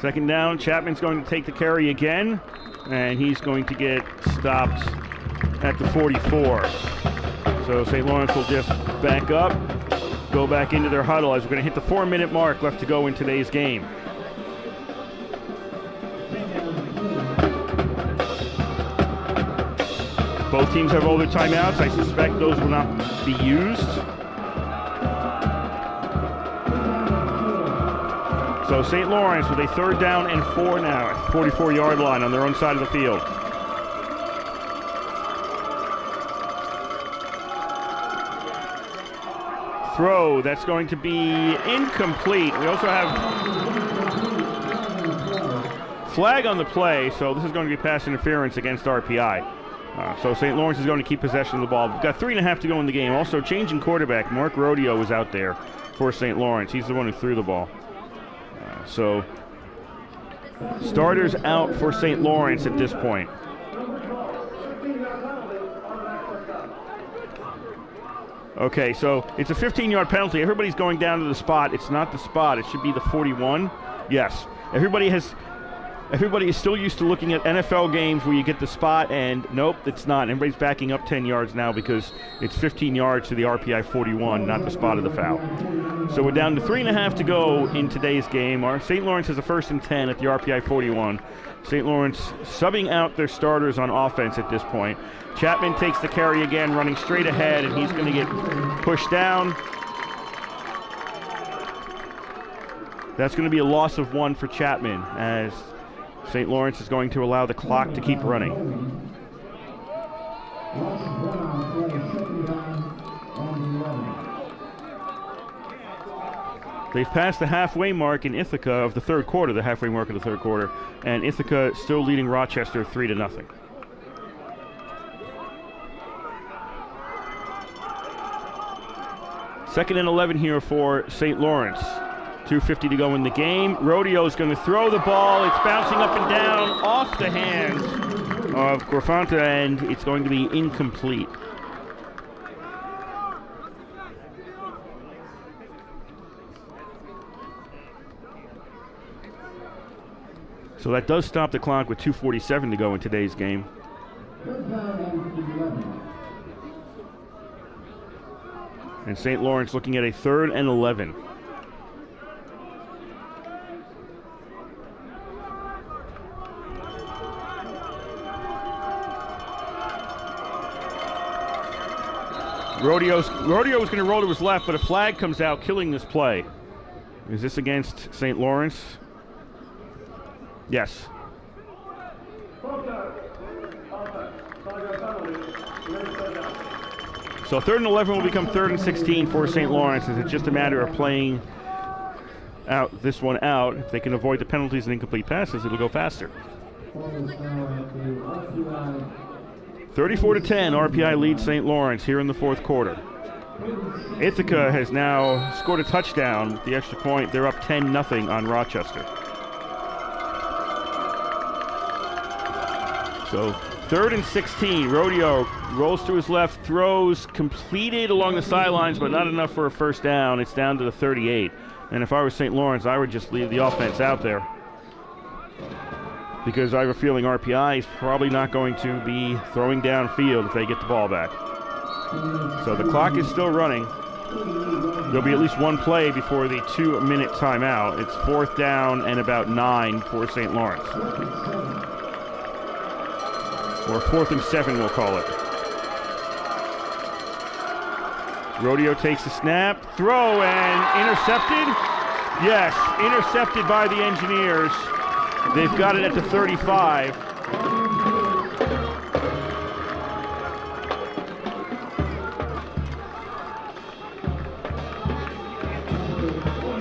S6: Second down, Chapman's going to take the carry again, and he's going to get stopped at the 44. So St. Lawrence will just back up, go back into their huddle as we're going to hit the 4-minute mark left to go in today's game. Both teams have all their timeouts. I suspect those will not be used. So St. Lawrence with a 3rd down and 4 now at the 44-yard line on their own side of the field. Throw, that's going to be incomplete. We also have flag on the play, so this is going to be pass interference against RPI. So St. Lawrence is going to keep possession of the ball. We've got 3.5 to go in the game. Also changing quarterback, Mark Rodeo is out there for St. Lawrence. He's the one who threw the ball. So starters out for St. Lawrence at this point. Okay, so it's a 15-yard penalty. Everybody's going down to the spot. It's not the spot. It should be the 41. Yes. Everybody has Everybody is still used to looking at NFL games where you get the spot, and nope, it's not. Everybody's backing up 10 yards now because it's 15 yards to the RPI 41, not the spot of the foul. So we're down to 3.5 to go in today's game. St. Lawrence has a 1st and 10 at the RPI 41. St. Lawrence subbing out their starters on offense at this point. Chapman takes the carry again, running straight ahead, and he's going to get pushed down. That's going to be a loss of 1 for Chapman, as St. Lawrence is going to allow the clock to keep running. They've passed the halfway mark in Ithaca of the third quarter, the halfway mark of the third quarter, and Ithaca still leading Rochester 3-0. Second and 11 here for St. Lawrence. 2:50 to go in the game. Rodeo's going to throw the ball. It's bouncing up and down off the hands of Gorfanta, and it's going to be incomplete. So that does stop the clock with 2:47 to go in today's game. And St. Lawrence looking at a 3rd and 11. Rodeo was going to roll to his left, but a flag comes out, killing this play. Is this against St. Lawrence? Yes. So 3rd and 11 will become 3rd and 16 for St. Lawrence. It's just a matter of playing out this one out. If they can avoid the penalties and incomplete passes, it'll go faster. 34-10, RPI leads St. Lawrence here in the 4th quarter. Ithaca has now scored a touchdown with the extra point. They're up 10-0 on Rochester. So 3rd and 16, Rodeo rolls to his left, throws completed along the sidelines, but not enough for a first down. It's down to the 38. And if I was St. Lawrence, I would just leave the offense out there, because I have a feeling RPI is probably not going to be throwing downfield if they get the ball back. So the clock is still running. There'll be at least one play before the 2-minute timeout. It's 4th down and about 9 for St. Lawrence. Or 4th and 7, we'll call it. Rodeo takes the snap, throw, and intercepted? Yes, intercepted by the Engineers. They've got it at the 35.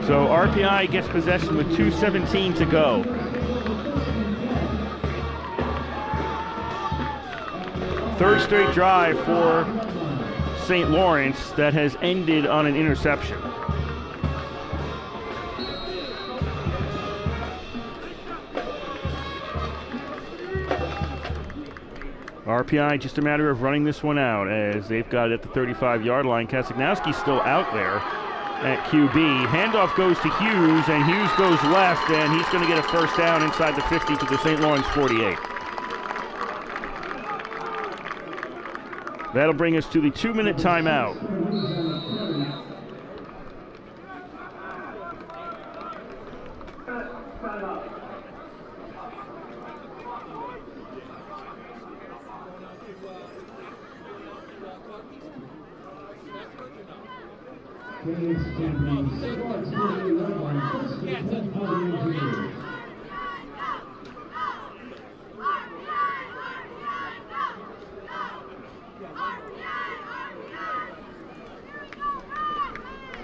S6: So RPI gets possession with 2:17 to go. Third straight drive for St. Lawrence that has ended on an interception. RPI just a matter of running this one out, as they've got it at the 35-yard line. Kasagnowski's still out there at QB. Handoff goes to Hughes, and Hughes goes left, and he's going to get a first down inside the 50 to the St. Lawrence 48. That'll bring us to the 2-minute timeout.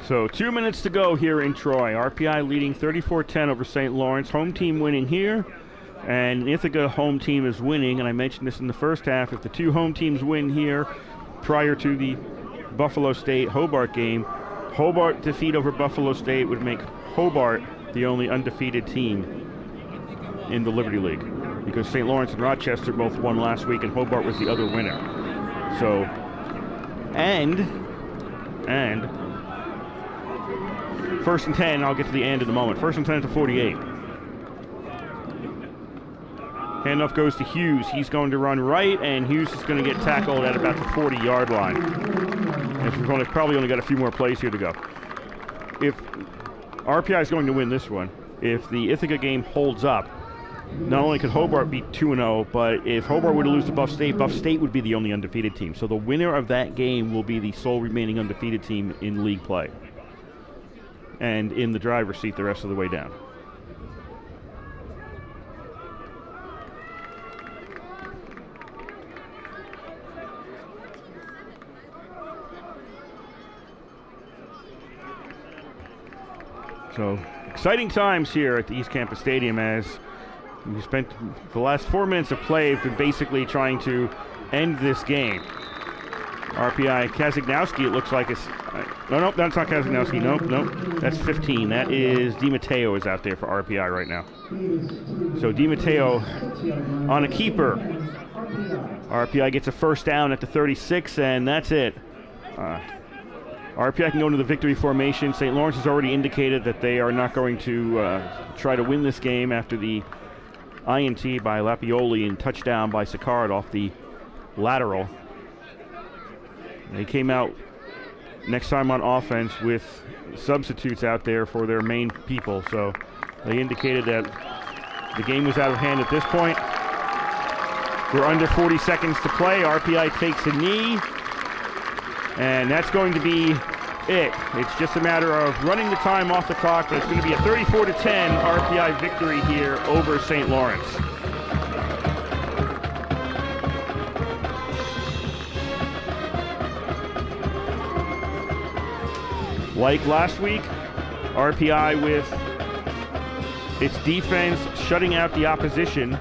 S6: So 2 minutes to go here in Troy. RPI leading 34-10 over St. Lawrence. Home team winning here, and Ithaca home team is winning. And I mentioned this in the first half. If the two home teams win here prior to the Buffalo State-Hobart game, Hobart defeat over Buffalo State would make Hobart the only undefeated team in the Liberty League, because St. Lawrence and Rochester both won last week, and Hobart was the other winner. So, and 1st and 10, I'll get to the end in a moment. 1st and 10 to 48. Handoff goes to Hughes. He's going to run right, and Hughes is going to get tackled at about the 40-yard line. And we've probably only got a few more plays here to go. If RPI is going to win this one, if the Ithaca game holds up, not only could Hobart be 2-0, but if Hobart were to lose to Buff State would be the only undefeated team. So the winner of that game will be the sole remaining undefeated team in league play and in the driver's seat the rest of the way down. So exciting times here at the East Campus Stadium as we spent the last 4 minutes of play have been basically trying to end this game. RPI Kazagnowski, it looks like it's... No, that's not Kazagnowski. No, that's 15. That is DiMatteo is out there for RPI right now. So DiMatteo on a keeper. RPI gets a first down at the 36, and that's it. RPI can go into the victory formation. St. Lawrence has already indicated that they are not going to try to win this game after the INT by Lapioli and touchdown by Sicard off the lateral. They came out next time on offense with substitutes out there for their main people, so they indicated that the game was out of hand at this point. We're under 40 seconds to play. RPI takes a knee, and that's going to be it. It's just a matter of running the time off the clock, but it's going to be a 34-10 RPI victory here over St. Lawrence. Like last week, RPI with its defense shutting out the opposition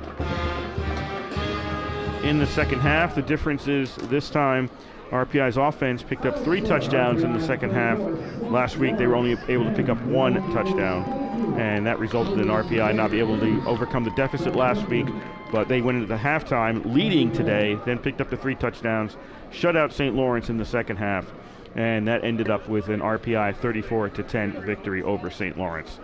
S6: in the second half. The difference is this time RPI's offense picked up 3 touchdowns in the second half. Last week they were only able to pick up 1 touchdown, and that resulted in RPI not being able to overcome the deficit last week, but they went into the halftime leading today, then picked up the 3 touchdowns, shut out St. Lawrence in the second half, and that ended up with an RPI 34-10 victory over St. Lawrence.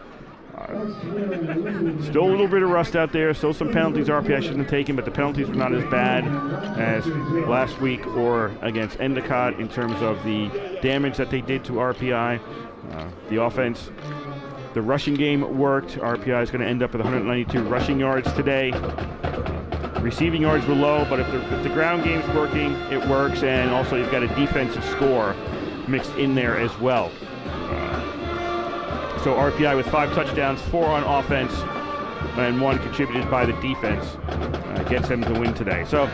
S6: Still a little bit of rust out there, still some penalties RPI shouldn't have taken, but the penalties were not as bad as last week or against Endicott in terms of the damage that they did to RPI. The offense, the rushing game worked. RPI is going to end up with 192 rushing yards today. Receiving yards were low, but if the ground game's working, it works, and also you've got a defensive score mixed in there as well. So RPI with 5 touchdowns, 4 on offense, and 1 contributed by the defense gets them to win today. So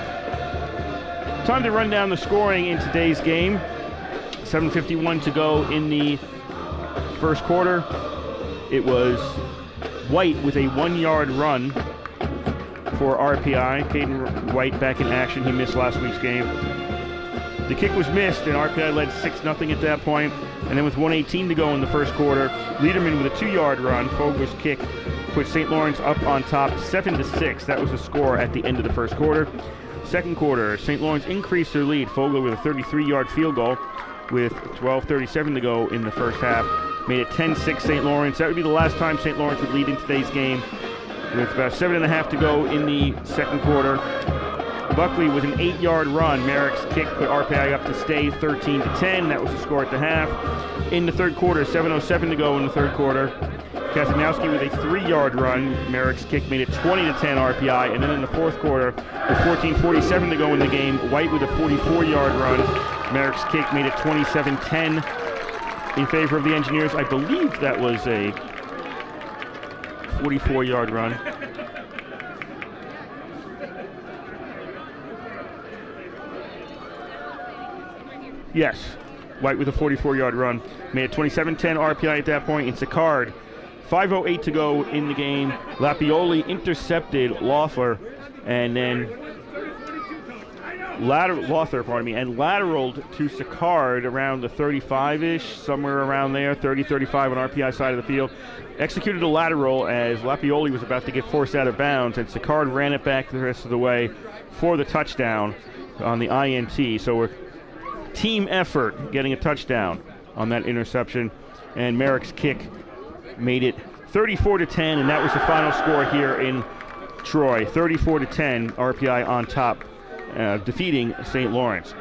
S6: time to run down the scoring in today's game. 7:51 to go in the first quarter. It was White with a 1-yard run for RPI. Caden White back in action. He missed last week's game. The kick was missed, and RPI led 6-0 at that point. And then with 1:18 to go in the first quarter, Liederman with a 2-yard run. Fogler's kick put St. Lawrence up on top 7-6. That was the score at the end of the first quarter. Second quarter, St. Lawrence increased their lead. Fogler with a 33-yard field goal with 12:37 to go in the first half. Made it 10-6 St. Lawrence. That would be the last time St. Lawrence would lead in today's game. With about 7.5 to go in the second quarter, Buckley with an 8-yard run. Merrick's kick put RPI up to stay 13-10. That was the score at the half. In the third quarter, 7:07 to go in the third quarter. Kazagnowski with a 3-yard run. Merrick's kick made it 20-10 RPI. And then in the fourth quarter, with 14:47 to go in the game, White with a 44-yard run. Merrick's kick made it 27-10 in favor of the Engineers. I believe that was a 44-yard run. Yes, White with a 44-yard run. Made it 27-10 RPI at that point. It's a card. 5:08 to go in the game. Lapioli intercepted Lothar, and then lateraled to Sicard around the 35-ish, somewhere around there, 30-35 on RPI side of the field. Executed a lateral as Lapioli was about to get forced out of bounds, and Sicard ran it back the rest of the way for the touchdown on the INT. So we're team effort getting a touchdown on that interception, and Merrick's kick made it 34-10, and that was the final score here in Troy 34-10. RPI on top, defeating St. Lawrence.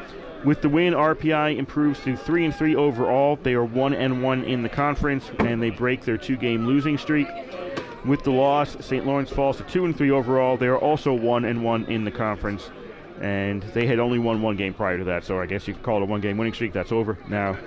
S6: With the win, RPI improves to 3-3 overall. They are 1-1 in the conference, and they break their 2-game losing streak. With the loss, St. Lawrence falls to 2-3 overall. They are also 1-1 in the conference, and they had only won 1 game prior to that, so I guess you could call it a 1-game winning streak. That's over. Now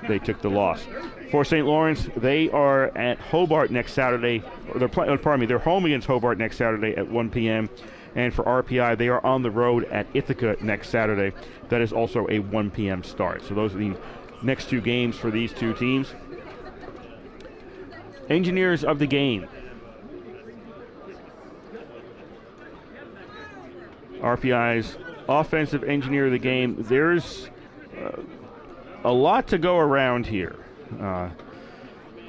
S6: they took the loss. For St. Lawrence, they are at Hobart next Saturday. They're home against Hobart next Saturday at 1 p.m. And for RPI, they are on the road at Ithaca next Saturday. That is also a 1 p.m. start. So those are the next 2 games for these 2 teams. Engineers of the game. RPI's offensive engineer of the game. There's a lot to go around here.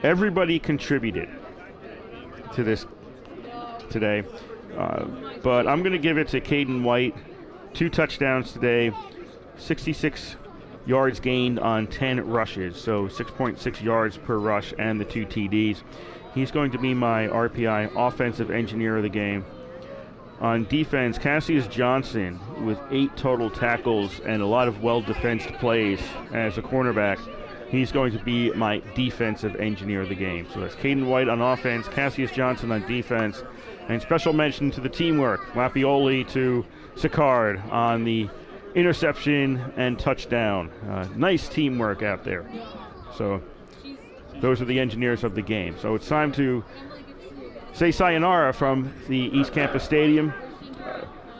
S6: Everybody contributed to this today. But I'm going to give it to Caden White. 2 touchdowns today, 66 yards gained on 10 rushes, so 6.6 yards per rush and the 2 TDs. He's going to be my RPI offensive engineer of the game. On defense, Cassius Johnson with 8 total tackles and a lot of well-defensed plays as a cornerback. He's going to be my defensive engineer of the game. So that's Caden White on offense, Cassius Johnson on defense, and special mention to the teamwork, Lapioli to Sicard on the interception and touchdown. Nice teamwork out there. So those are the engineers of the game. So it's time to say sayonara from the East Campus Stadium.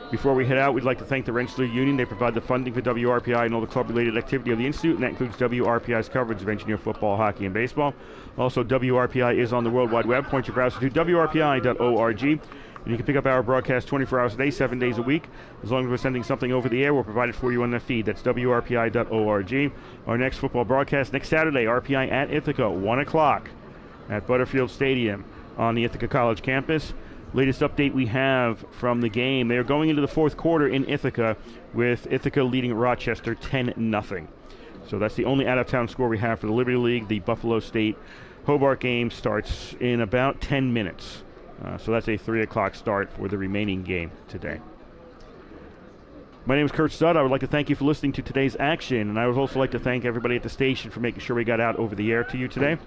S6: Before we head out, we'd like to thank the Rensselaer Union. They provide the funding for WRPI and all the club-related activity of the Institute, and that includes WRPI's coverage of engineer football, hockey, and baseball. Also, WRPI is on the World Wide Web. Point your browser to WRPI.org. And you can pick up our broadcast 24 hours a day, 7 days a week. As long as we're sending something over the air, we'll provide it for you on the feed. That's WRPI.org. Our next football broadcast next Saturday, RPI at Ithaca, 1 o'clock at Butterfield Stadium on the Ithaca College campus. Latest update we have from the game. They are going into the 4th quarter in Ithaca, with Ithaca leading Rochester 10-0. So that's the only out-of-town score we have for the Liberty League. The Buffalo State Hobart game starts in about 10 minutes. So that's a 3 o'clock start for the remaining game today. My name is Kurt Studd. I would like to thank you for listening to today's action, and I would also like to thank everybody at the station for making sure we got out over the air to you today.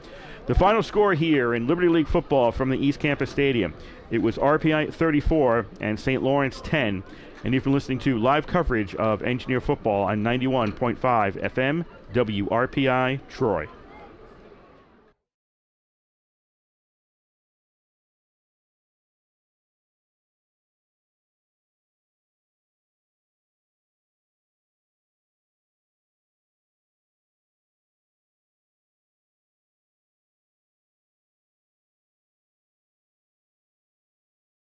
S6: The final score here in Liberty League football from the East Campus Stadium, it was RPI 34 and St. Lawrence 10, and you've been listening to live coverage of Engineer football on 91.5 FM WRPI Troy.